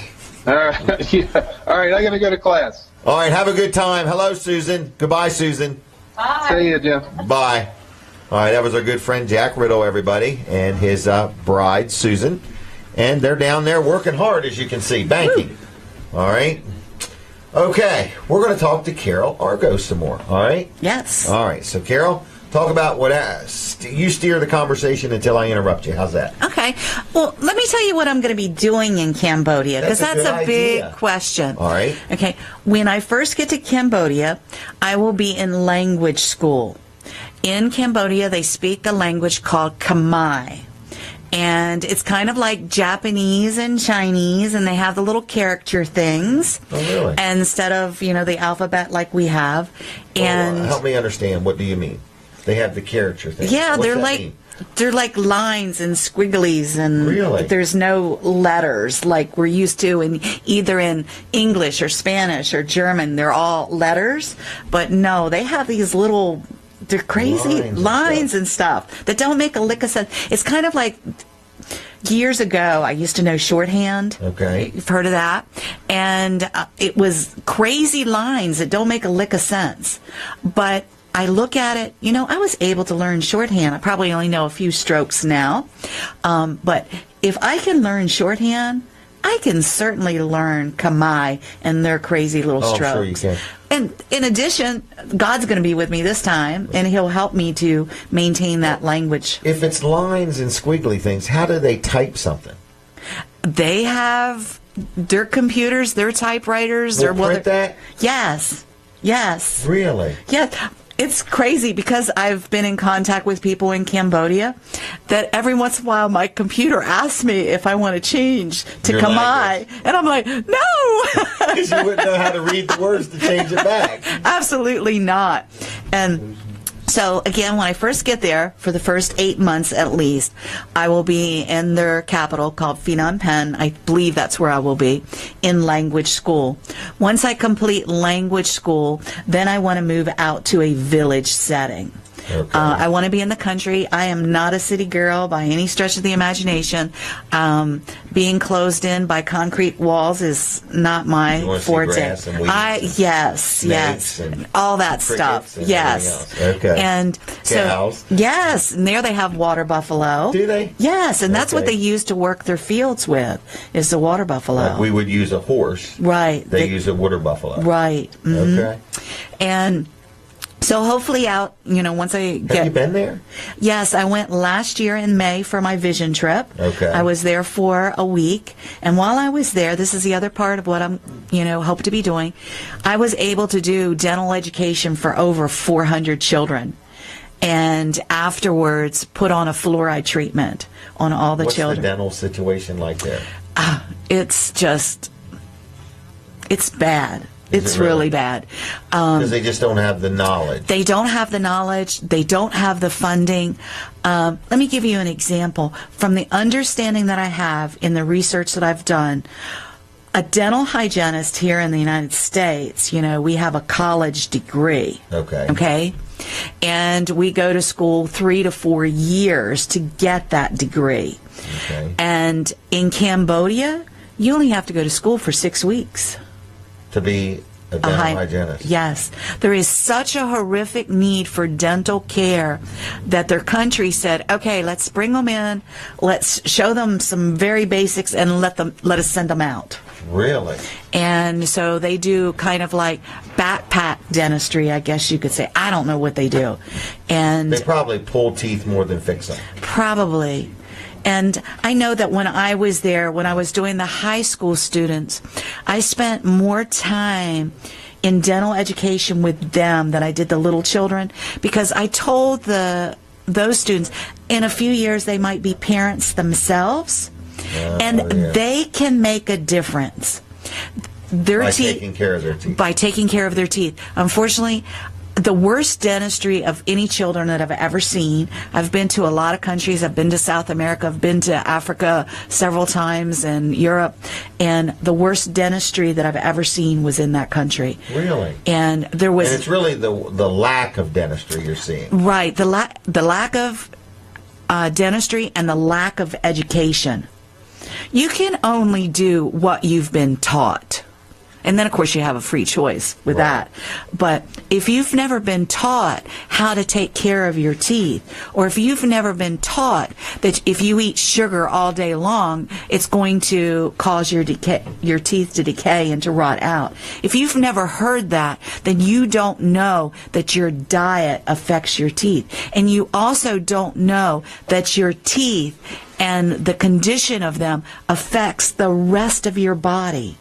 All right. Yeah. All right, I got to go to class. All right, have a good time. Hello, Susan. Goodbye, Susan. Bye. See you, Jim. Bye. All right, that was our good friend Jack Riddle, everybody, and his bride, Susan. And they're down there working hard, as you can see, banking. Woo. All right. Okay, we're going to talk to Carol Argo some more. All right? Yes. All right. So, Carol, talk about what you steer the conversation until I interrupt you. How's that? Okay. Well, let me tell you what I'm going to be doing in Cambodia, because that's a big question. All right. Okay. When I first get to Cambodia, I will be in language school. In Cambodia, they speak a language called Khmer. And it's kind of like Japanese and Chinese, and they have the little character things. Oh, really? And instead of, the alphabet like we have. And help me understand. What do you mean? They have the character things. Yeah, What's they're like lines and squigglies, and really? There's no letters like we're used to in either in English or Spanish or German. They're all letters, but no, they have these little. They're crazy lines and stuff that don't make a lick of sense. It's kind of like years ago, I used to know shorthand. Okay. You've heard of that? And it was crazy lines that don't make a lick of sense. But I look at it, I was able to learn shorthand. I probably only know a few strokes now. But if I can learn shorthand, I can certainly learn Khmer and their crazy little strokes. I'm sure you can. And in addition, God's going to be with me this time, and He'll help me to maintain that language. If it's lines and squiggly things, how do they type something? They have their computers, their typewriters. They'll print that? Yes. Yes. Really? Yes. It's crazy because I've been in contact with people in Cambodia that every once in a while my computer asks me if I want to change to Khmer. And I'm like, no! Because you wouldn't know how to read the words to change it back. Absolutely not. And So again, when I first get there, for the first 8 months at least, I will be in their capital called Phnom Penh. I believe that's where I will be, in language school. Once I complete language school, then I want to move out to a village setting. Okay. I want to be in the country. I am not a city girl by any stretch of the imagination. Being closed in by concrete walls is not my forte. Yes, and all that stuff. Yes, okay. And cows. So yes, and there they have water buffalo. Do they? Yes, and that's what they use to work their fields with, is the water buffalo. Like we would use a horse. Right. They use a water buffalo. Right. Mm-hmm. Okay. And so hopefully once I get... Have you been there? Yes, I went last year in May for my vision trip. Okay. I was there for a week. And while I was there, this is the other part of what I'm, hope to be doing, I was able to do dental education for over 400 children. And afterwards, put on a fluoride treatment on all the children. What's the dental situation like there? It's bad. It's really bad. Because they just don't have the knowledge. They don't have the knowledge. They don't have the funding. Let me give you an example. From the understanding that I have in the research that I've done, a dental hygienist here in the United States, we have a college degree. Okay? And we go to school 3 to 4 years to get that degree. Okay. And in Cambodia, you only have to go to school for 6 weeks. To be a dental hygienist. Yes. There is such a horrific need for dental care that their country said, okay, let's bring them in, let's show them some very basics, and let us send them out. Really? And so they do kind of like backpack dentistry, I guess you could say. I don't know what they do. And they probably pull teeth more than fix them. Probably. And I know that when I was there, when I was doing the high school students, I spent more time in dental education with them than I did the little children, because I told those students in a few years they might be parents themselves, and they can make a difference. By taking care of their teeth. By taking care of their teeth. Unfortunately, the worst dentistry of any children that I've ever seen. I've been to a lot of countries. I've been to South America. I've been to Africa several times, and Europe. And the worst dentistry that I've ever seen was in that country. Really? And there was. And it's really the lack of dentistry you're seeing. Right. The lack of dentistry and the lack of education. You can only do what you've been taught. And then, of course, you have a free choice with that. But if you've never been taught how to take care of your teeth, or if you've never been taught that if you eat sugar all day long, it's going to cause your teeth to decay and to rot out. If you've never heard that, then you don't know that your diet affects your teeth. And you also don't know that your teeth and the condition of them affects the rest of your body.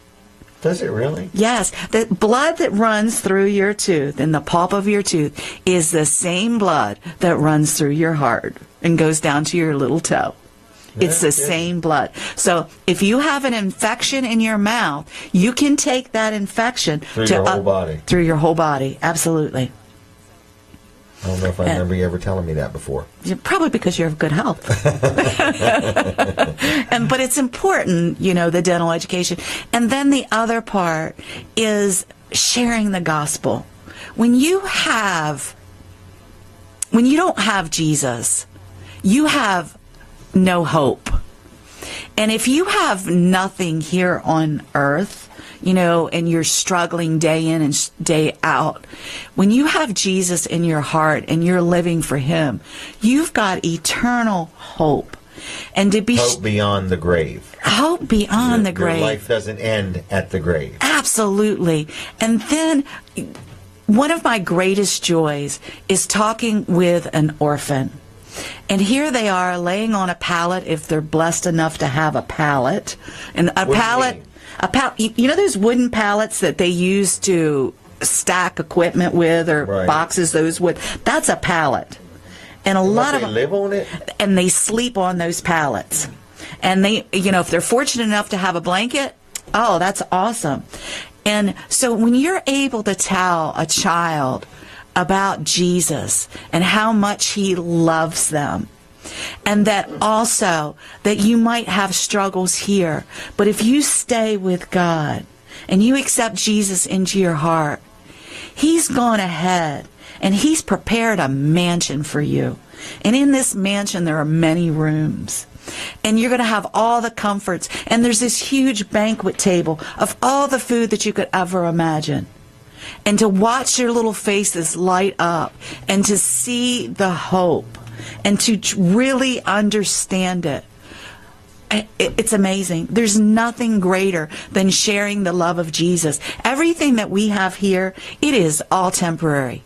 Does it really? Yes. The blood that runs through your tooth, in the pulp of your tooth, is the same blood that runs through your heart and goes down to your little toe. It's the same blood. So if you have an infection in your mouth, you can take that infection through your whole body. Through your whole body, absolutely. I don't know if I remember you ever telling me that before. Probably because you have good health. But it's important, the dental education. And then the other part is sharing the gospel. When you don't have Jesus, you have no hope. And if you have nothing here on earth, and you're struggling day in and day out, when you have Jesus in your heart and you're living for Him, you've got eternal hope. And to be hope beyond the grave. Hope beyond the grave. Your life doesn't end at the grave. Absolutely. And then one of my greatest joys is talking with an orphan. And here they are laying on a pallet, if they're blessed enough to have a pallet. And a pallet. Those wooden pallets that they use to stack equipment with, or boxes, those wood. That's a pallet. And a lot of them live on it. And they sleep on those pallets. And they, if they're fortunate enough to have a blanket, that's awesome. And so when you're able to tell a child about Jesus and how much he loves them. And that also that you might have struggles here, but if you stay with God and you accept Jesus into your heart, he's gone ahead and he's prepared a mansion for you. And in this mansion there are many rooms. And you're going to have all the comforts. And there's this huge banquet table of all the food that you could ever imagine. And to watch your little faces light up and to see the hope and to really understand it. It's amazing. There's nothing greater than sharing the love of Jesus. Everything that we have here, it is all temporary.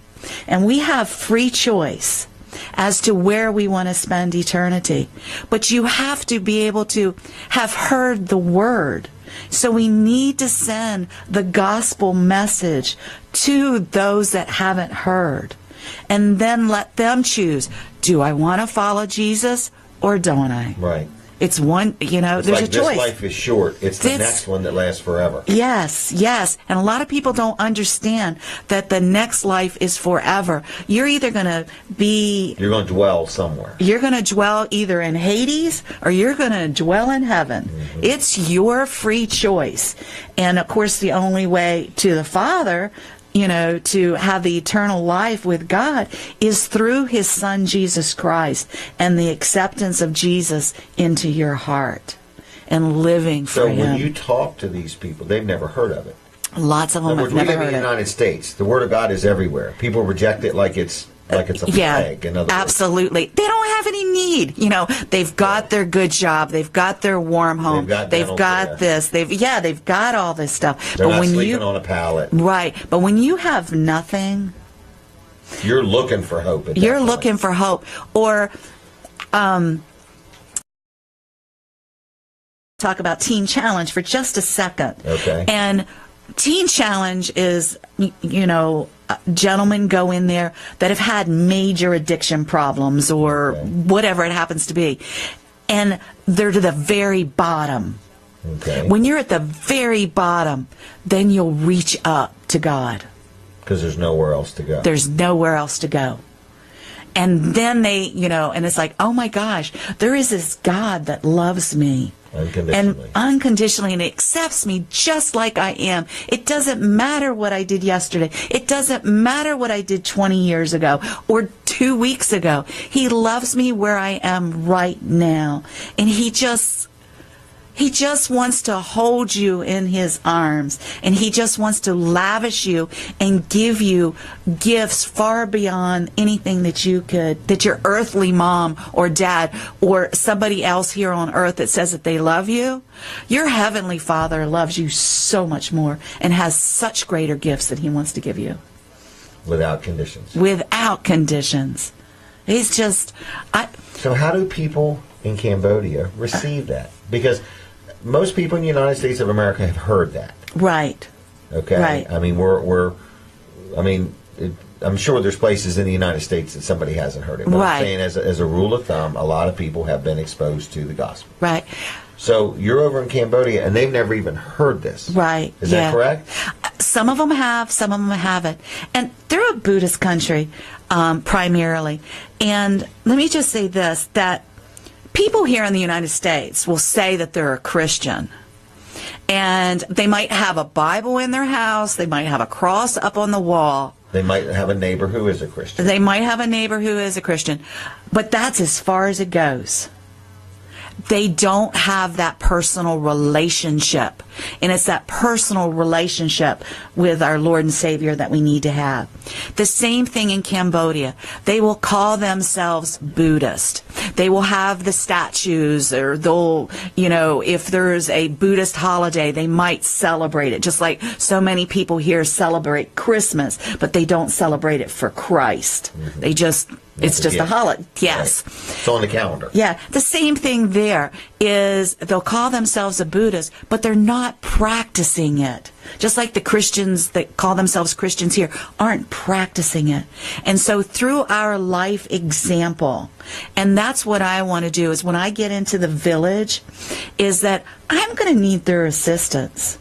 And we have free choice as to where we want to spend eternity. But you have to be able to have heard the word. So we need to send the gospel message to those that haven't heard. And then let them choose. Do I want to follow Jesus or don't I? Right. It's one, it's there's like a choice. This life is short. It's the next one that lasts forever. Yes, yes. And a lot of people don't understand that the next life is forever. You're either going to You're going to dwell somewhere. You're going to dwell either in Hades or you're going to dwell in heaven. Mm-hmm. It's your free choice. And, of course, the only way to the Father, to have the eternal life with God is through his Son, Jesus Christ, and the acceptance of Jesus into your heart and living for him. So when you talk to these people, they've never heard of it. Lots of them have never heard of it. We live in the United States. The Word of God is everywhere. People reject it like it's a plague. In other absolutely. Words. They don't have any need. They've got their good job. They've got their warm home. They've got this. They've got all this stuff. They're not sleeping on a pallet. Right. But when you have nothing, you're looking for hope. You're looking for hope. Or talk about Teen Challenge for just a second. Okay. And Teen Challenge is, gentlemen go in there that have had major addiction problems or whatever it happens to be. And they're to the very bottom. Okay. When you're at the very bottom, then you'll reach up to God. Because there's nowhere else to go. There's nowhere else to go. And then they, and it's like, oh my gosh, there is this God that loves me. Unconditionally, and accepts me just like I am. It doesn't matter what I did yesterday. It doesn't matter what I did 20 years ago or 2 weeks ago. He loves me where I am right now. And he just wants to hold you in his arms, and he just wants to lavish you and give you gifts far beyond anything that your earthly mom or dad or somebody else here on earth that says that they love you. Your heavenly Father loves you so much more and has such greater gifts that he wants to give you. Without conditions. Without conditions. He's just... So how do people in Cambodia receive that? Because most people in the United States of America have heard that. Right. Okay. Right. I mean, I'm sure there's places in the United States that somebody hasn't heard it. But right. I'm saying as a rule of thumb, a lot of people have been exposed to the gospel. Right. So you're over in Cambodia, and they've never even heard this. Right. Is that correct? Some of them have, some of them haven't. And they're a Buddhist country, primarily. And let me just say this, that people here in the United States will say that they're a Christian. And they might have a Bible in their house. They might have a cross up on the wall. They might have a neighbor who is a Christian. They might have a neighbor who is a Christian. But that's as far as it goes. They don't have that personal relationship. And it's that personal relationship with our Lord and Savior that we need to have. The same thing in Cambodia. They will call themselves Buddhist. They will have the statues, or they'll, if there's a Buddhist holiday, they might celebrate it. Just like so many people here celebrate Christmas, but they don't celebrate it for Christ. Mm-hmm. They just... It's just a holiday. Yes. Right. It's on the calendar. Yeah. The same thing there is they'll call themselves a Buddhist, but they're not practicing it. Just like the Christians that call themselves Christians here aren't practicing it. And so through our life example, and that's what I want to do is when I get into the village, is that I'm going to need their assistance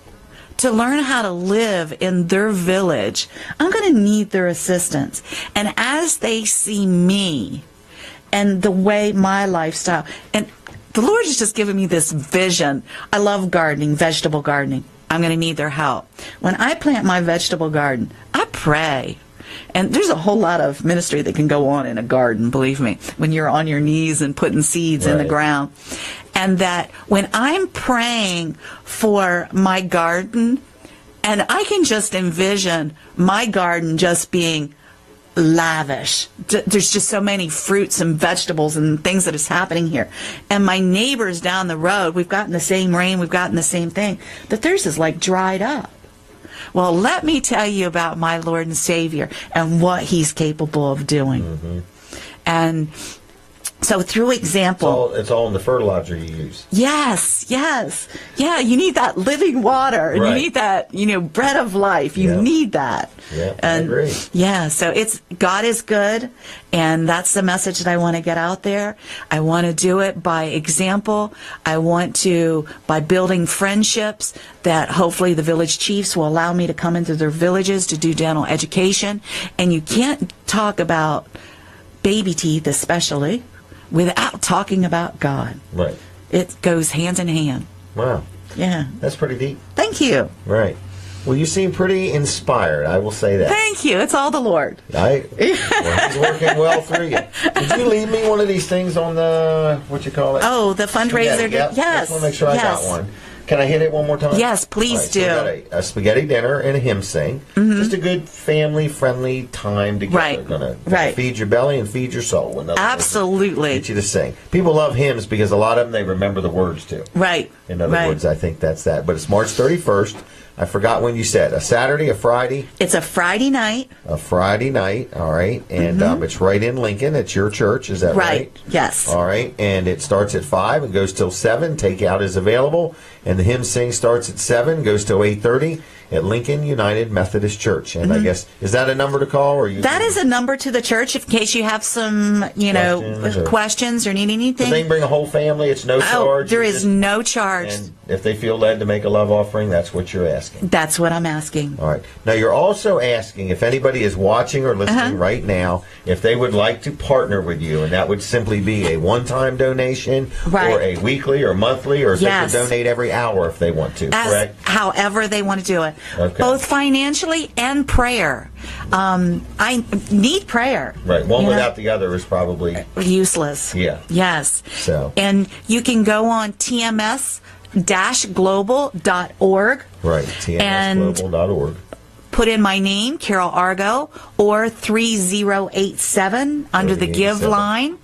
to learn how to live in their village, I'm going to need their assistance. And as they see me and the way my lifestyle, and the Lord has just given me this vision. I love gardening, vegetable gardening. I'm going to need their help. When I plant my vegetable garden, I pray. And there's a whole lot of ministry that can go on in a garden, believe me, when you're on your knees and putting seeds in the ground. And that when I'm praying for my garden, and I can just envision my garden just being lavish. There's just so many fruits and vegetables and things that is happening here. And my neighbors down the road, we've gotten the same rain, we've gotten the same thing, but theirs is like dried up. Well, let me tell you about my Lord and Savior and what He's capable of doing. Mm-hmm. And so through example... It's all in the fertilizer you use. Yes. Yeah, you need that living water. And you need that, bread of life. You need that. Yeah, and, I agree. Yeah, so God is good, and that's the message that I want to get out there. I want to do it by example. I want to, by building friendships that hopefully the village chiefs will allow me to come into their villages to do dental education. And you can't talk about baby teeth especially without talking about God. Right. It goes hand in hand. Wow. Yeah. That's pretty deep. Thank you. Right. Well, you seem pretty inspired, I will say that. Thank you. It's all the Lord. Well, He's working well through you. Did you leave me one of these things on the, what you call it? Oh, the fundraiser. Yep. Yes. I just want to make sure I got one. Can I hit it one more time? Yes, please do. So we got a spaghetti dinner and a hymn sing. Mm-hmm. Just a good family-friendly time together. Right. Gonna feed your belly and feed your soul. Absolutely. Get you to sing. People love hymns because a lot of them they remember the words to. Right. In other words, I think that's that. But it's March 31st. I forgot when you said. A Saturday, a Friday? It's a Friday night. A Friday night, all right. And it's right in Lincoln. It's your church, is that right? Yes. All right. And it starts at 5 and goes till 7. Takeout is available. And the hymn sing starts at 7, goes till 8:30 at Lincoln United Methodist Church. And I guess, is that a number to call? Or that is a number to the church in case you have some, questions or need anything. So they can bring a whole family. It's no charge. There is no charge. And if they feel led to make a love offering, that's what you're asking. That's what I'm asking. All right. Now, you're also asking if anybody is watching or listening right now, if they would like to partner with you, and that would simply be a one-time donation or a weekly or monthly, or if they could donate every hour if they want to, correct? However they want to do it. Okay. Both financially and prayer. I need prayer. Right. One without the other is probably useless. Yeah. Yes. So. And you can go on tms-global.org. Right. tmsglobal.org. Put in my name, Carol Argo, or 3087 under the Give line,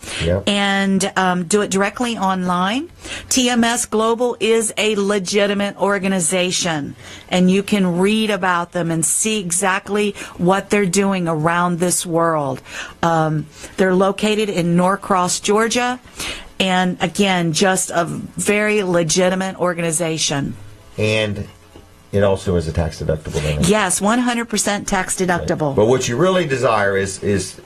and do it directly online. TMS Global is a legitimate organization, and you can read about them and see exactly what they're doing around this world. They're located in Norcross, Georgia, and again, just a very legitimate organization. And it also is a tax deductible donation. Yes, 100% tax deductible. Right. But what you really desire is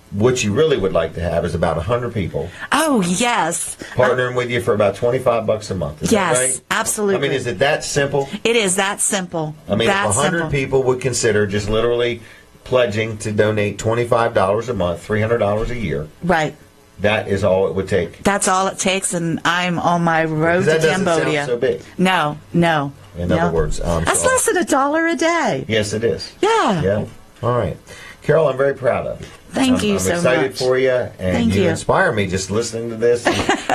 what you really would like to have is about 100 people. Oh, yes. Partnering with you for about $25 a month. Is that right? Absolutely. I mean, is it that simple? It is that simple. I mean, if 100 people would consider just literally pledging to donate $25 a month, $300 a year. Right. That is all it would take. That's all it takes, and I'm on my road to Cambodia. That doesn't sound so big. No. In other words, that's less than $1 a day. Yes, it is. Yeah. Yeah. All right, Carol, I'm very proud of you. Thank you so much. I'm excited for you, and you inspire me just listening to this.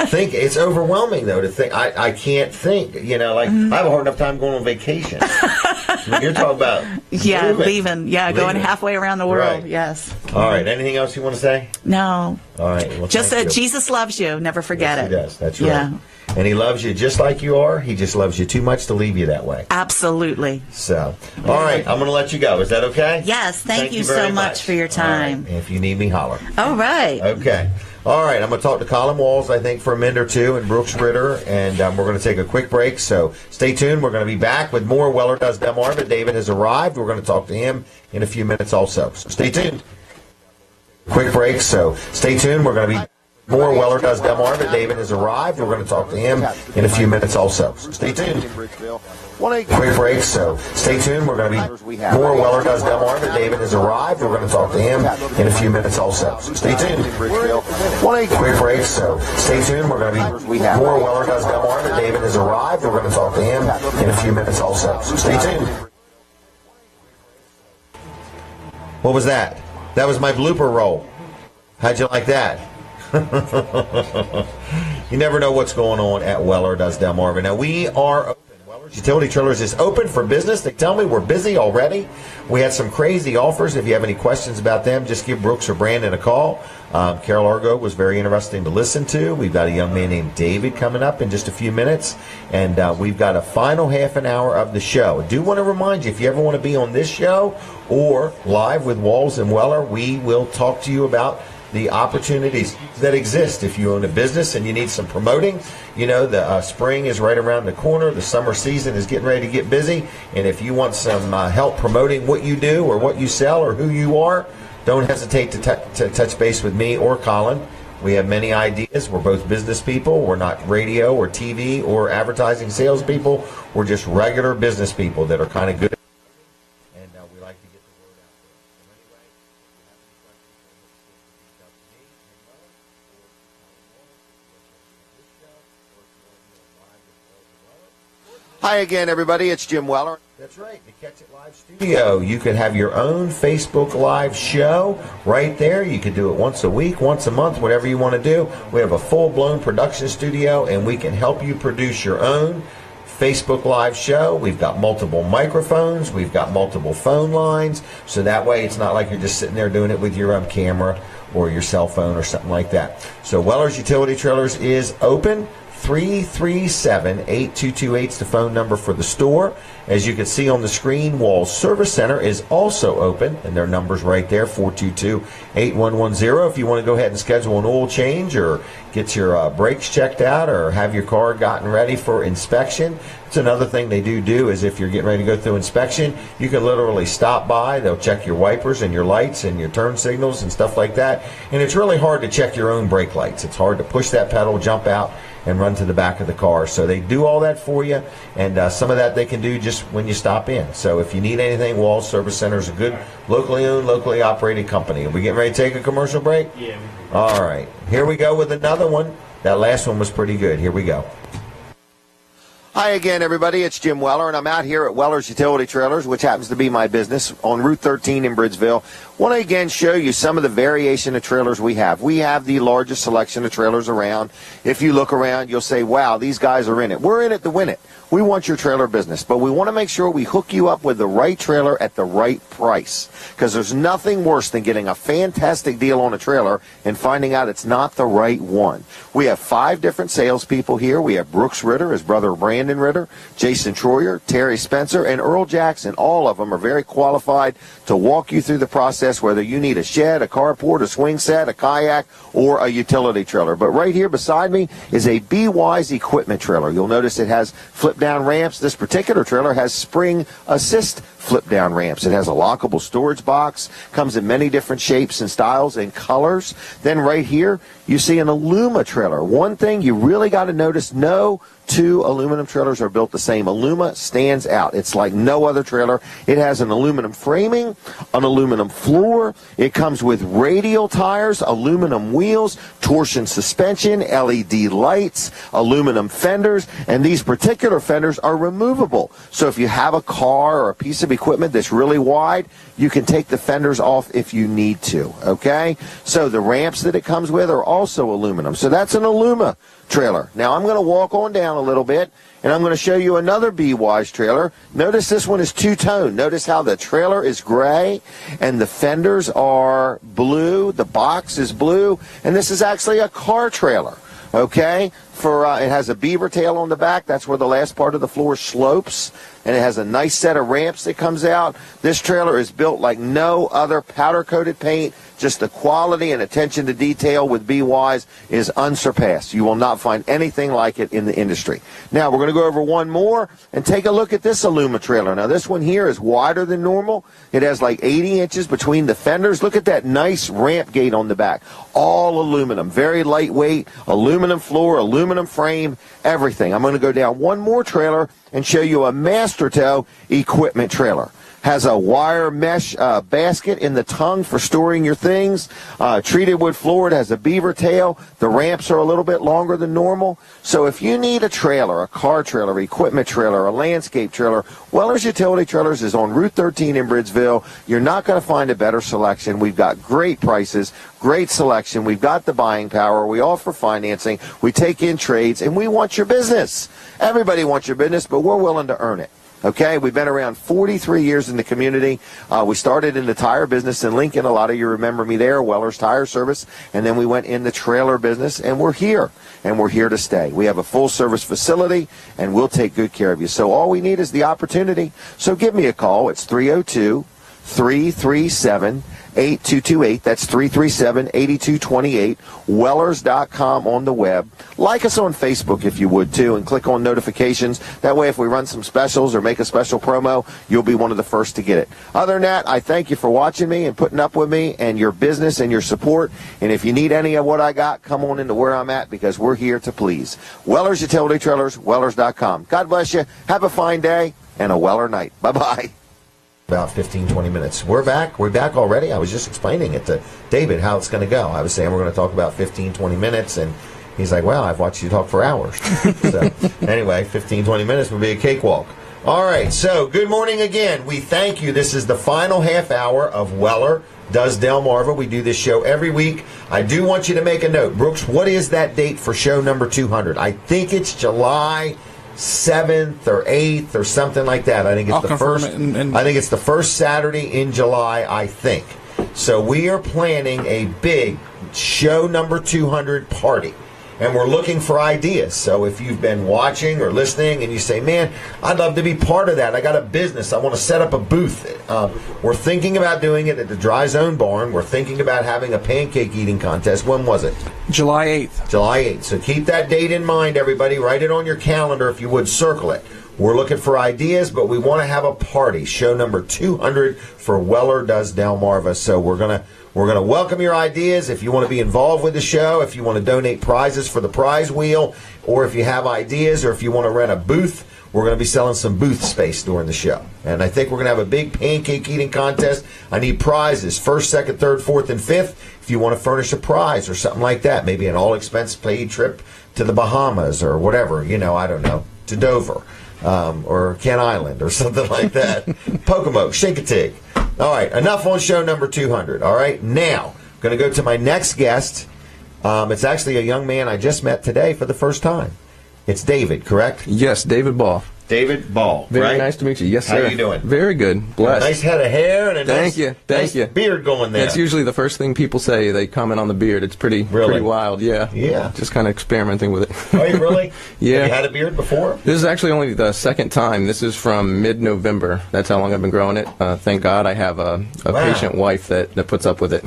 Think it's overwhelming though to think. I can't think. I have a hard enough time going on vacation. I mean, you're talking about leaving, going halfway around the world. Right. Yes. All right. Anything else you want to say? No. All right. Well, just that Jesus loves you. Never forget it. He does. That's right. Yeah. And he loves you just like you are. He just loves you too much to leave you that way. Absolutely. So, all right. I'm going to let you go. Is that okay? Yes. Thank you so much for your time. Right. If you need me, holler. All right. Okay. All right. I'm going to talk to Colin Walls, I think, for a minute or two, and Brooks Ritter, and we're going to take a quick break. So stay tuned. We're going to be back with more Weller Does Delmarva. David has arrived. We're going to talk to him in a few minutes also. So stay tuned. Quick break. So stay tuned. We're going to be More Weller Does Delmarva. David has arrived. We're going to talk to him in a few minutes also. Stay tuned. Quick break, so stay tuned. We're going to be more Weller Does Delmarva. David has arrived. We're going to talk to him in a few minutes also. Stay tuned. Quick break, so stay tuned. We're going to be more Weller Does Delmarva. David has arrived. We're going to talk to him in a few minutes also. Stay tuned. What was that? That was my blooper roll. How'd you like that? You never know what's going on at Weller Does Delmarva. Now, we are open. Weller's Utility Trailers is open for business. They tell me we're busy already. We had some crazy offers. If you have any questions about them, just give Brooks or Brandon a call. Carol Argo was very interesting to listen to. We've got a young man named David coming up in just a few minutes. And we've got a final half an hour of the show. I do want to remind you, if you ever want to be on this show or live with Walls and Weller, we will talk to you about the opportunities that exist if you own a business and you need some promoting. You know, the spring is right around the corner. The summer season is getting ready to get busy. And if you want some help promoting what you do or what you sell or who you are, don't hesitate to touch base with me or Colin. We have many ideas. We're both business people. We're not radio or TV or advertising salespeople. We're just regular business people that are kind of good. And we like to get the word out there. So anyway, Hi again, everybody. It's Jim Weller. That's right, the Catch It Live Studio. You could have your own Facebook Live show right there. You could do it once a week, once a month, whatever you want to do. We have a full-blown production studio, and we can help you produce your own Facebook Live show. We've got multiple microphones. We've got multiple phone lines. So that way it's not like you're just sitting there doing it with your own camera or your cell phone or something like that. So Weller's Utility Trailers is open. 337-8228 is the phone number for the store. As you can see on the screen, Walls Service Center is also open, and their number's right there, 422-8110. If you want to go ahead and schedule an oil change or get your brakes checked out or have your car gotten ready for inspection, it's another thing they do is if you're getting ready to go through inspection, you can literally stop by. They'll check your wipers and your lights and your turn signals and stuff like that. And it's really hard to check your own brake lights. It's hard to push that pedal, jump out, and run to the back of the car. So they do all that for you, and some of that they can do just when you stop in. So if you need anything, Walls Service Center is a good locally owned, locally operated company. Are we getting ready to take a commercial break? Yeah. All right. Here we go with another one. That last one was pretty good. Here we go. Hi again, everybody. It's Jim Weller, and I'm out here at Weller's Utility Trailers, which happens to be my business, on Route 13 in Bridgeville. Want to again show you some of the variation of trailers we have. We have the largest selection of trailers around. If you look around, you'll say, wow, these guys are in it. We're in it to win it. We want your trailer business, but we want to make sure we hook you up with the right trailer at the right price, because there's nothing worse than getting a fantastic deal on a trailer and finding out it's not the right one. We have 5 different salespeople here. We have Brooks Ritter, his brother Brandon Ritter, Jason Troyer, Terry Spencer, and Earl Jackson. All of them are very qualified to walk you through the process, whether you need a shed, a carport, a swing set, a kayak, or a utility trailer. But right here beside me is a B-Wise equipment trailer. You'll notice it has flip-down ramps. This particular trailer has spring assist flip-down ramps. It has a lockable storage box, comes in many different shapes and styles and colors. Then right here, you see an Aluma trailer. One thing you really got to notice, no 2 aluminum trailers are built the same. Aluma stands out. It's like no other trailer. It has an aluminum framing, an aluminum floor. It comes with radial tires, aluminum wheels, torsion suspension, LED lights, aluminum fenders, and these particular fenders are removable. So if you have a car or a piece of equipment that's really wide, you can take the fenders off if you need to, okay? So the ramps that it comes with are also aluminum. So that's an Aluma trailer. Now I'm going to walk on down a little bit, and I'm going to show you another B-Wise trailer. Notice this one is two-tone. Notice how the trailer is gray and the fenders are blue. The box is blue, and this is actually a car trailer. Okay, It has a beaver tail on the back. That's where the last part of the floor slopes, and it has a nice set of ramps that comes out. This trailer is built like no other powder-coated paint. Just the quality and attention to detail with B-Wise is unsurpassed. You will not find anything like it in the industry. Now, we're going to go over one more and take a look at this Aluma trailer. Now, this one here is wider than normal. It has like 80 inches between the fenders. Look at that nice ramp gate on the back. All aluminum, very lightweight, aluminum floor, aluminum frame, everything. I'm going to go down one more trailer and show you a Master Tow equipment trailer. Has a wire mesh basket in the tongue for storing your things. Treated wood floor. It has a beaver tail. The ramps are a little bit longer than normal. So if you need a trailer, a car trailer, equipment trailer, a landscape trailer, Weller's Utility Trailers is on Route 13 in Bridgeville. You're not going to find a better selection. We've got great prices, great selection. We've got the buying power. We offer financing. We take in trades, and we want your business. Everybody wants your business, but we're willing to earn it. Okay, we've been around 43 years in the community. We started in the tire business in Lincoln. A lot of you remember me there, Weller's Tire Service. And then we went in the trailer business, and we're here. And we're here to stay. We have a full-service facility, and we'll take good care of you. So all we need is the opportunity. So give me a call. It's 302-337-8228. That's 337-8228. Wellers.com on the web. Like us on Facebook if you would too, and click on notifications. That way if we run some specials or make a special promo, you'll be one of the first to get it. Other than that, I thank you for watching me and putting up with me and your business and your support. And if you need any of what I got, come on into where I'm at, because we're here to please. Wellers Utility Trailers, Wellers.com. God bless you. Have a fine day and a Weller night. Bye-bye. About 15-20 minutes. We're back already. I was just explaining it to David how it's going to go. I was saying we're going to talk about 15-20 minutes, and he's like, well, I've watched you talk for hours. So anyway, 15-20 minutes would be a cakewalk. All right, so good morning again. We thank you. This is the final half hour of Weller Does Delmarva. We do this show every week. I do want you to make a note. Brooks, what is that date for show number 200? I think it's July 7th or 8th or something like that. I think it's the first. I think it's the first Saturday in July, I think. So we are planning a big show number 200 party, and we're looking for ideas. So if you've been watching or listening and you say, man, I'd love to be part of that. I got a business. I want to set up a booth. We're thinking about doing it at the Dry Zone Barn. We're thinking about having a pancake eating contest. When was it? July 8th. July 8th. So keep that date in mind, everybody. Write it on your calendar if you would. Circle it. We're looking for ideas, but we want to have a party. Show number 200 for Weller Does Delmarva. So we're going to welcome your ideas. If you want to be involved with the show, if you want to donate prizes for the prize wheel, or if you have ideas, or if you want to rent a booth, we're going to be selling some booth space during the show. And I think we're going to have a big pancake eating contest. I need prizes, 1st, 2nd, 3rd, 4th, and 5th. If you want to furnish a prize or something like that, maybe an all-expense-paid trip to the Bahamas or whatever, I don't know, to Dover or Kent Island or something like that. Pocomoke, Shinkatig. All right, enough on show number 200. All right, now, I'm going to go to my next guest. It's actually a young man I just met today for the first time. It's David, correct? Yes, David Ball. David Ball, Very right? nice to meet you. Yes, sir. How are you doing? Very good. Blessed. Nice head of hair and a nice beard going there. That's usually the first thing people say. They comment on the beard. It's pretty wild. Yeah. Yeah. Just kind of experimenting with it. Are you really? Yeah. Have you had a beard before? This is actually only the second time. This is from mid-November. That's how long I've been growing it. Thank God I have a patient wife that puts up with it.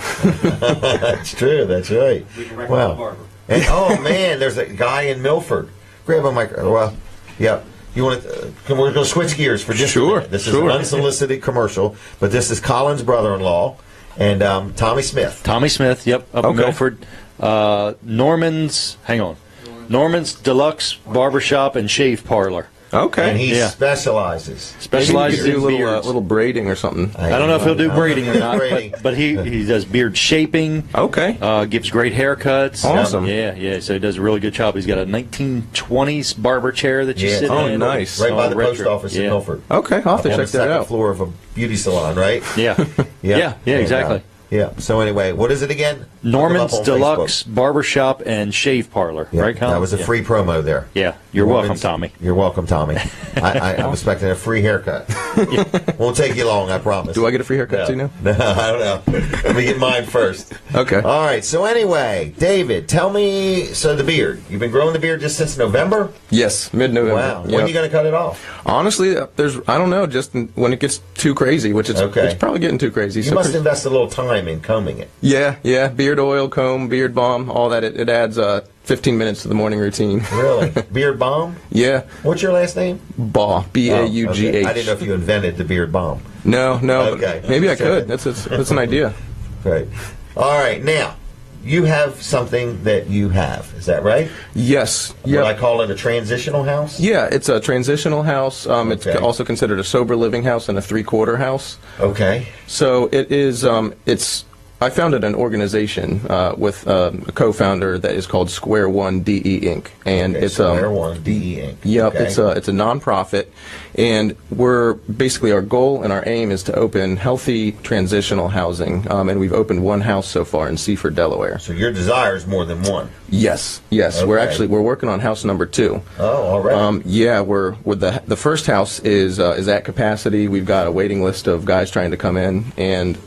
That's true. That's right. Wow. And, oh, man, there's a guy in Milford. Grab a microphone. Well, yeah. You want to? We're going to switch gears for just a minute. This is an unsolicited commercial, but this is Colin's brother-in-law and Tommy Smith. Tommy Smith, yep, up in Milford. Norman's Deluxe Barbershop and Shave Parlor. Okay. And he specializes. Maybe you could do a little braiding or something. I don't know if he'll do braiding or not, but he does beard shaping. Okay. Gives great haircuts. Awesome. Yeah. So he does a really good job. He's got a 1920s barber chair that you sit in. Oh, nice. Right by the post office in Milford. Okay, I'll have to check that out. On the second floor of a beauty salon, right? Yeah. Yeah, exactly. Yeah. So anyway, what is it again? Norman's Deluxe Barbershop and Shave Parlor. Yeah, right, Colin? That was a free promo there. Yeah. You're welcome, Tommy. You're welcome, Tommy. I'm expecting a free haircut. Won't take you long, I promise. Do I get a free haircut too now? No, I don't know. Let me get mine first. Okay. All right. So anyway, David, tell me. So the beard. You've been growing the beard just since November? Yes, mid-November. Wow. Yep. When are you going to cut it off? Honestly, I don't know. Just when it gets too crazy, which it's probably getting too crazy. You must invest a little time in combing it. Yeah. Beard oil, comb, beard balm, all that. It adds 15 minutes to the morning routine. Really? Beard balm? Yeah. What's your last name? Baugh. B-A-U-G-H. Okay. I didn't know if you invented the beard balm. No. Okay. Maybe I could. That's an idea. Great. All right. Now, you have something that you have. Is that right? Yes. What I call it a transitional house? Yeah, it's a transitional house. It's also considered a sober living house and a three-quarter house. Okay. So it is. I founded an organization with a co-founder that is called Square One DE Inc. And it's Square One DE Inc. Yep, it's a nonprofit, and we're basically our goal and our aim is to open healthy transitional housing. And we've opened one house so far in Seaford, Delaware. So your desire is more than one. Yes. Okay. We're working on house number 2. Oh, all right. Yeah, we're the first house is at capacity. We've got a waiting list of guys trying to come in, and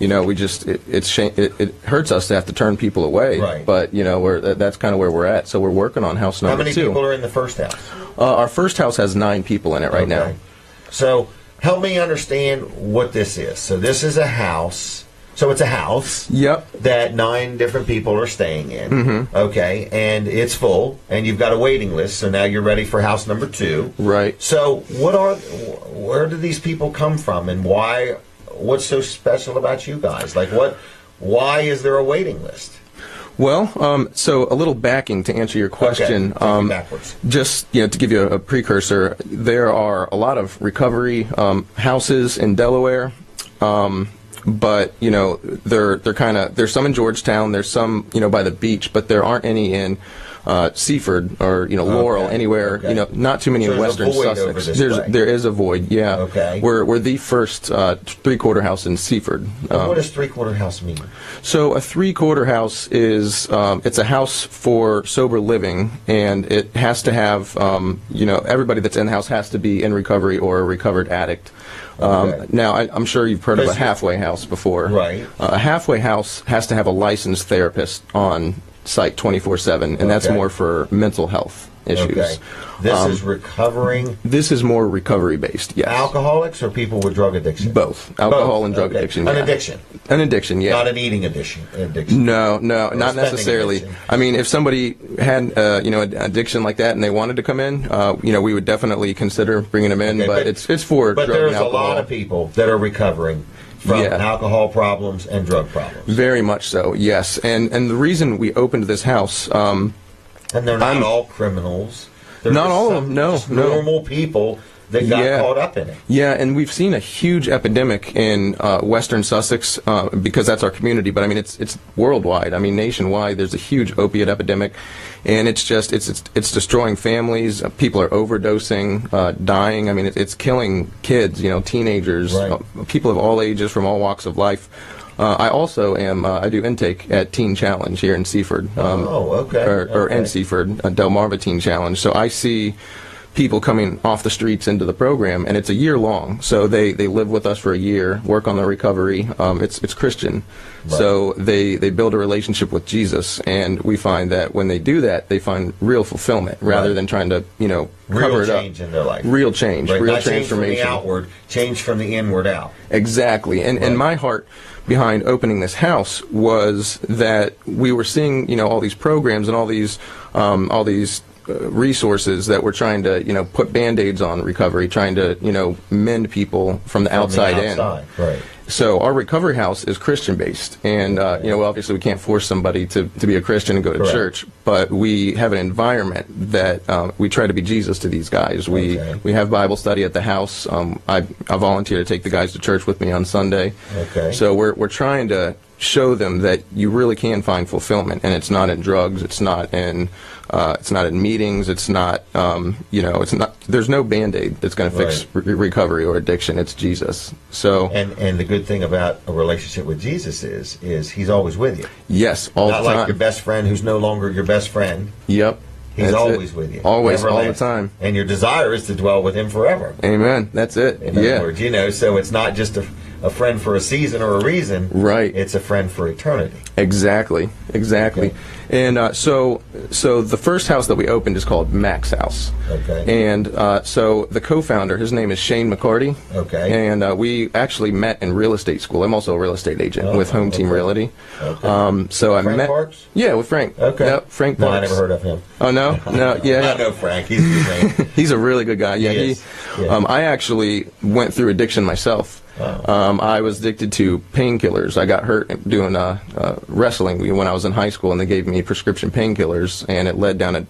it hurts us to have to turn people away. Right. But that's kind of where we're at. So we're working on house number 2. How many people are in the first house? Our first house has 9 people in it right now. So help me understand what this is. So this is a house. So it's a house. Yep. That 9 different people are staying in. Mm-hmm. Okay, and it's full, and you've got a waiting list. So now you're ready for house number 2. Right. So where do these people come from, and why? What's so special about you guys? Why is there a waiting list? Well, so a little backing to answer your question. Okay. Backwards. Just to give you a precursor, there are a lot of recovery houses in Delaware, but there's some in Georgetown, there's some by the beach, but there aren't any in Seaford or Laurel, anywhere. Not too many in Western Sussex. There is a void. Yeah. Okay. We're the first three-quarter house in Seaford. What does three-quarter house mean? So a three-quarter house is it's a house for sober living, and it has to have everybody that's in the house has to be in recovery or a recovered addict. Now, I'm sure you've heard of a halfway house before. Right. A halfway house has to have a licensed therapist on site 24/7, and that's more for mental health issues. Okay. This is recovering. This is more recovery based. Yes. Alcoholics or people with drug addiction? Both. Alcohol and drug addiction. An addiction. An addiction. Yeah. Not an eating addiction. No, not necessarily. Addiction. I mean, if somebody had an addiction like that and they wanted to come in, we would definitely consider bringing them in. But it's for drug and alcohol. But there's a lot of people that are recovering from alcohol problems and drug problems. Very much so, yes. And the reason we opened this house... and they're not all criminals. They're not all of them, no. Normal people that got caught up in it. Yeah, and we've seen a huge epidemic in Western Sussex because that's our community. But I mean, it's worldwide. I mean, nationwide, there's a huge opiate epidemic, and it's destroying families. People are overdosing, dying. I mean, it's killing kids. Teenagers, people of all ages from all walks of life. I also I do intake at Teen Challenge here in Seaford. Or in Seaford, Delmarva Teen Challenge. So I see people coming off the streets into the program, and it's a year long. So they live with us for a year, work on their recovery. It's Christian. Right. So they build a relationship with Jesus, and we find that when they do that, they find real fulfillment rather than trying to, cover it up. Real change in their life. Real change, real Not transformation. Change from the outward, change from the inward out. Exactly. And my heart behind opening this house was that we were seeing, all these programs and all these resources that were trying to, put Band-Aids on recovery, trying to, mend people from the outside in. Right. So our recovery house is Christian-based, and obviously we can't force somebody to be a Christian and go to church, but we have an environment that we try to be Jesus to these guys. We have Bible study at the house. I volunteer to take the guys to church with me on Sunday. Okay. So we're trying to show them that you really can find fulfillment, and it's not in drugs, it's not in meetings, it's not it's not. There's no Band-Aid that's going to fix recovery or addiction. It's Jesus. So and the good thing about a relationship with Jesus is He's always with you. Yes, all the time. Not like your best friend who's no longer your best friend. Yep. He's always with you. Always, all the time. And your desire is to dwell with him forever. Amen. That's it. In other words, you know, so it's not just a friend for a season or a reason. Right. It's a friend for eternity. Exactly. Okay. And so the first house that we opened is called Mac's House. Okay. And so the co-founder, his name is Shane McCarty. Okay. And we actually met in real estate school. I'm also a real estate agent with Home Team Realty. Okay. So I Frank met. Parks? Yeah, with Frank. Okay. Yep, Frank Parks. No, I never heard of him. Oh no, yeah. I know Frank. He's a good man. He's a really good guy. Yeah, He is. Yeah. I actually went through addiction myself. I was addicted to painkillers. I got hurt doing wrestling when I was in high school, and they gave me prescription painkillers, and it led down a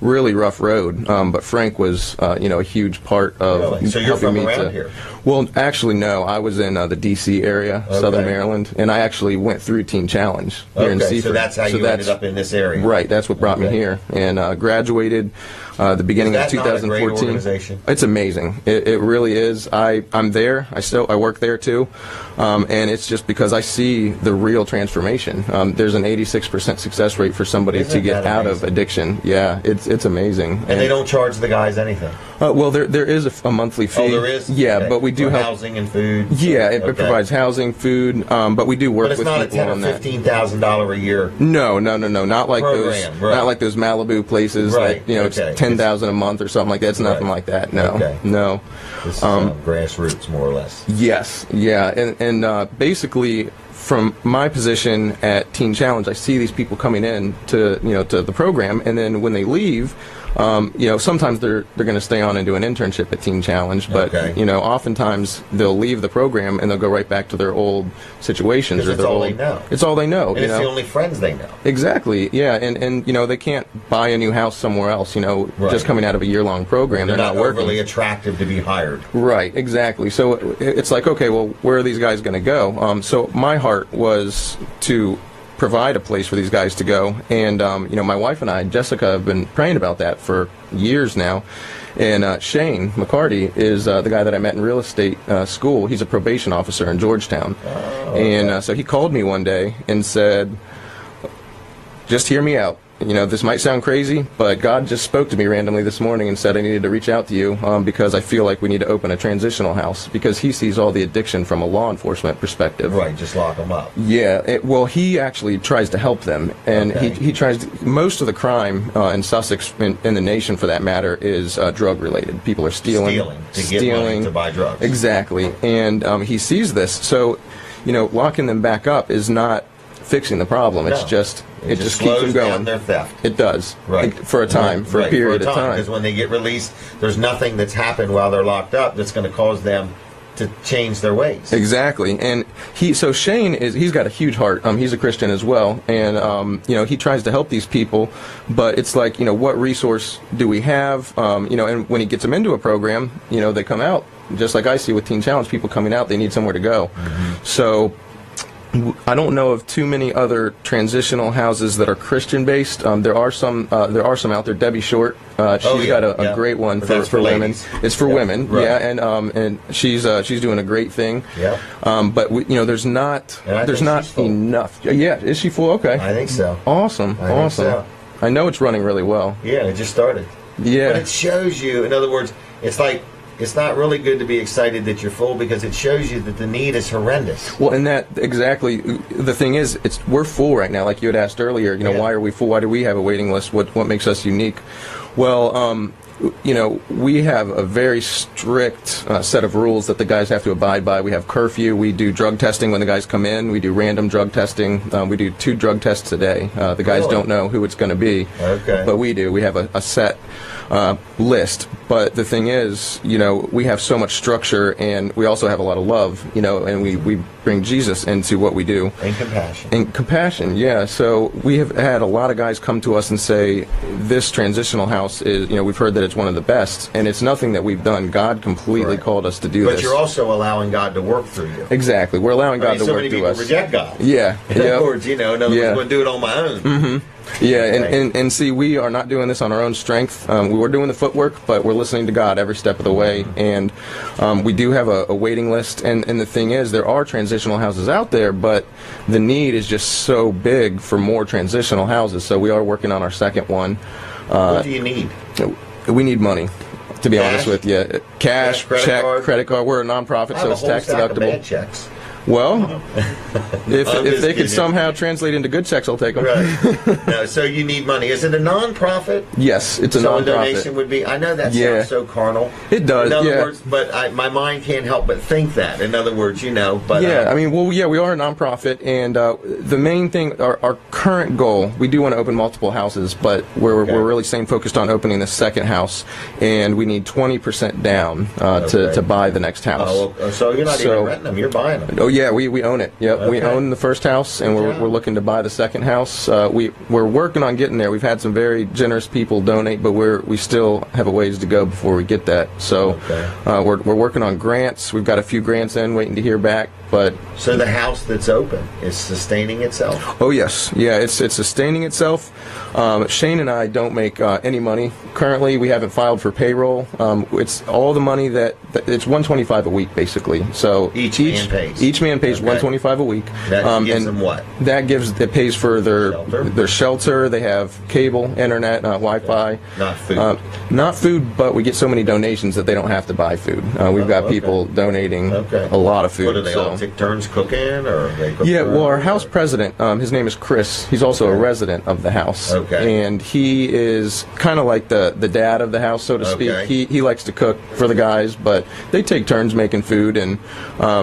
really rough road. But Frank was, a huge part of Really? So you're helping from me around to. here? Well, actually, no. I was in the D.C. area, Southern Maryland, and I actually went through Teen Challenge here in Seaford. So that's how you ended up in this area. Right. That's what brought me here, and graduated. The beginning of 2014. Is that not a great organization? It's amazing. It really is. I'm there. I work there too, and it's just because I see the real transformation. There's an 86% success rate for somebody to get out of addiction. Yeah, it's amazing. And they don't charge the guys anything. Well, there is a monthly fee. Oh, there is. Yeah, okay. but we do for have housing and food. Yeah, it provides housing, food, but we do work with people on that. But it's not a $10,000 or $15,000 a year. No, not like program, those, right. not like those Malibu places. Right. That, it's 10,000 a month or something like that. It's nothing like that. No, no. This is grassroots, more or less. Yes, yeah, and basically, from my position at Teen Challenge, I see these people coming in to to the program, and then when they leave. Sometimes they're going to stay on and do an internship at Teen Challenge, but oftentimes they'll leave the program and they'll go right back to their old situations. It's all they know. It's all they know. And it's the only friends they know. Exactly. Yeah, and they can't buy a new house somewhere else. Just coming out of a year-long program, they're not working. Overly attractive to be hired. Right. Exactly. So it's like, okay, well, where are these guys going to go? So my heart was to provide a place for these guys to go, and my wife and I, Jessica, have been praying about that for years now. And Shane McCarty is the guy that I met in real estate school. He's a probation officer in Georgetown. And so he called me one day and said, just hear me out. This might sound crazy, but God just spoke to me randomly this morning and said I needed to reach out to you because I feel like we need to open a transitional house, because he sees all the addiction from a law enforcement perspective. Right, just lock them up. Yeah, well, he actually tries to help them, and he tries to, most of the crime in Sussex, in the nation for that matter, is drug-related. People are stealing to get money to buy drugs. Exactly, and he sees this, so, locking them back up is not fixing the problem. It's just it just keeps them going. Down their theft. It does, right? For a time, for a period of time. Because when they get released, there's nothing that's happened while they're locked up that's going to cause them to change their ways. Exactly, and so Shane he's got a huge heart. He's a Christian as well, and he tries to help these people, but it's like, what resource do we have? And when he gets them into a program, they come out just like I see with Teen Challenge. People coming out, they need somewhere to go. So I don't know of too many other transitional houses that are Christian-based. There are some out there. Debbie Short, she's got a great one for women. It's for women, right. Yeah, and she's doing a great thing. Yeah. But there's not enough. Yeah, is she full? Okay. I think so. Awesome. So. I know it's running really well. Yeah, it just started. Yeah. But it shows you. In other words, it's like. It's not really good to be excited that you're full, because it shows you that the need is horrendous. Well, and that exactly the thing is, we're full right now. Like you had asked earlier, why are we full? Why do we have a waiting list? What makes us unique? Well, we have a very strict set of rules that the guys have to abide by. We have curfew. We do drug testing when the guys come in. We do random drug testing. We do 2 drug tests a day. The guys don't know who it's going to be, but we do. We have a set list. But the thing is, we have so much structure, and we also have a lot of love, and we bring Jesus into what we do. And compassion. And compassion, yeah. So we have had a lot of guys come to us and say, this transitional house is, we've heard that it's one of the best, and it's nothing that we've done. God completely called us to do this. But you're also allowing God to work through you. Exactly. We're allowing God to work through us. So many people reject God. Yeah. In other words, in other words, I'm going to do it on my own. Mm-hmm. Yeah, and see, we are not doing this on our own strength. We were doing the footwork, but we're listening to God every step of the way, and we do have a waiting list, and the thing is, there are transitional houses out there, but the need is just so big for more transitional houses, so we are working on our second one. What do you need? We need money, to be honest with you. Cash, check, credit card. We're a nonprofit, so it's tax deductible. Bad checks. Well, if they could somehow translate into good checks, I'll take them. Right. No, so you need money. Is it a non-profit? Yes, it's a so nonprofit. A donation would be. I know that sounds so carnal. It does. In other words, but my mind can't help but think that. In other words, But I mean, we are a nonprofit, and the main thing, our current goal, we do want to open multiple houses, but we're really staying focused on opening the second house, and we need 20% down to buy the next house. Oh, so you're not even renting them; you're buying them. Oh yeah, we own it. Yep, we own the first house, and we're looking to buy the second house. We're working on getting there. We've had some very generous people donate, but we still have a ways to go before we get that. So we're working on grants. We've got a few grants in, waiting to hear back. But so the house that's open is sustaining itself? Oh yes, yeah, it's sustaining itself. Shane and I don't make any money currently. We haven't filed for payroll. It's all the money that it's $125 a week basically. So each man pays. Each man pays $125 a week. That gives them what? It pays for their shelter. They have cable, internet, Wi-Fi. Not food. Not food, but we get so many donations that they don't have to buy food. We've got people donating a lot of food. What do they all take turns cooking, or they cook? Yeah, well, our house president, his name is Chris. He's also a resident of the house. And he is kind of like the dad of the house, so to speak. He likes to cook for the guys, but they take turns making food, and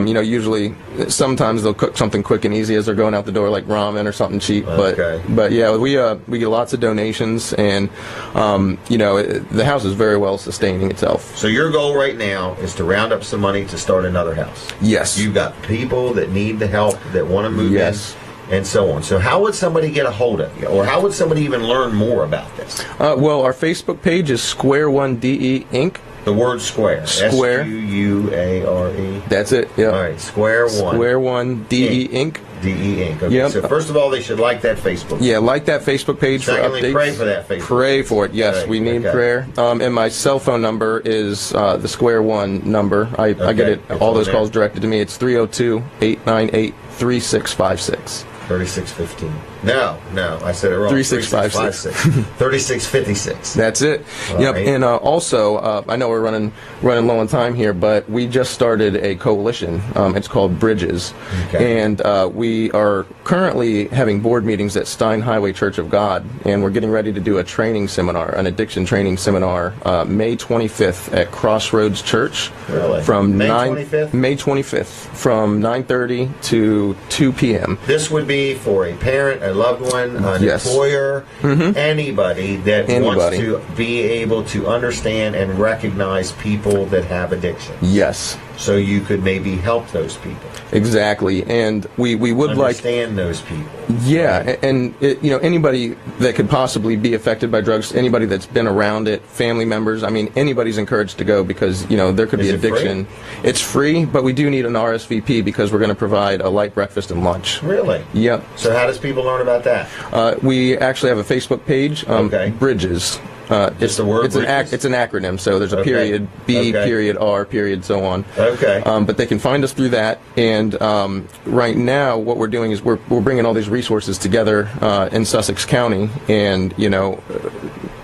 usually sometimes they'll cook something quick and easy as they're going out the door, like ramen or something cheap. But yeah, we get lots of donations, and the house is very well sustaining itself. So your goal right now is to round up some money to start another house. Yes. You've got people that need the help, that want to move in, and so on. So how would somebody get a hold of you, or how would somebody even learn more about this? Well, our Facebook page is Square One DE Inc. The word square. Square. S-Q-U-A-R-E. That's it. Yeah. All right. Square One. Square One DE Inc. DE Inc. Okay. Yep. So first of all, they should like that Facebook page. Yeah, like that Facebook page. Secondly, for updates. Pray for that Facebook Pray for it. Yes, we need prayer. And my cell phone number is the Square One number. I get it. All those calls directed to me. It's 302-898-3656. 3615. No, I said it wrong. 3656. 3656. That's it. Yep. Right. And also, I know we're running low on time here, but we just started a coalition. It's called Bridges, and we are currently having board meetings at Stein Highway Church of God, and we're getting ready to do a training seminar, an addiction training seminar, May 25th at Crossroads Church. Really? From May 25th? May 25th, from 9:30 to 2 p.m. This would be for a parent, a loved one, an employer, anybody that wants to be able to understand and recognize people that have addiction. Yes. So you could maybe help those people. Exactly, and we would understand those people. Yeah, right? And anybody that could possibly be affected by drugs, anybody that's been around it, family members. I mean, anybody's encouraged to go because there could be addiction. Free? It's free, but we do need an RSVP because we're going to provide a light breakfast and lunch. Really? Yep. So how does people learn about that? We actually have a Facebook page, Bridges. It's the word. It's an acronym, so there's a period, B period R period, so on. But they can find us through that, and right now what we're doing is we're bringing all these resources together in Sussex County, and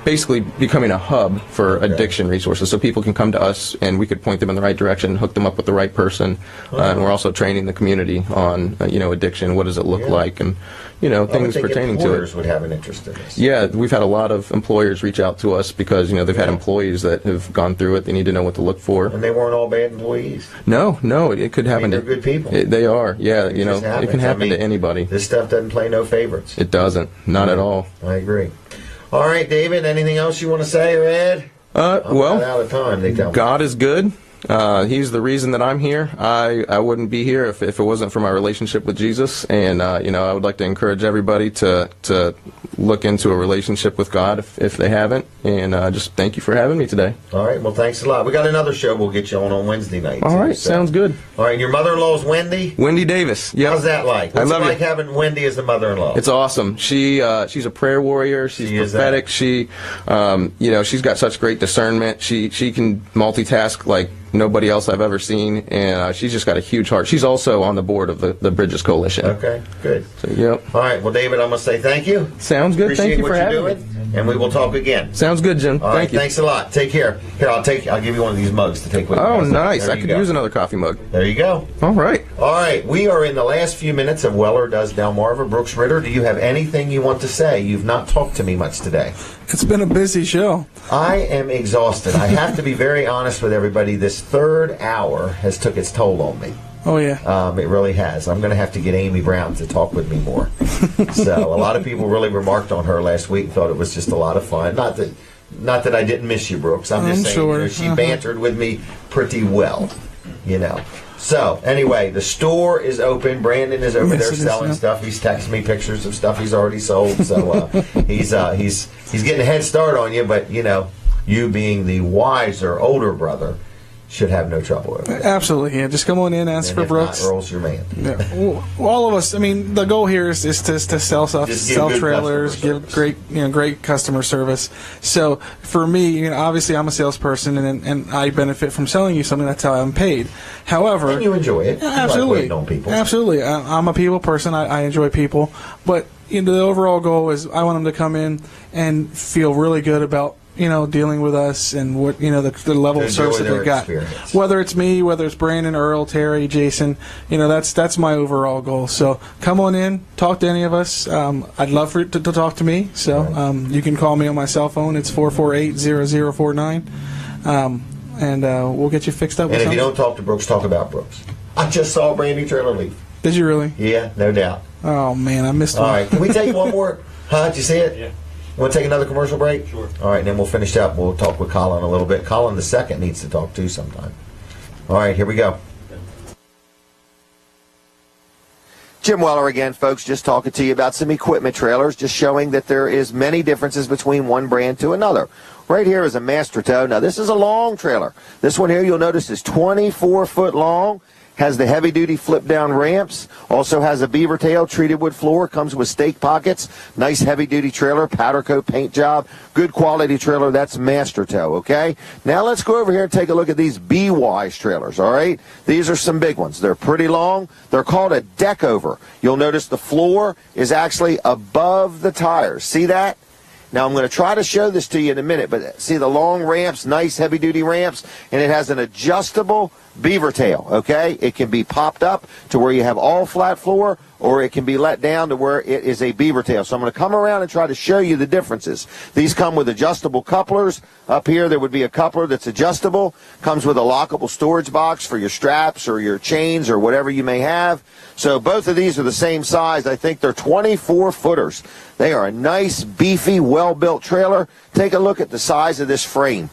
basically becoming a hub for addiction resources, so people can come to us and we could point them in the right direction, hook them up with the right person, and we're also training the community on addiction. What does it look like, and things pertaining to it. Employers would have an interest in this. Yeah, we've had a lot of employers reach out to us because they've had employees that have gone through it. They need to know what to look for. And they weren't all bad employees. No, it could happen. They're good people. They are. Yeah, it can happen to anybody. This stuff doesn't play no favorites. It doesn't. Not at all. I agree. All right, David. Anything else you want to say or add? Well, out of time. They tell me. God is good. He's the reason that I'm here. I wouldn't be here if it wasn't for my relationship with Jesus, and I would like to encourage everybody to look into a relationship with God if they haven't, and just thank you for having me today. All right, well, thanks a lot. We got another show we'll get you on Wednesday night. All right, sounds good. All right, your mother-in-law is Wendy? Wendy Davis. Yeah. How's that like? What's it like having Wendy as the mother-in-law? It's awesome. She's a prayer warrior. She's prophetic. She's got such great discernment. She can multitask like nobody else I've ever seen, and she's just got a huge heart. She's also on the board of the Bridges Coalition. Okay, good. So, yep. All right, well, David, I'm going to say thank you. Sounds good. Appreciate thank you for having me. and we will talk again. Sounds good, Jim. All right, Thank you. Thanks a lot. Take care. Here, I'll give you one of these mugs to take with you. Oh, nice. There I you could go. use another coffee mug. There you go. All right. All right, we are in the last few minutes of Weller Does Delmarva. Brooks Ritter, do you have anything you want to say? You've not talked to me much today. It's been a busy show. I am exhausted. I have to be very honest with everybody. This third hour has took its toll on me. Oh, yeah. It really has. I'm going to have to get Amy Brown to talk with me more. So a lot of people really remarked on her last week and thought it was just a lot of fun. Not that I didn't miss you, Brooks. I'm just saying sure. She bantered with me pretty well, So, anyway, the store is open. Brandon is over there selling stuff. He's texting me pictures of stuff he's already sold. So he's getting a head start on you, but, you being the wiser, older brother, should have no trouble with it. Absolutely, yeah. Just come on in, ask for Brooks. Not, Earl's your man. Yeah. Well, all of us. I mean, the goal here is to sell stuff, sell trailers, give great customer service. So for me, obviously I'm a salesperson, and I benefit from selling you something. That's how I'm paid. However, and you enjoy it. Absolutely, you like waiting on people. Absolutely. I'm a people person. I enjoy people, but the overall goal is I want them to come in and feel really good about dealing with us and what the level of service that they got. Experience. Whether it's me, whether it's Brandon, Earl, Terry, Jason, that's my overall goal. So come on in, talk to any of us. I'd love for you to talk to me. So you can call me on my cell phone. It's 448-0049, and we'll get you fixed up. And if you don't talk to Brooks, talk about Brooks. I just saw Brandy Trailer leave. Did you really? Yeah, no doubt. Oh man, I missed one. All right, can we take one more? Did you see it? Yeah. Want to take another commercial break? Sure. All right, and then we'll finish up. We'll talk with Colin a little bit. Colin the second needs to talk too sometime. All right, here we go. Jim Weller again, folks, just talking to you about some equipment trailers, just showing that there is many differences between one brand to another. Right here is a Master Tow. Now, this is a long trailer. This one here, you'll notice, is 24 foot long. Has the heavy-duty flip-down ramps, also has a beaver tail, treated wood floor, comes with stake pockets, nice heavy-duty trailer, powder coat paint job, good quality trailer. That's Master Tow, okay? Now let's go over here and take a look at these B-Wise trailers, all right? These are some big ones. They're pretty long. They're called a deck over. You'll notice the floor is actually above the tires. See that? Now, I'm going to try to show this to you in a minute, but see the long ramps, nice heavy-duty ramps, and it has an adjustable beaver tail, okay? It can be popped up to where you have all flat floor, or it can be let down to where it is a beaver tail. So I'm going to come around and try to show you the differences. These come with adjustable couplers. Up here, there would be a coupler that's adjustable. Comes with a lockable storage box for your straps or your chains or whatever you may have. So both of these are the same size. I think they're 24-footers. They are a nice, beefy, well-built trailer. Take a look at the size of this frame.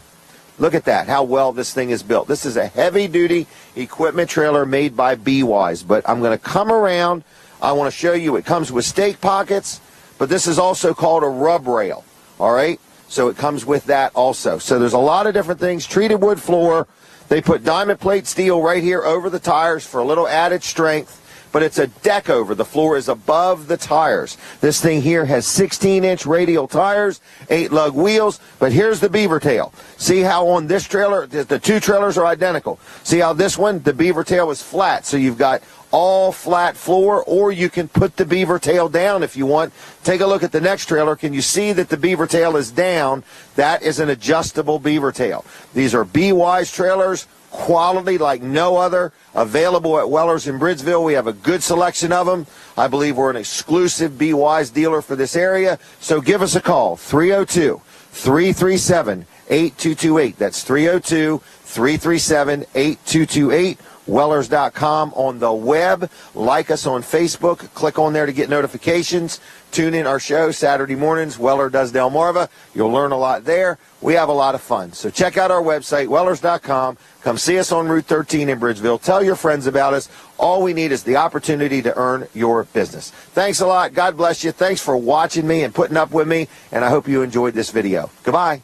Look at that, how well this thing is built. This is a heavy-duty equipment trailer made by B-Wise. But I'm going to come around. I want to show you it comes with stake pockets, but this is also called a rub rail, all right? So it comes with that also. So there's a lot of different things. Treated wood floor. They put diamond plate steel right here over the tires for a little added strength. But it's a deck over. The floor is above the tires. This thing here has 16-inch radial tires, 8-lug wheels, but here's the beaver tail. See how on this trailer, the two trailers are identical. See how this one, the beaver tail is flat, so you've got all flat floor, or you can put the beaver tail down if you want. Take a look at the next trailer. Can you see that the beaver tail is down? That is an adjustable beaver tail. These are B-Wise trailers. Quality like no other, available at Weller's in Bridgeville. We have a good selection of them. I believe we're an exclusive B-Wise dealer for this area. So give us a call, 302-337-8228. That's 302-337-8228. Wellers.com on the web. Like us on Facebook. Click on there to get notifications. Tune in our show Saturday mornings, Weller Does Delmarva. You'll learn a lot there. We have a lot of fun. So check out our website, Wellers.com. Come see us on Route 13 in Bridgeville. Tell your friends about us. All we need is the opportunity to earn your business. Thanks a lot. God bless you. Thanks for watching me and putting up with me, and I hope you enjoyed this video. Goodbye.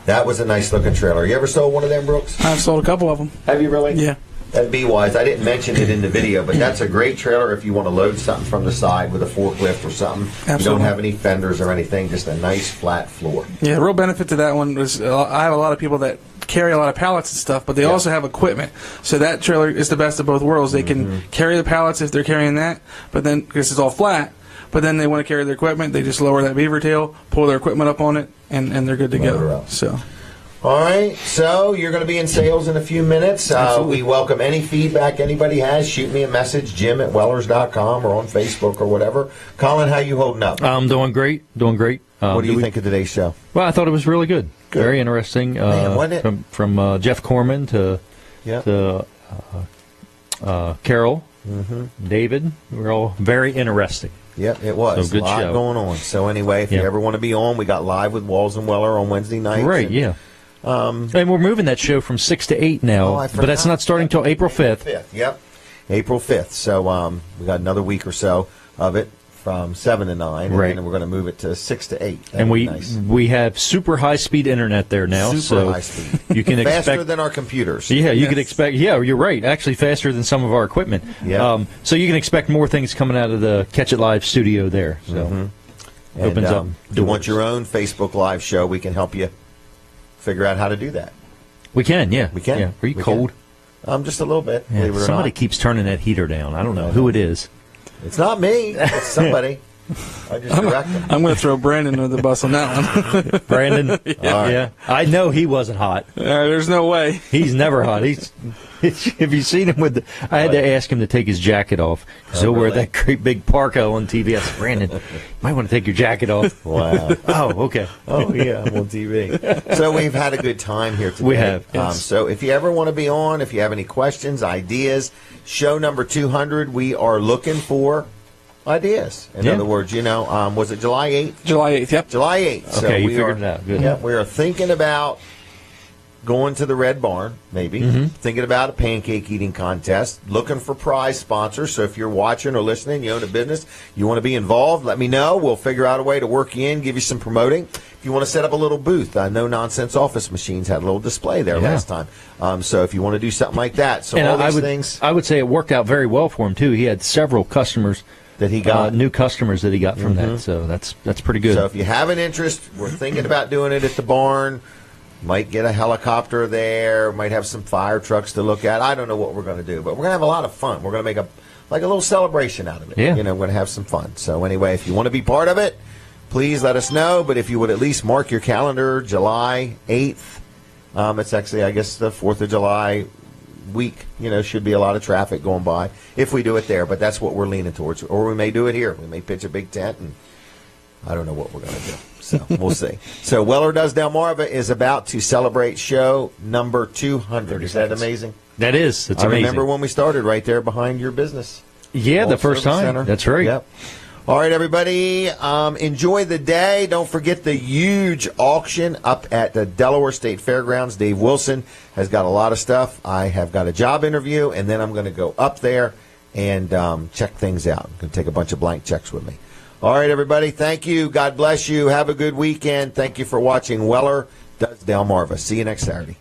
That was a nice looking trailer. You ever sold one of them, Brooks? I've sold a couple of them. Have you really? Yeah. That B-Wise, I didn't mention it in the video, but that's a great trailer if you want to load something from the side with a forklift or something. Absolutely. You don't have any fenders or anything, just a nice flat floor. Yeah, the real benefit to that one was I have a lot of people that carry a lot of pallets and stuff, but they also have equipment. So that trailer is the best of both worlds. They can carry the pallets if they're carrying that, but then, because it's all flat, but then they want to carry their equipment. They just lower that beaver tail, pull their equipment up on it, and they're good to go. So. All right, so you're going to be in sales in a few minutes. We welcome any feedback anybody has. Shoot me a message, jim@wellers.com, or on Facebook or whatever. Colin, how you holding up? I'm doing great. What do you think of today's show? Well, I thought it was really good. Very interesting. Man, wasn't it? From Jeff Corman to Carol, David. We're all very interesting. Yep, it was. So good a lot show. going on. So anyway, if you ever want to be on, we got Live with Walls and Weller on Wednesday nights. Right, yeah. And we're moving that show from 6 to 8 now, but that's not starting until April 5th. Yep, April 5th. So we got another week or so of it from 7 to 9, and then we're going to move it to 6 to 8. And we have super high-speed internet there now. Super high speed. You can faster than our computers. Yeah, you can expect. Yeah, you're right. Actually, faster than some of our equipment. Yeah. So you can expect more things coming out of the Catch It Live studio there. So opens up. If you want your own Facebook Live show, we can help you figure out how to do that. We can, yeah. We can. Yeah. Are you cold? Just a little bit. Yeah. Believe it or Somebody not. keeps turning that heater down. I don't know who it is. It's not me. It's somebody. I just direct them. I'm going to throw Brandon under the bus on that one. Brandon? Yeah. I know he wasn't hot. There's no way. He's never hot. Have you seen him with I had to ask him to take his jacket off because he'll wear that great big parka on TV. I said, Brandon, you might want to take your jacket off. Wow. Oh, okay. Oh, yeah, I'm on TV. So we've had a good time here today. We have. Yes. So if you ever want to be on, if you have any questions, ideas, show number 200, we are looking for ideas. In other words, was it July 8th? July 8th, yep. July 8th. Okay, so you figured it out. Good. Yeah, we are thinking about going to the Red Barn, maybe. Thinking about a pancake eating contest. Looking for prize sponsors. So if you're watching or listening, you own a business, you want to be involved, let me know. We'll figure out a way to work you in, give you some promoting. If you want to set up a little booth, No Nonsense Office Machines had a little display there last time. So if you want to do something like that. So and all these things. I would say it worked out very well for him, too. He had several customers that he got, new customers that he got from that. So that's pretty good. So if you have an interest, we're thinking about doing it at the barn. Might get a helicopter there. Might have some fire trucks to look at. I don't know what we're going to do, but we're going to have a lot of fun. We're going to make a little celebration out of it. Yeah. We're going to have some fun. So anyway, if you want to be part of it, please let us know. But if you would at least mark your calendar, July 8th. It's actually, I guess, the 4th of July week. Should be a lot of traffic going by if we do it there. But that's what we're leaning towards. Or we may do it here. We may pitch a big tent, and I don't know what we're going to do. So we'll see. So Weller Does Delmarva is about to celebrate show number 200. Is that amazing? That is. It's amazing. amazing. I remember when we started right there behind your business. Yeah, the first time. Center. That's right. Yep. All right, everybody. Enjoy the day. Don't forget the huge auction up at the Delaware State Fairgrounds. Dave Wilson has got a lot of stuff. I have got a job interview, and then I'm going to go up there and check things out. I'm going to take a bunch of blank checks with me. All right, everybody. Thank you. God bless you. Have a good weekend. Thank you for watching Weller Does Delmarva. See you next Saturday.